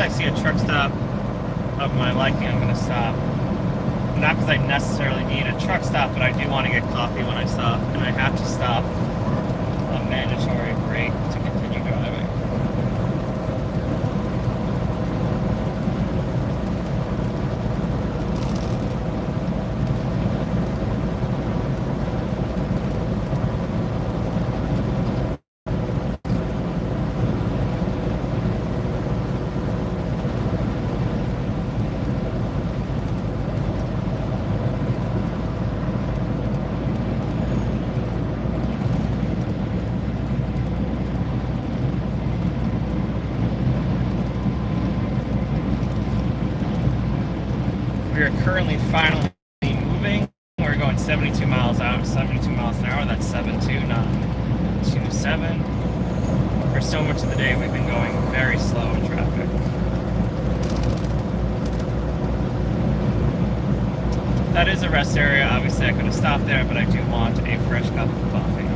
as I see a truck stop of my liking, I'm going to stop. Not because I necessarily need a truck stop, but I do want to get coffee when I stop, and I have to stop a mandatory break to continue driving. We are currently finally moving. We're going 72 miles out, 72 miles an hour. That's 7.2, not 2.7. For so much of the day, we've been going very slow in traffic. That is a rest area. Obviously, I could have stopped there, but I do want a fresh cup of coffee.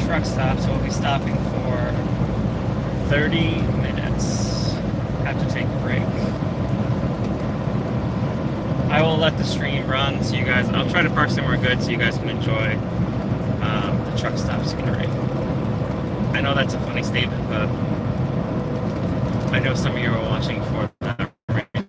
Truck stop, so we'll be stopping for 30 minutes. Have to take a break. I will let the stream run so you guys, I'll try to park somewhere good so you guys can enjoy the truck stop scenery. I know that's a funny statement, but I know some of you are watching for that reason.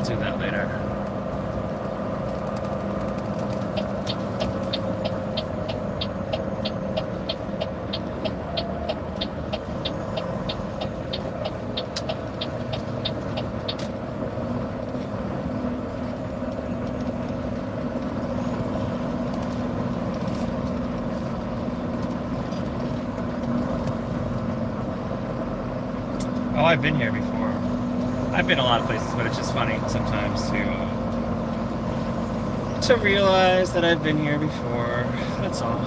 do that later. Oh, I've been here before. I've been a lot of places, but it's just funny sometimes to realize that I've been here before. That's all.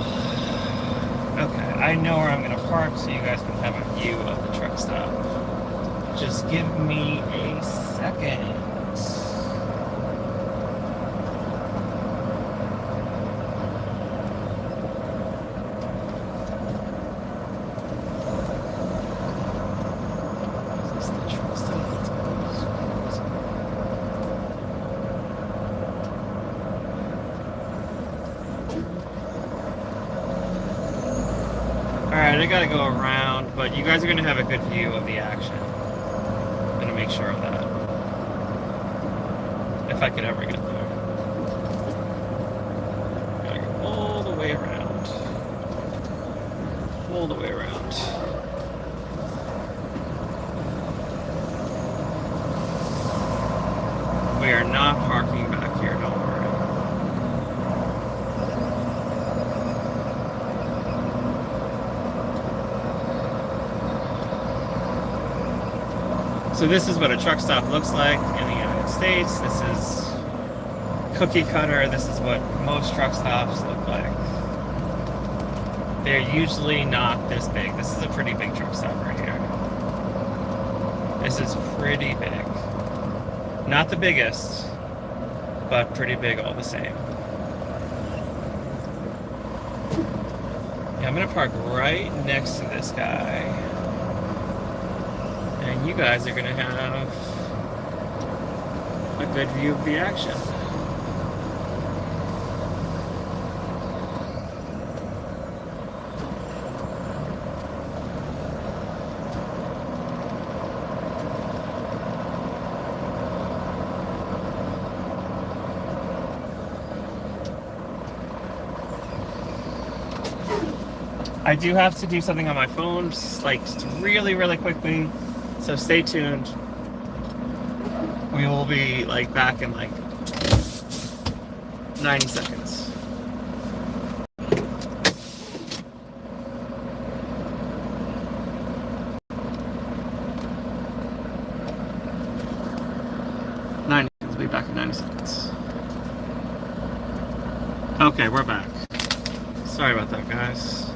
Okay, I know where I'm gonna park so you guys can have a view of the truck stop. Just give me a second. Alright, I gotta go around, but you guys are gonna have a good view of the action. I'm gonna make sure of that. If I could ever get there. Gotta go all the way around. All the way around. We are not parking back here, don't worry. So this is what a truck stop looks like in the United States. This is cookie cutter. This is what most truck stops look like. They're usually not this big. This is a pretty big truck stop right here. This is pretty big. Not the biggest, but pretty big all the same. Yeah, I'm gonna park right next to this guy. And you guys are gonna have a good view of the action. I do have to do something on my phone, just like really, really quickly. So stay tuned. We will be like back in like 90 seconds. We'll be back in 90 seconds. Okay, we're back. Sorry about that, guys.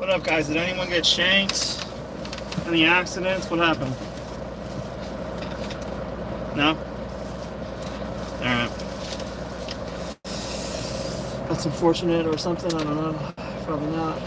What up, guys? Did anyone get shanked? Any accidents? What happened? No? Alright. That's unfortunate or something, I don't know. Probably not.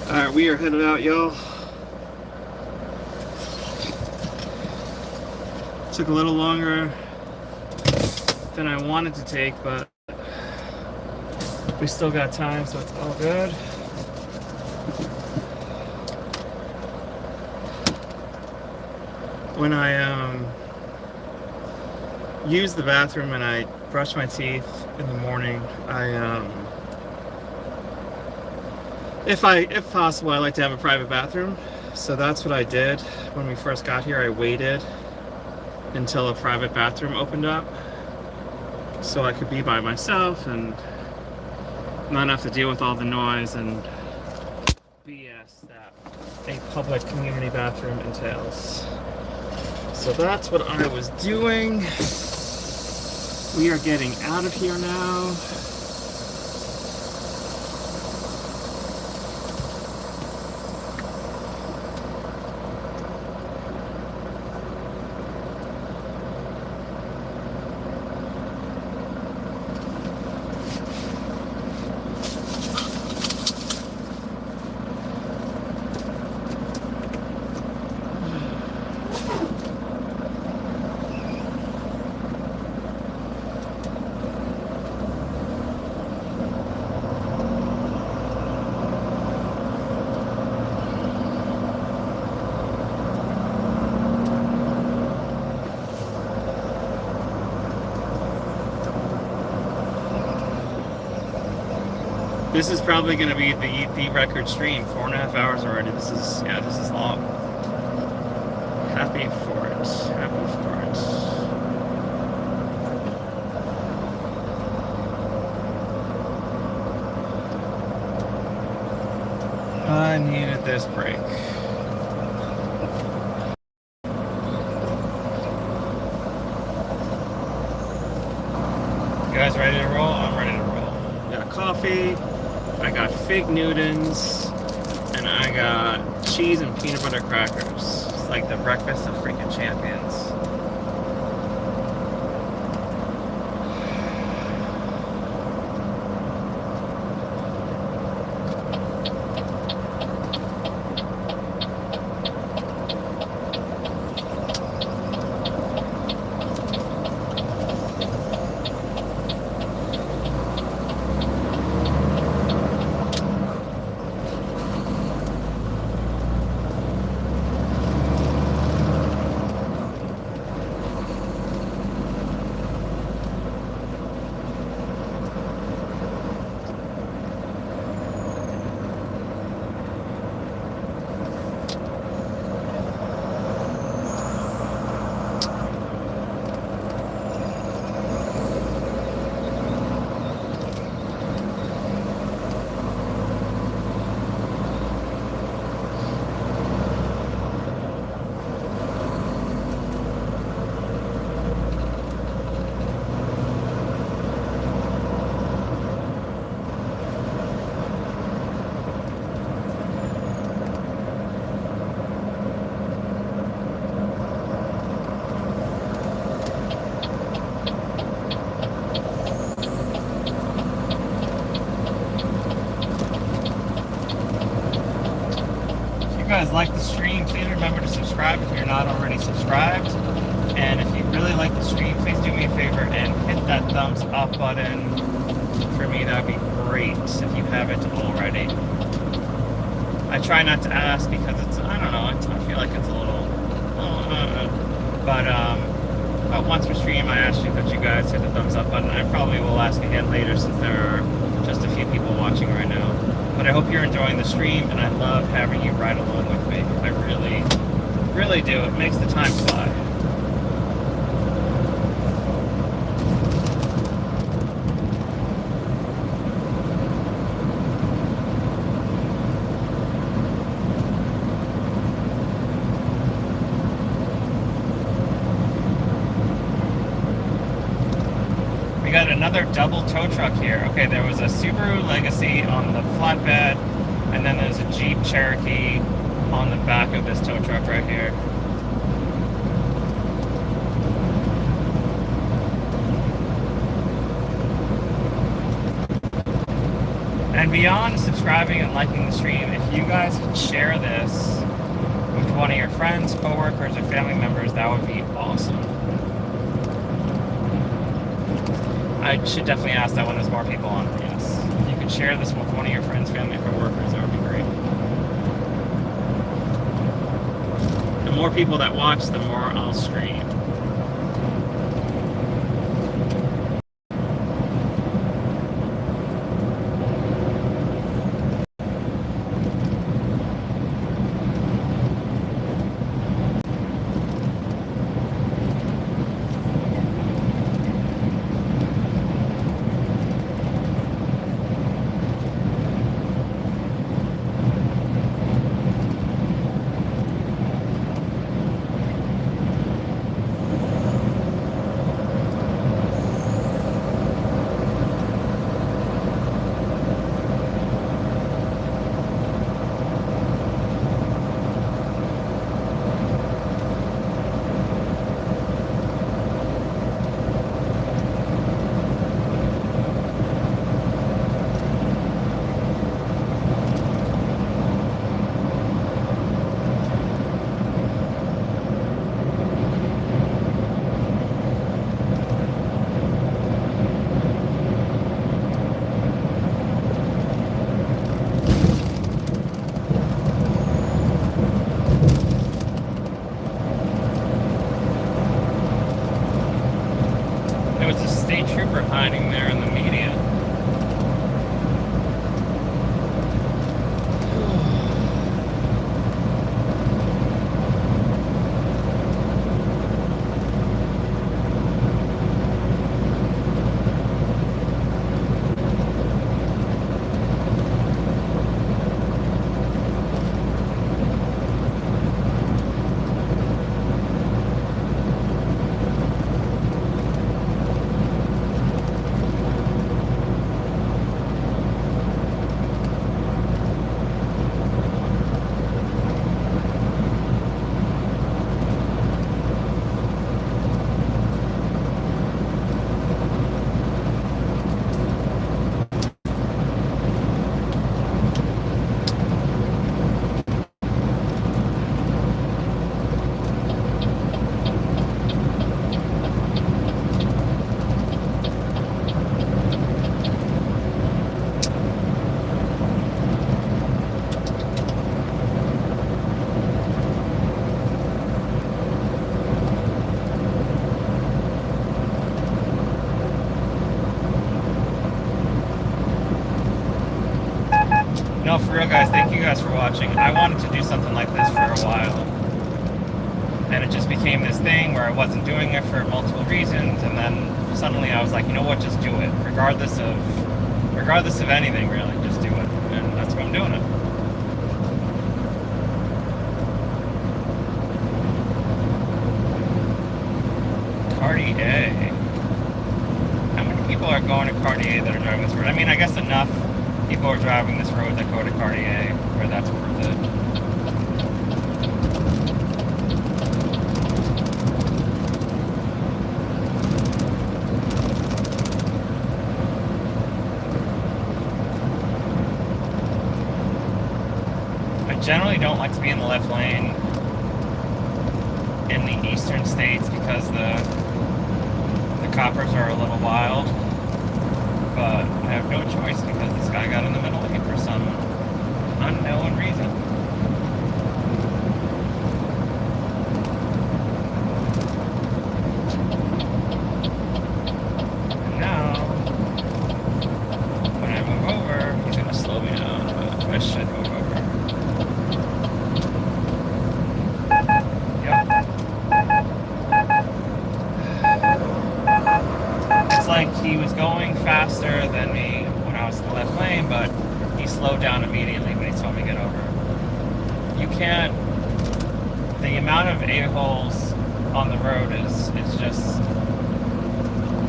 Alright, we are headed out, y'all. Took a little longer than I wanted to take, but we still got time, so it's all good. When I use the bathroom and I brush my teeth in the morning, if possible, I like to have a private bathroom. So that's what I did when we first got here. I waited until a private bathroom opened up so I could be by myself and not have to deal with all the noise and BS that a public community bathroom entails. So that's what I was doing. We are getting out of here now. This is probably going to be the record stream. 4.5 hours already. This is long. Happy for it. Happy for it. I needed this break. You guys ready to roll? I'm ready to roll. Got coffee. I got fig Newtons, and I got cheese and peanut butter crackers. It's like the breakfast of freaking champions. Guys like the stream, please remember to subscribe if you're not already subscribed. And if you really like the stream, please do me a favor and hit that thumbs up button for me. That'd be great if you haven't already. I try not to ask because it's, I don't know, I feel like it's a little, but But once we stream, I asked you that you guys hit the thumbs up button. I probably will ask again later since there are just a few people watching right now. But I hope you're enjoying the stream, and I love having you ride along with me. I really, really do. It makes the time fly. We got another double tow truck here. Okay, there was a Subaru Legacy on the flatbed, and then there's a Jeep Cherokee on the back of this tow truck right here. And beyond subscribing and liking the stream, if you guys could share this with one of your friends, coworkers, or family members, that would be awesome. I should definitely ask that when there's more people on. Yes. If you could share this with one of your friends, family, or coworkers, that would be great. The more people that watch, the more I'll stream. Hiding there in the median. No, for real, guys, thank you guys for watching. I wanted to do something like this for a while. And it just became this thing where I wasn't doing it for multiple reasons, and then suddenly I was like, you know what, just do it. Regardless of anything, really, just do it. And that's why I'm doing it. Cartier. How many people are going to Cartier that are driving this road? I mean, I guess enough people are driving this road that go to Cartier, where that's worth it. I generally don't like to be in the left lane in the eastern states because the coppers are a little wild. But I have no choice because this guy got in the middle lane for some unknown reason. can't. The amount of a-holes on the road is just.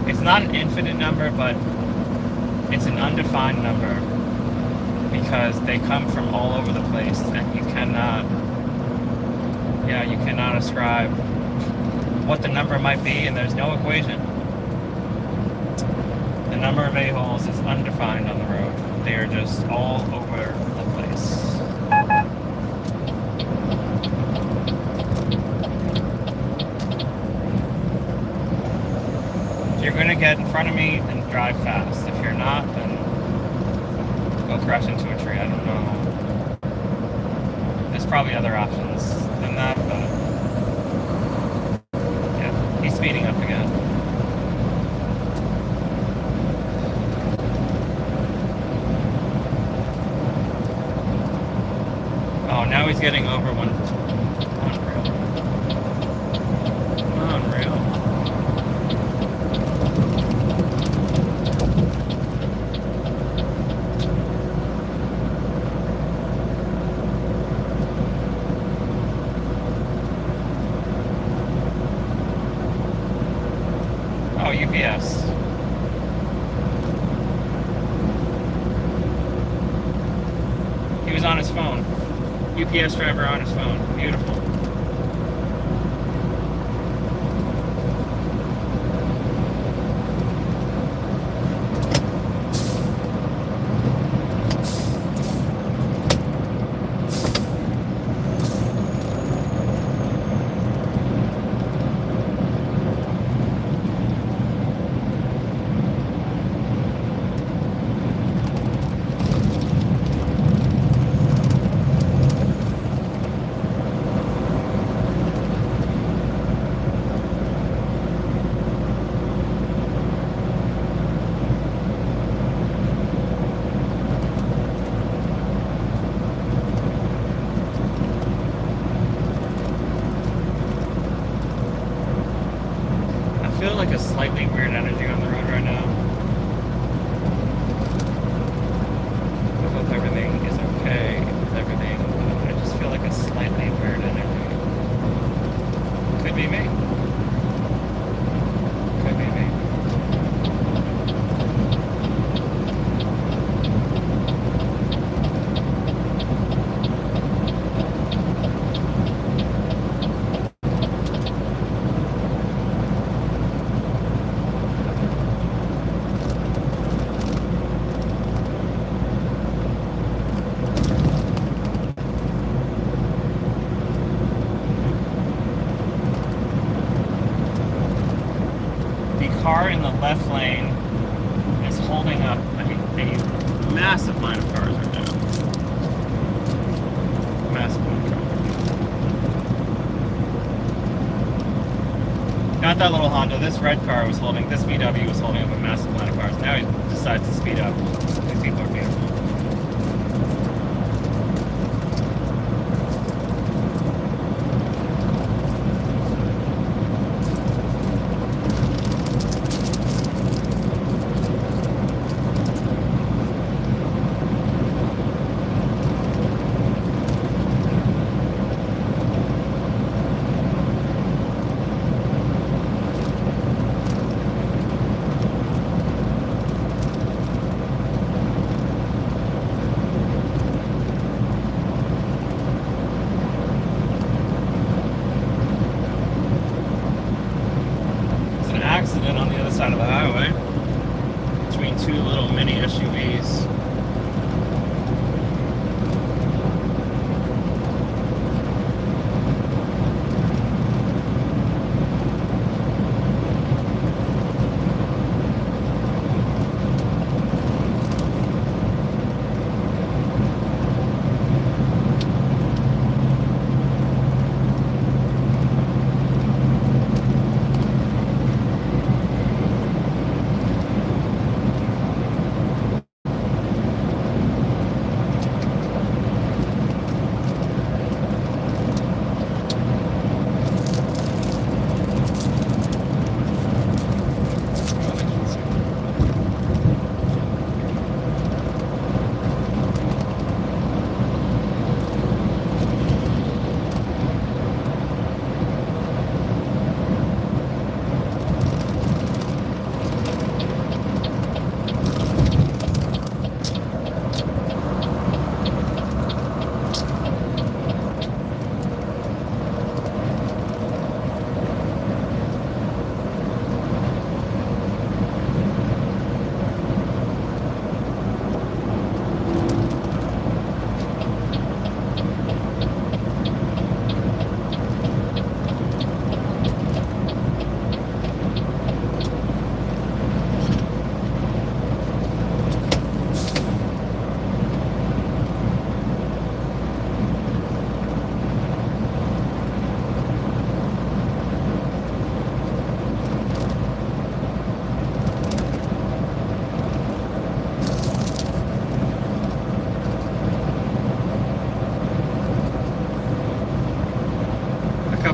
It's not an infinite number, but it's an undefined number because they come from all over the place, and you cannot ascribe what the number might be, and there's no equation. The number of a-holes is undefined on the road. They are just all over the place. If you're going to get in front of me, then drive fast. If you're not, then go crash into a tree. I don't know. There's probably other options than that, but yeah, he's speeding up again. Oh, now he's getting over one. Unreal. Oh, UPS. He was on his phone. UPS driver on his phone. Beautiful. I feel like a slightly weird energy on the road right now. I hope everything is okay with everything. I just feel like a slightly weird energy. Could be me. Could be me. Car in the left lane is holding up a massive line of cars right now. Massive line of cars. Not that little Honda. This red car was holding, this VW was holding up a massive line of cars. Now he decides to speed up. These people are beautiful.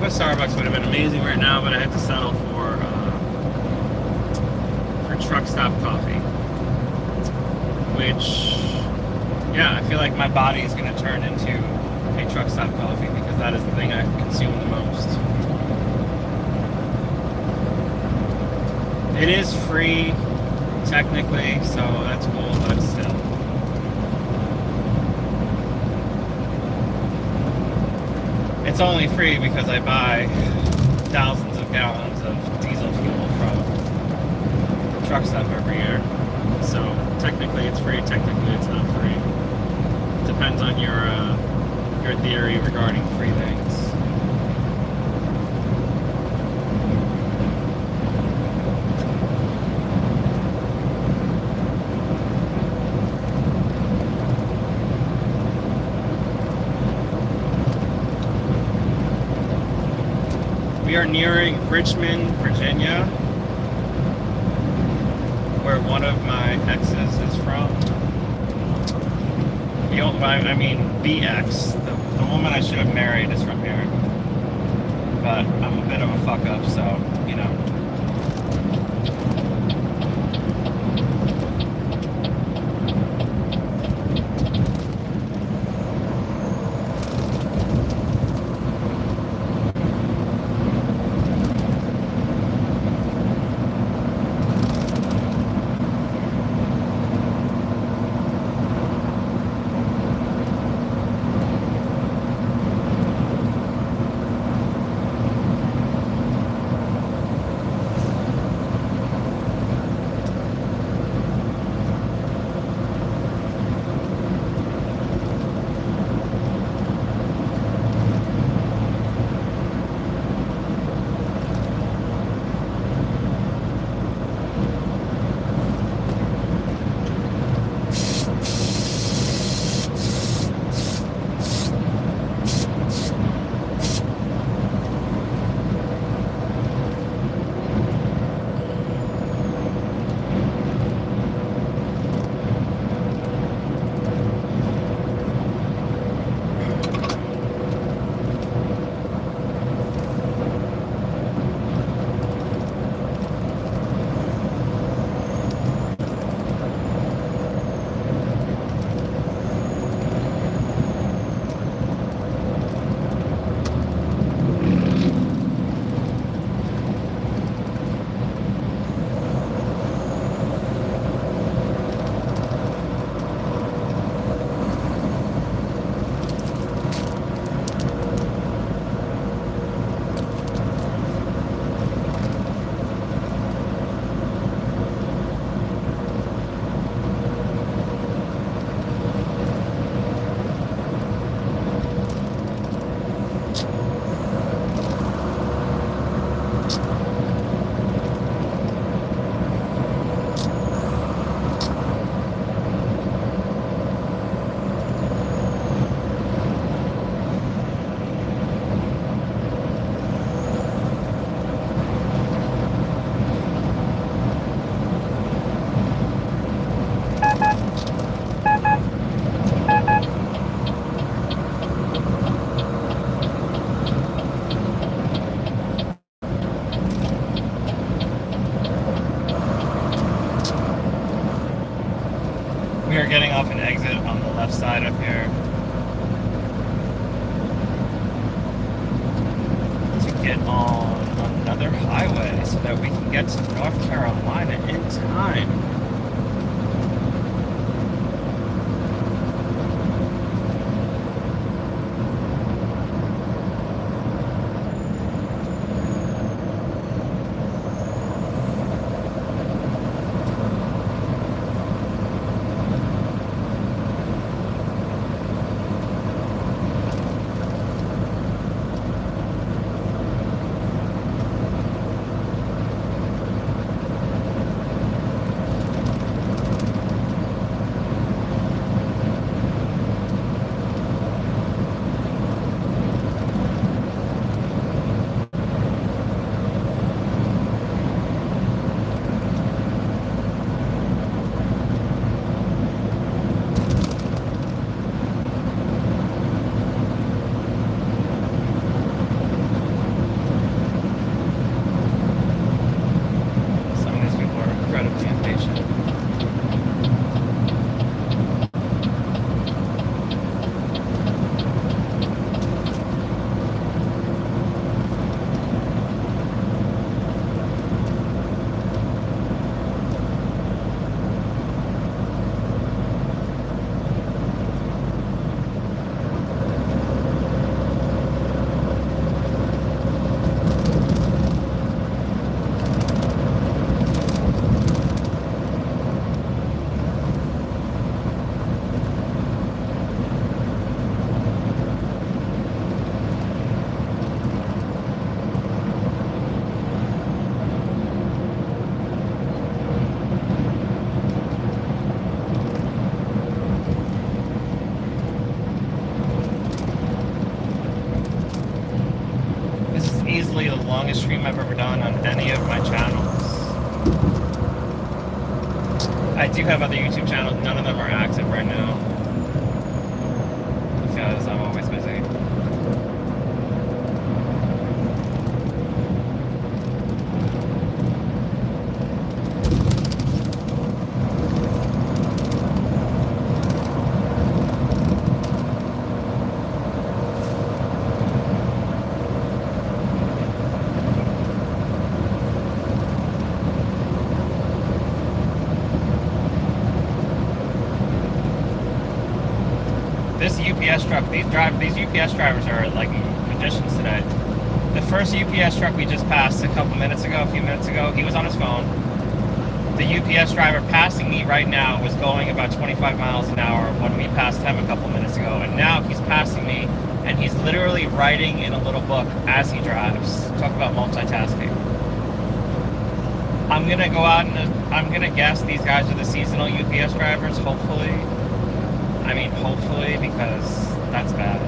a Starbucks would have been amazing right now, but I had to settle for truck stop coffee. Which, yeah, I feel like my body is going to turn into a truck stop coffee because that is the thing I consume the most. It is free, technically, so that's cool, but still. It's only free because I buy thousands of gallons of diesel fuel from the truck stop every year. So technically it's free, technically it's not free. Depends on your theory regarding free things. We are nearing Richmond, Virginia, where one of my exes is from. I mean, the ex, the woman I should have married is from here. But I'm a bit of a fuck up, so, you know. We are getting off an exit on the left side up here to get on another highway so that we can get to North Carolina in time. easily the longest stream I've ever done on any of my channels. I do have other YouTube channels. None of them are active right now because I'm always busy. This UPS truck, these UPS drivers are like magicians today. The first UPS truck we just passed a few minutes ago, he was on his phone. The UPS driver passing me right now was going about 25 miles an hour when we passed him a couple minutes ago, and now he's passing me, and he's literally writing in a little book as he drives. Talk about multitasking. I'm gonna go out and I'm gonna guess these guys are the seasonal UPS drivers, hopefully. I mean, hopefully, because that's bad.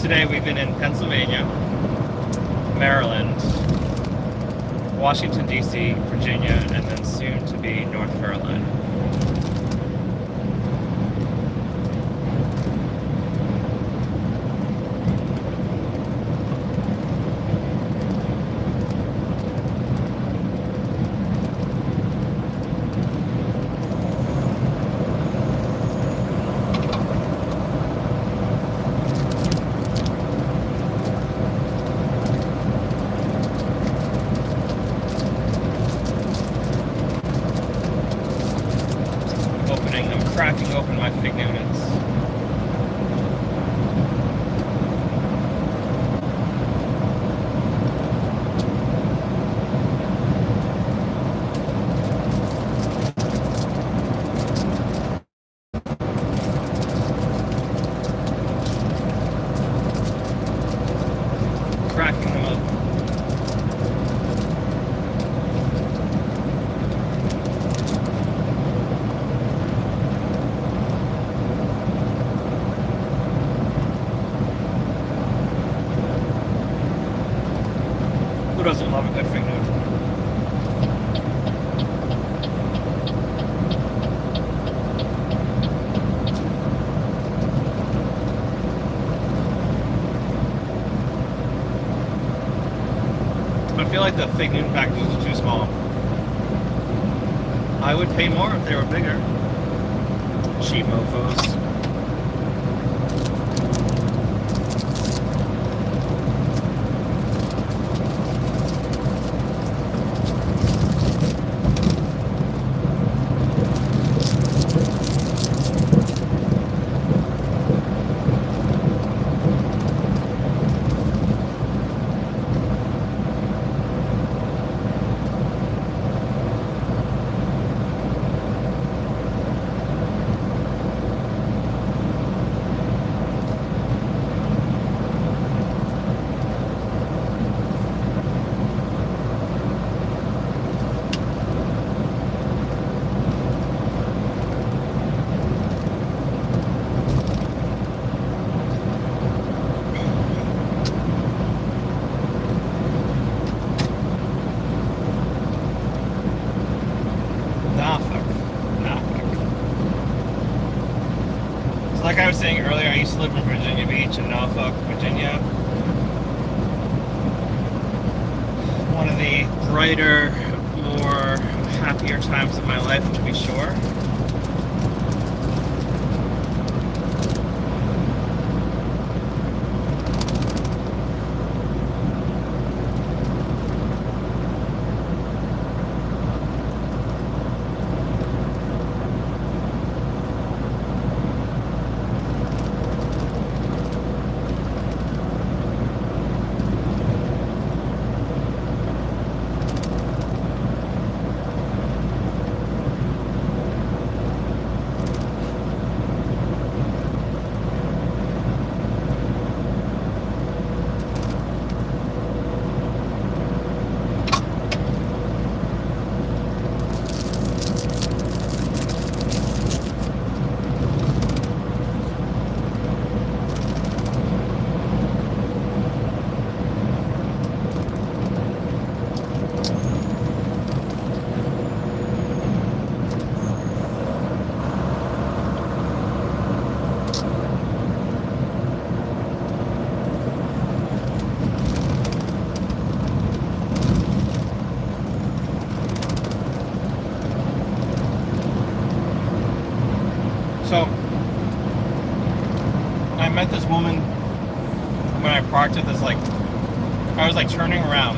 today we've been in Pennsylvania, Maryland, Washington, D.C., Virginia, and then soon to be North Carolina. Cracking open my fig Newtons. Cracking them open. Doesn't love a good fig Newton? I feel like the fig Newton packages are too small. I would pay more if they were bigger. Cheap mofos. Like I was saying earlier, I used to live in Virginia Beach in Norfolk, Virginia. One of the brighter, more happier times of my life, to be sure. So, I met this woman when I parked at this, I was turning around.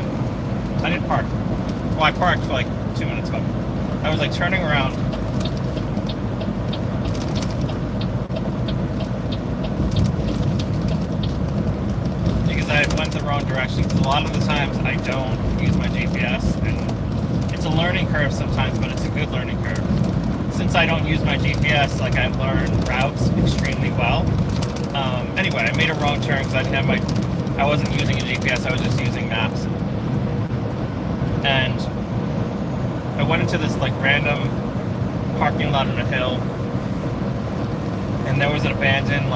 I didn't park. Well, I parked for 2 minutes, but I was turning around. Because I went the wrong direction. Because a lot of the times I don't use my GPS, and it's a learning curve sometimes, but it's a good learning curve. Since I don't use my GPS, I learn routes extremely well. Anyway, I made a wrong turn because I wasn't using a GPS, I was just using maps. And I went into this random parking lot on a hill, and there was an abandoned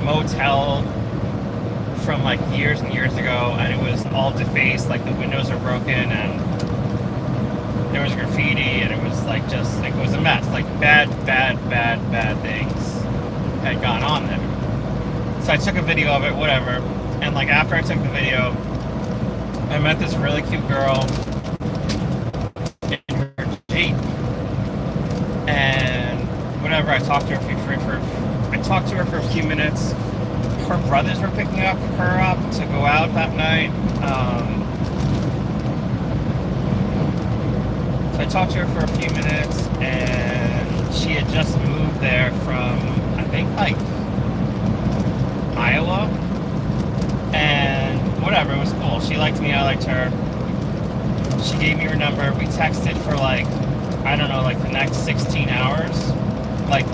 motel from like years and years ago, and it was all defaced, like the windows are broken, and there was graffiti, and it was like just like it was a mess. Like bad things had gone on there. So I took a video of it, whatever, and like after I took the video, I met this really cute girl in her Jeep, and whatever. I talked to her for a few minutes. Her brothers were picking her up to go out that night. So I talked to her for a few minutes, and she had just moved there from, I think, like Iowa. And whatever, it was cool. She liked me, I liked her. She gave me her number. We texted for like, I don't know, like the next 16 hours. Like,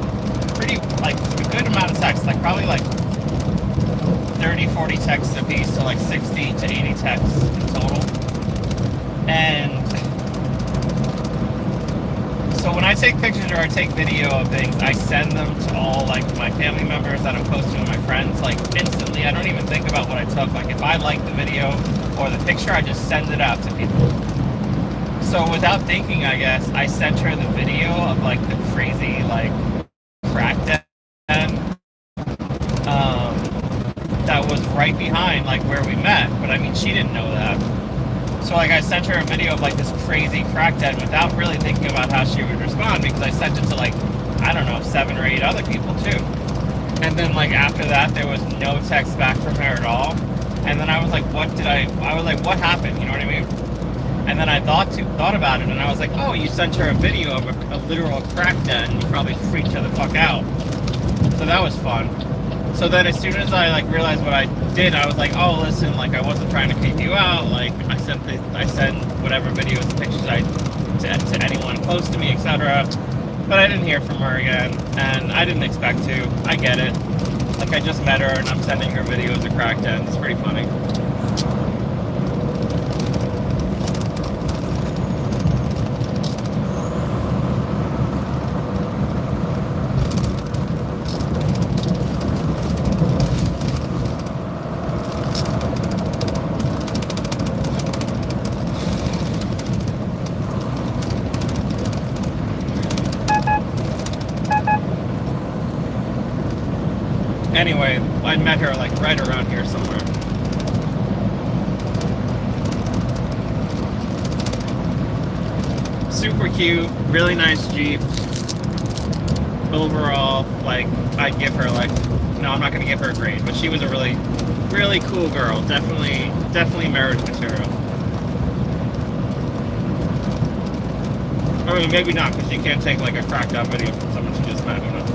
pretty, like a good amount of texts. Like probably like 30, 40 texts a piece, so like 60 to 80 texts in total. And so when I take pictures or I take video of things, I send them to all like my family members that I'm close to and my friends, like instantly. I don't even think about what I took. Like if I like the video or the picture, I just send it out to people. So without thinking, I guess, I sent her the video of like the crazy like crack den that was right behind like where we met, but I mean she didn't know that. So like I sent her a video of like this crazy crack den without really thinking about how she would respond, because I sent it to like, I don't know, 7 or 8 other people too. And then like after that there was no text back from her at all. And then I was like, I was like, what happened? You know what I mean? And then I thought about it, and I was like, oh, you sent her a video of a literal crack den, and you probably freaked her the fuck out. So that was fun. So then as soon as I like realized what I did, I was like, oh, listen, like I wasn't trying to creep you out. Like I sent whatever videos and pictures to anyone close to me, etc. But I didn't hear from her again, and I didn't expect to. I get it. Like I just met her, and I'm sending her videos of crack dens. It's pretty funny. Anyway, I met her like right around here somewhere. Super cute, really nice Jeep. Overall, like I'd give her like, no, I'm not gonna give her a grade, but she was a really, really cool girl. Definitely marriage material. I mean, maybe not, because you can't take like a cracked out video from someone she just met. Who knows?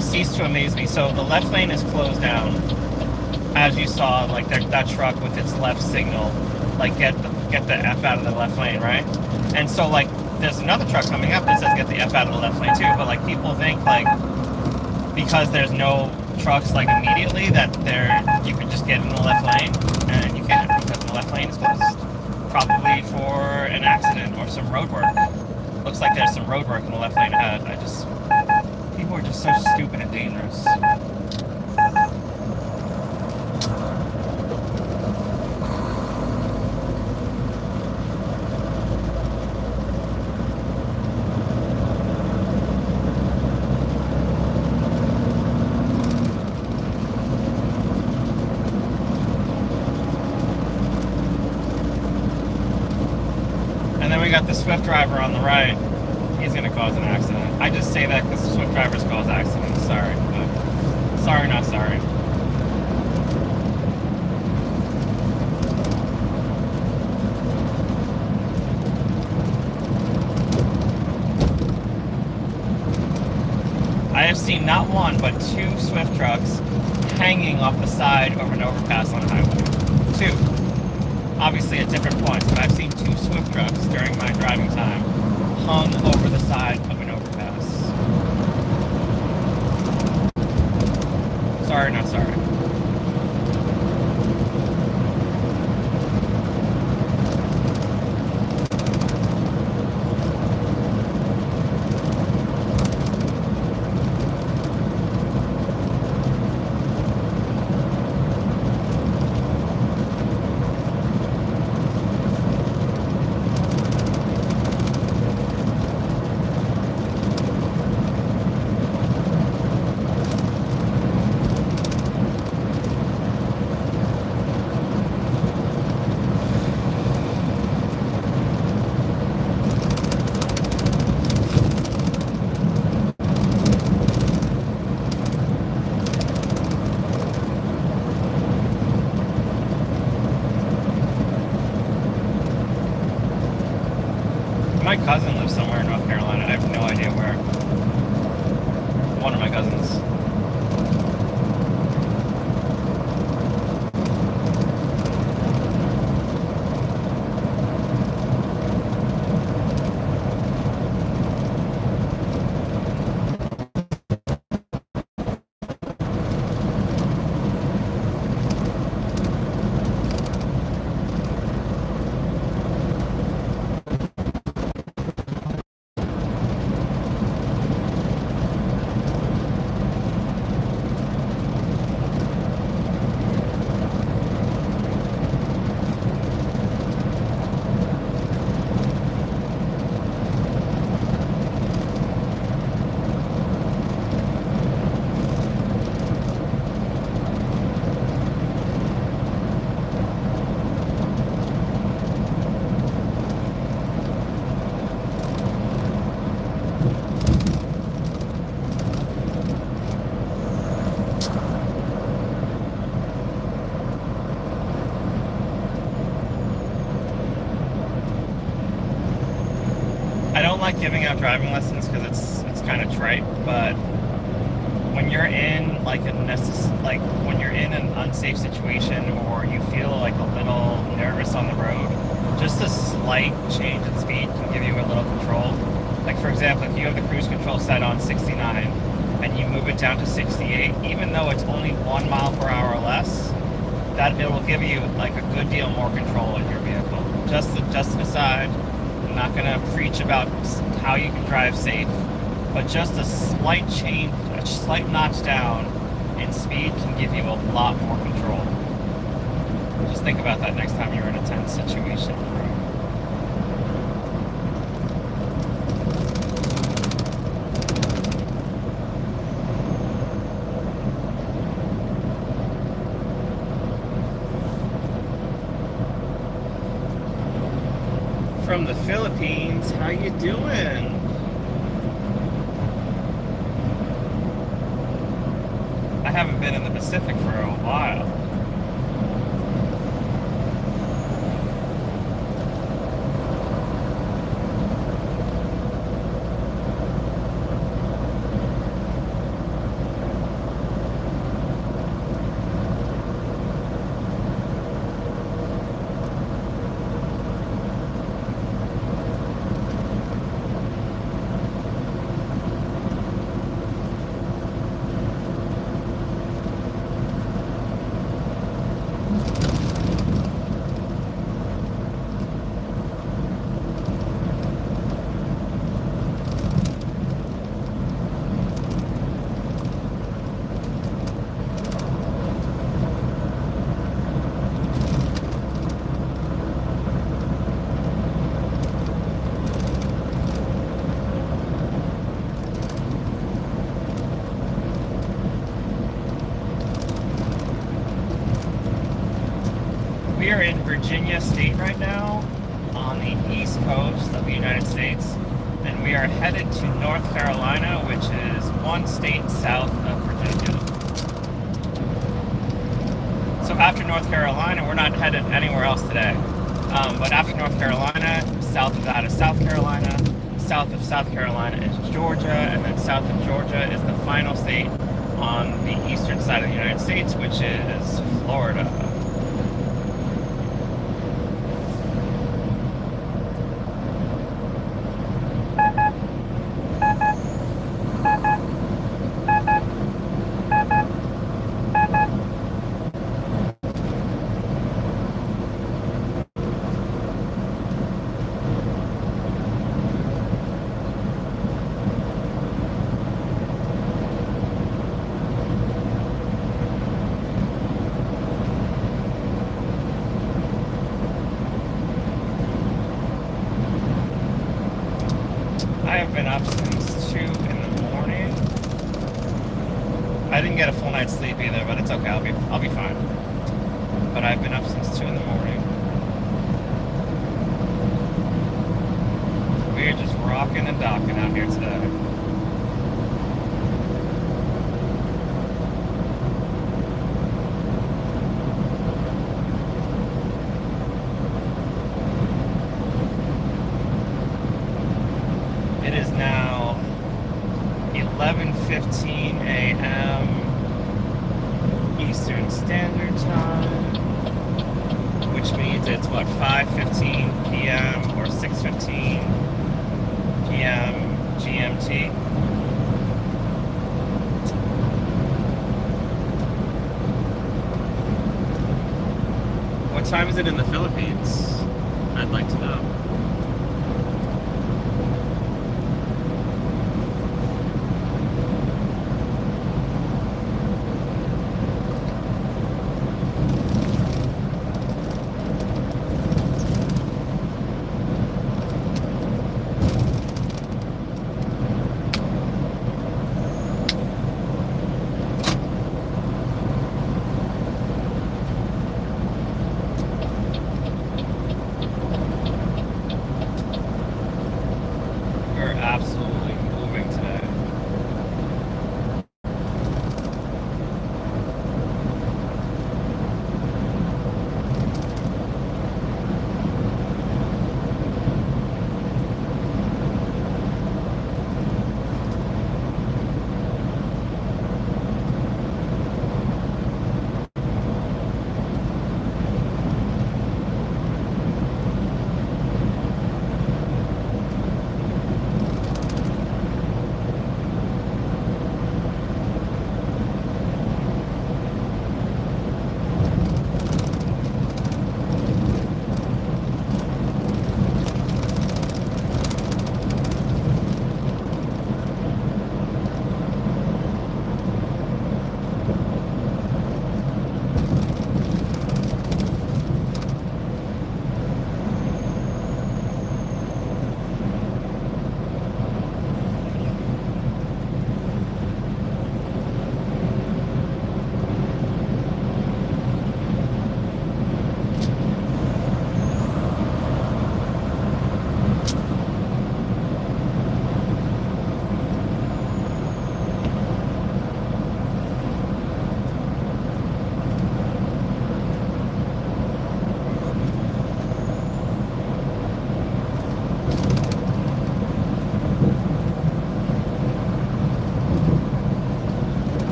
Cease to amaze me. So the left lane is closed down, as you saw. Like that truck with its left signal, like get the F out of the left lane, right? And so like there's another truck coming up that says get the F out of the left lane too. But like people think like because there's no trucks like immediately that you could just get in the left lane, and you can't, because the left lane is closed, probably for an accident or some road work. Looks like there's some road work in the left lane ahead. People are just so stupid and dangerous. And then we got the Swift driver on the right. He's going to cause an accident. I just say that because the Swift drivers cause accidents. Sorry, but sorry, not sorry. not one, but two Swift trucks hanging off the side of an overpass on a highway. Two. Obviously at different points, but I've seen two Swift trucks during my driving time hung over the side of an overpass. Sorry, not sorry. My cousin lives somewhere in North Carolina. I have no idea where. One of my cousins. I don't like giving out driving lessons because it's kind of trite, but when you're in like when you're in an unsafe situation or you feel like a little nervous on the road, just a slight change in speed can give you a little control. Like for example, if you have the cruise control set on 69 and you move it down to 68, even though it's only 1 mile per hour or less, that it will give you like a good deal more control in your vehicle. Just an aside. I'm not going to preach about how you can drive safe, but just a slight change, a slight notch down in speed can give you a lot more control. Just think about that next time you're in a tense situation. From the Philippines, how you doing? I haven't been in the Pacific for a while. We are in Virginia State right now, on the east coast of the United States, and we are headed to North Carolina, which is one state south of Virginia. So after North Carolina, we're not headed anywhere else today, but after North Carolina, south of that is South Carolina, south of South Carolina is Georgia, and then south of Georgia is the final state on the eastern side of the United States, which is Florida. I have been up since 2 in the morning. I didn't get a full night's sleep either, but it's okay. I'll be fine. But I've been up since 2 in the morning. We're just rocking and docking out here today. It is now 11:15 a.m. Eastern Standard Time, which means it's what, 5:15 p.m. or 6:15 p.m. GMT. What time is it in the Philippines? I'd like to know.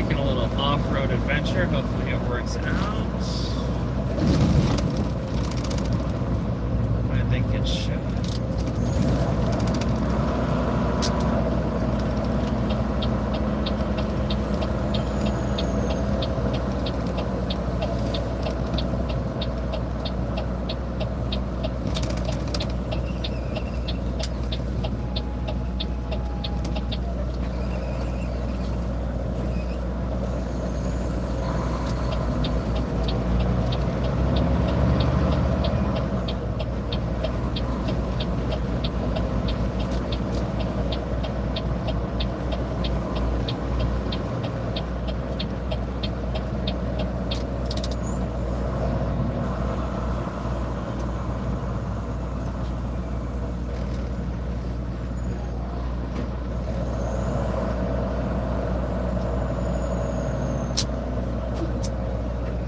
taking a little off-road adventure. Hopefully it works out. I think it should.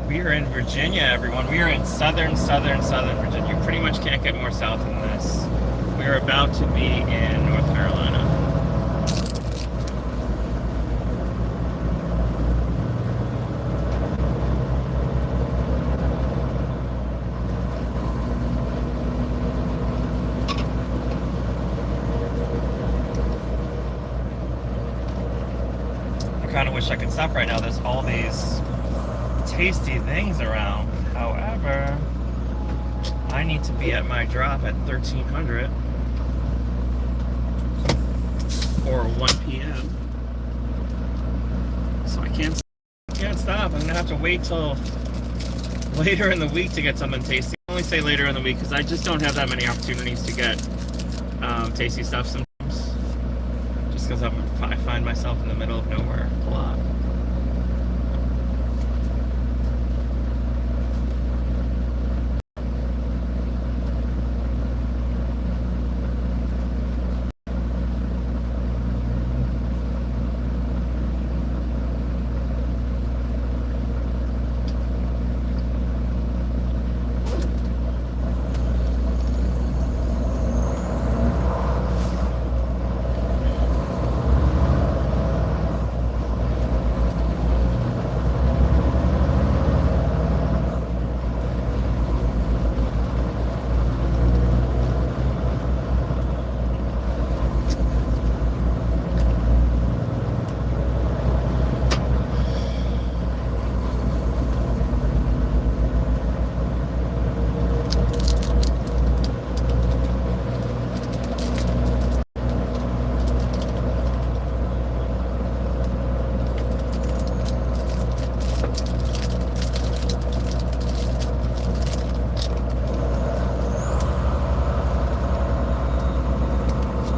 We are in Virginia, everyone. We are in southern Virginia. You pretty much can't get more south than this. We are about to be in North Carolina. I kind of wish I could stop right now. There's all these tasty things around. However, I need to be at my drop at 1300 or 1 p.m. So I can't stop. I'm gonna have to wait till later in the week to get something tasty. I only say later in the week because I just don't have that many opportunities to get tasty stuff sometimes. Just because I find myself in the middle of nowhere a lot.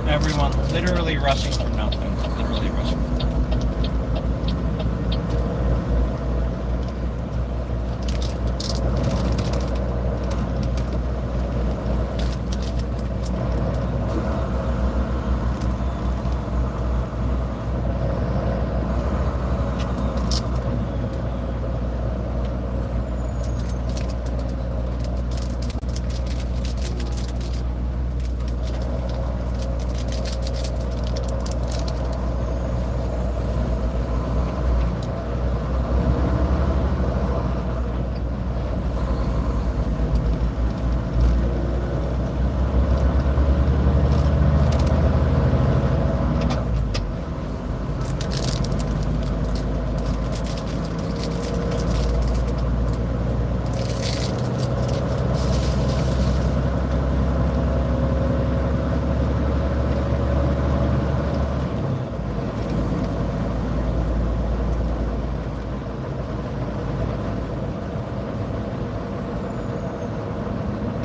Everyone literally rushing for nothing. Literally rushing for nothing.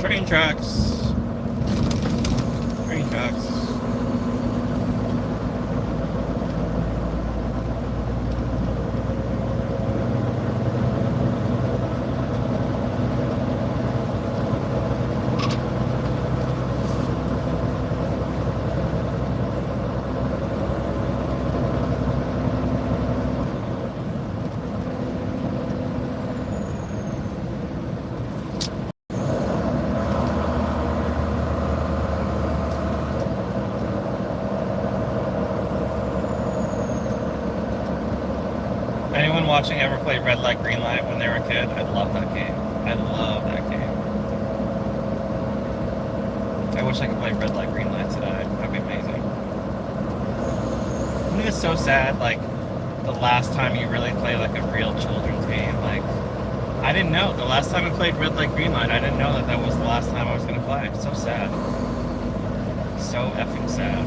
Train tracks. Train tracks. Anyone watching ever play Red Light, Green Light when they were a kid? I love that game. I love that game. I wish I could play Red Light, Green Light today. That'd be amazing. I think it's so sad, like, the last time you really play, like, a real children's game. Like, I didn't know. The last time I played Red Light, Green Light, I didn't know that that was the last time I was going to play. So sad. So effing sad.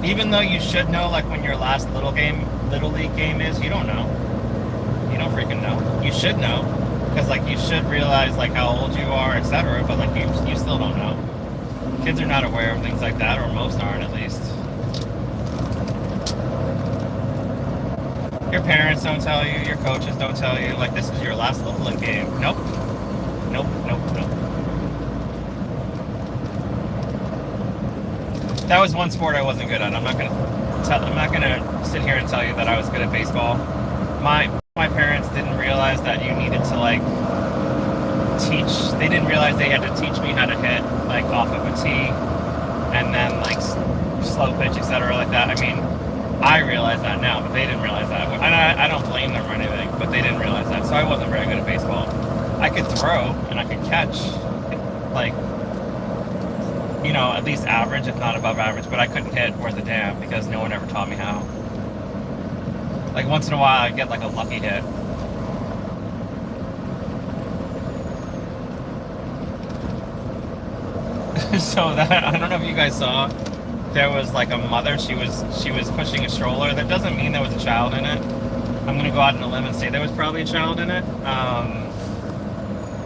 Even though you should know, like, when your last Little League game is, you don't know. You don't freaking know. You should know, because, like, you should realize, like, how old you are, etc., but, like, you still don't know. Kids are not aware of things like that, or most aren't, at least. Your parents don't tell you, your coaches don't tell you, like, this is your last Little League game. Nope. Nope, nope, nope. That was one sport I wasn't good at. I'm not gonna sit here and tell you that I was good at baseball. My parents didn't realize that you needed to, like, teach. They didn't realize they had to teach me how to hit, like, off of a tee, and then, like, slow pitch, etc., like that. I mean, I realize that now, but they didn't realize that. And I don't blame them or anything, but they didn't realize that. So I wasn't very good at baseball. I could throw and I could catch, like, you know, at least average, if not above average, but I couldn't hit worth a damn because no one ever taught me how. Like, once in a while, I'd get, like, a lucky hit. So that, I don't know if you guys saw, there was, like, a mother, she was pushing a stroller. That doesn't mean there was a child in it. I'm gonna go out on a limb and say there was probably a child in it.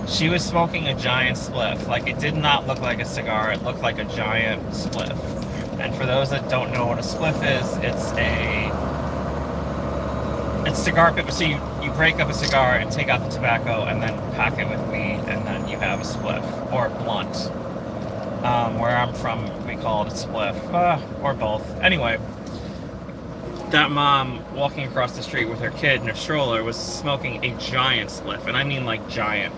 She was smoking a giant spliff. Like, it did not look like a cigar, it looked like a giant spliff. And for those that don't know what a spliff is, it's cigar paper. So you break up a cigar and take out the tobacco and then pack it with weed, and then you have a spliff, or a blunt. Where I'm from, we call it a spliff, or both. Anyway, that mom walking across the street with her kid in her stroller was smoking a giant spliff, and I mean, like, giant.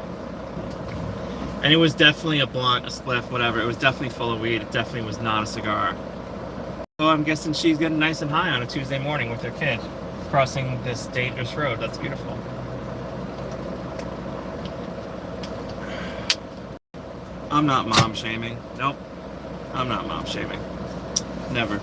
And it was definitely a blunt, a spliff, whatever. It was definitely full of weed. It definitely was not a cigar. So I'm guessing she's getting nice and high on a Tuesday morning with her kid, crossing this dangerous road. That's beautiful. I'm not mom shaming. Nope. I'm not mom shaming. Never.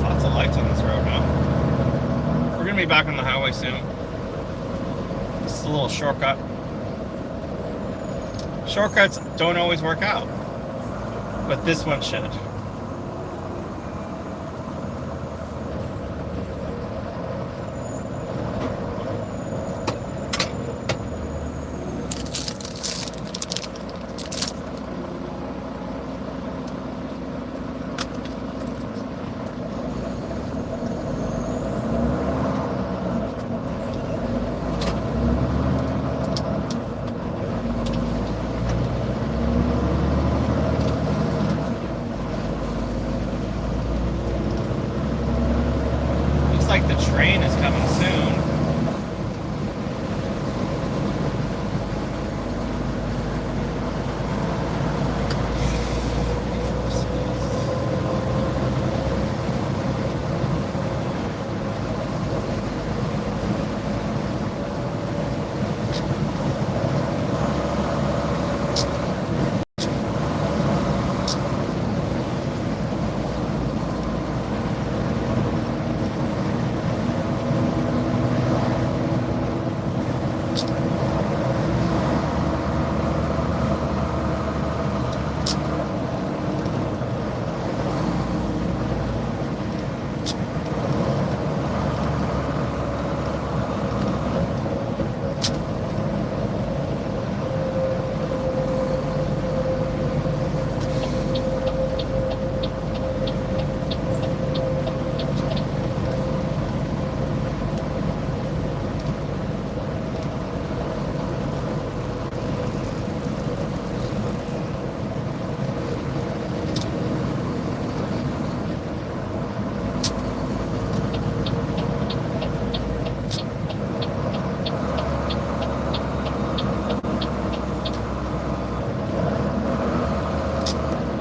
Lots of lights on this road now. We're gonna be back on the highway soon. This is a little shortcut. Shortcuts don't always work out, but this one should.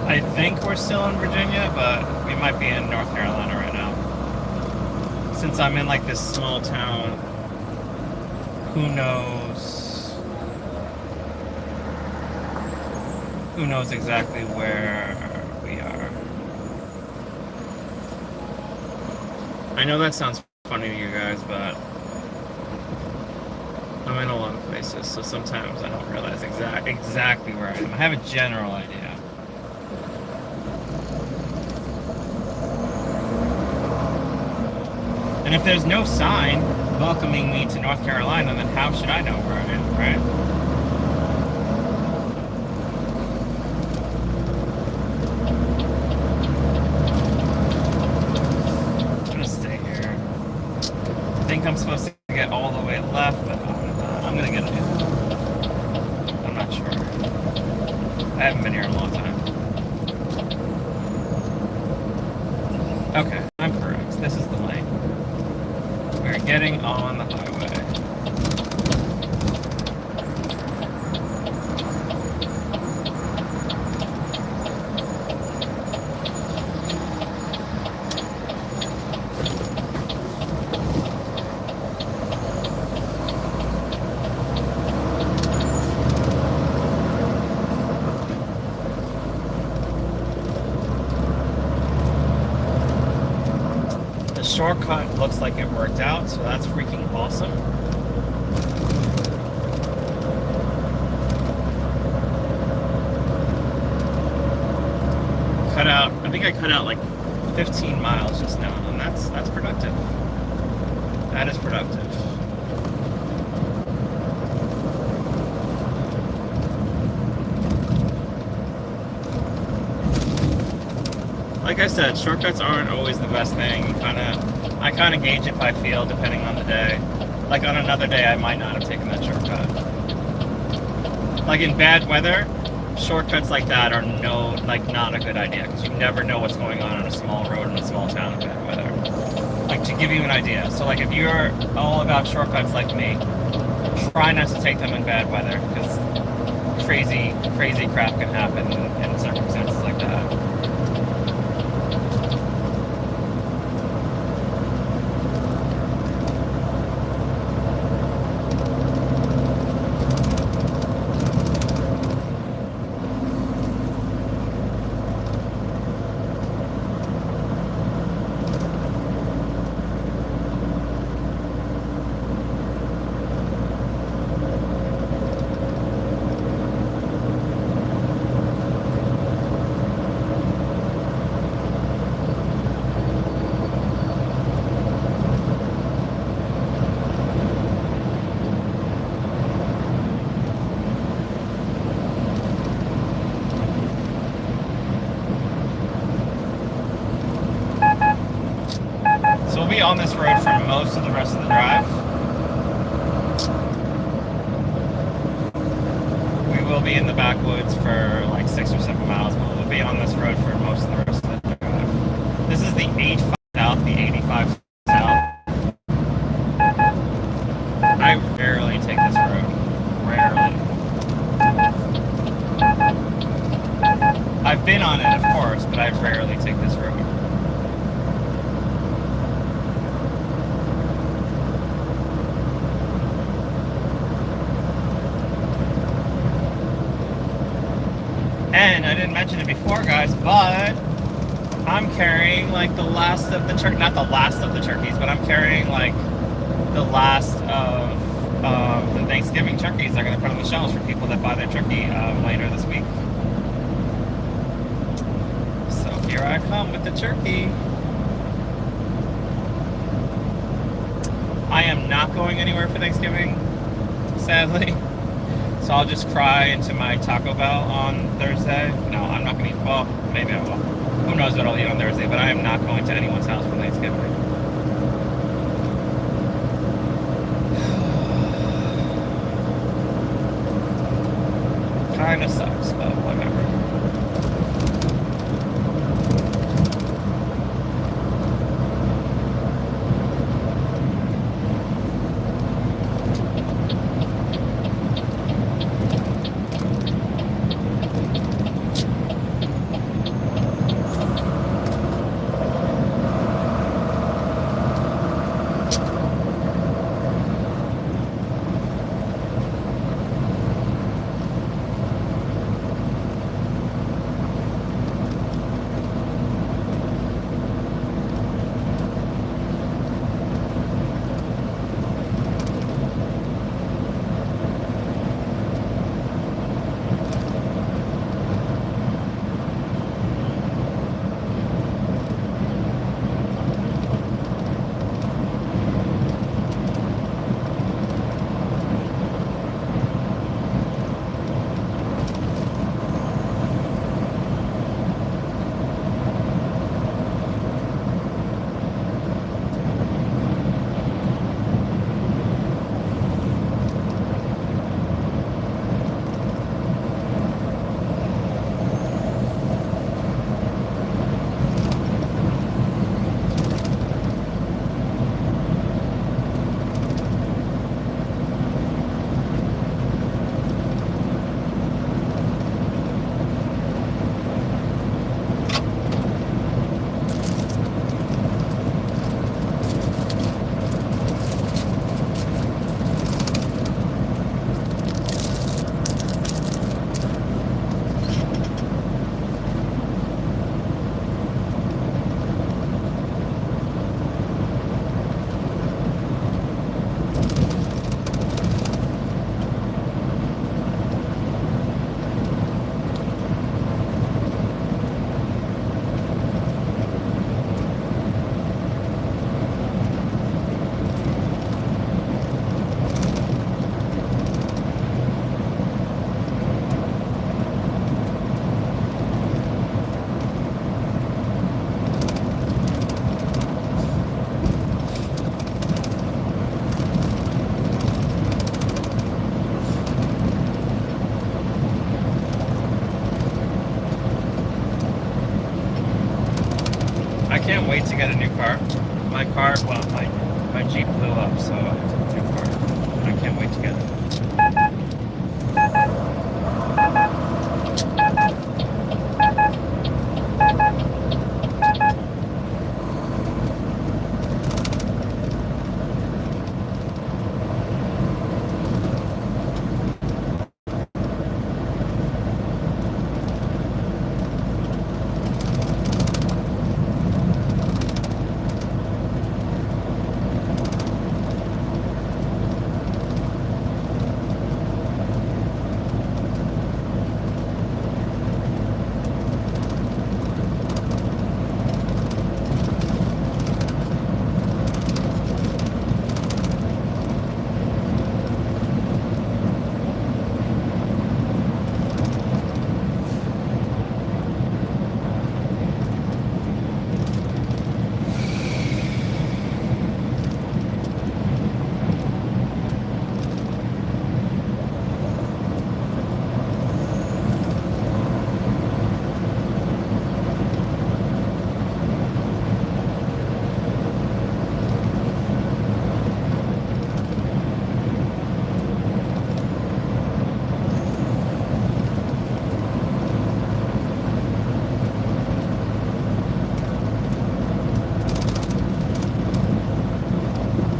I think we're still in Virginia, but we might be in North Carolina right now. Since I'm in like this small town, who knows? Who knows exactly where we are? I know that sounds funny to you guys, but I'm in a lot of places, so sometimes I don't realize exactly where I am. I have a general idea. And if there's no sign welcoming me to North Carolina, then how should I know where I am, right? I'm gonna stay here. I think I'm supposed to get all the way left, but I'm gonna get it. I'm not sure. I haven't been here in a long time. Okay, I'm correct. This is the lane. We're getting on the highway. The shortcut looks like it worked out, so that's freaking awesome. I think I cut out like 15 miles just now, and that's productive. That is productive. Like I said, shortcuts aren't always the best thing. I kind of gauge it by feel depending on the day. Like on another day, I might not have taken that shortcut. Like in bad weather, shortcuts like that are not a good idea, because you never know what's going on a small road in a small town in bad weather. Like, to give you an idea, so like if you're all about shortcuts like me, try not to take them in bad weather, because crazy crap can happen in circumstances like that. On this road for most of the rest of the drive. We will be in the backwoods for like 6 or 7 miles, but we'll be on this road for most of the rest of the drive. This is the 85 south, the 85 south. I rarely take this road. Rarely. I've been on it, of course, but I rarely take this road. And I didn't mention it before, guys, but I'm carrying like the last of the not the last of the turkeys, but I'm carrying like the last of the Thanksgiving turkeys they're going to put on the shelves for people that buy their turkey later this week. So here I come with the turkey. I am not going anywhere for Thanksgiving, sadly. So I'll just cry into my Taco Bell on Thursday. No, I'm not going to eat. Well, maybe I will. Who knows what I'll eat on Thursday, but I am not going to anyone's house for Thanksgiving. Kind of sucks, but whatever. can't wait to get a new car. My car, well, my Jeep blew up, so I have a new car. I can't wait to get it.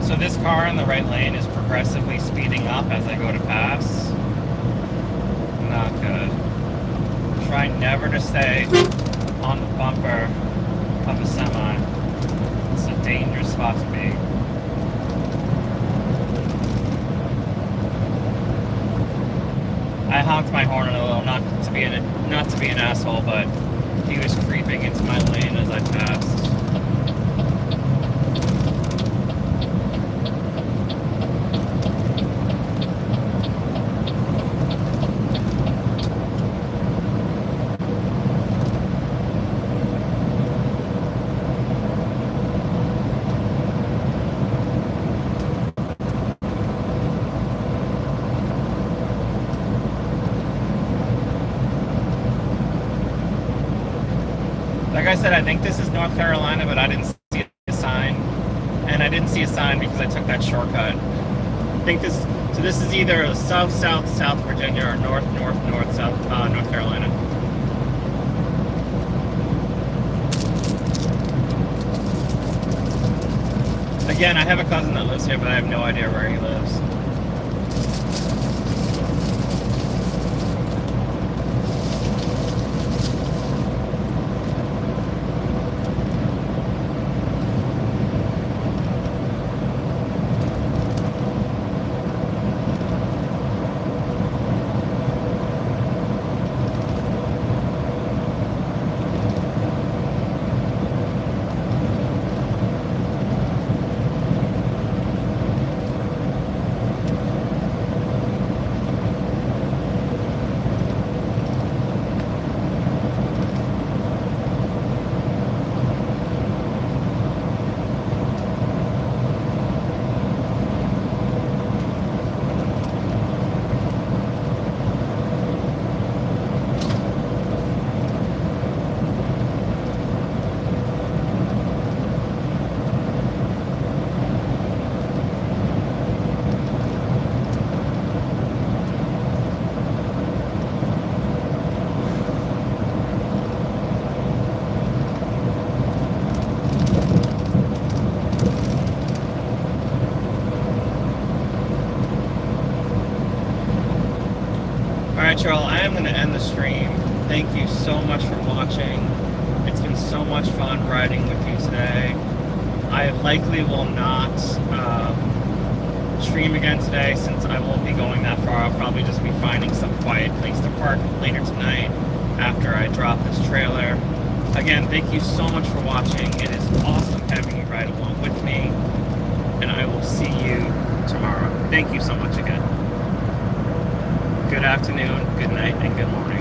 So this car in the right lane is progressively speeding up as I go to pass. Not good. Try never to stay on the bumper of a semi. It's a dangerous spot to be. I honked my horn a little, not to be an asshole, but he was creeping into my lane as I passed. Like I said, I think this is North Carolina, but I didn't see a sign. And I didn't see a sign because I took that shortcut. I think this is either South Virginia or North Carolina. Again, I have a cousin that lives here, but I have no idea where he lives. Alright, y'all, I am going to end the stream. Thank you so much for watching. It's been so much fun riding with you today. I likely will not stream again today since I won't be going that far. I'll probably just be finding some quiet place to park later tonight after I drop this trailer. Again, thank you so much for watching. It is awesome having you ride along with me. And I will see you tomorrow. Thank you so much again. Good afternoon, good night, and good morning.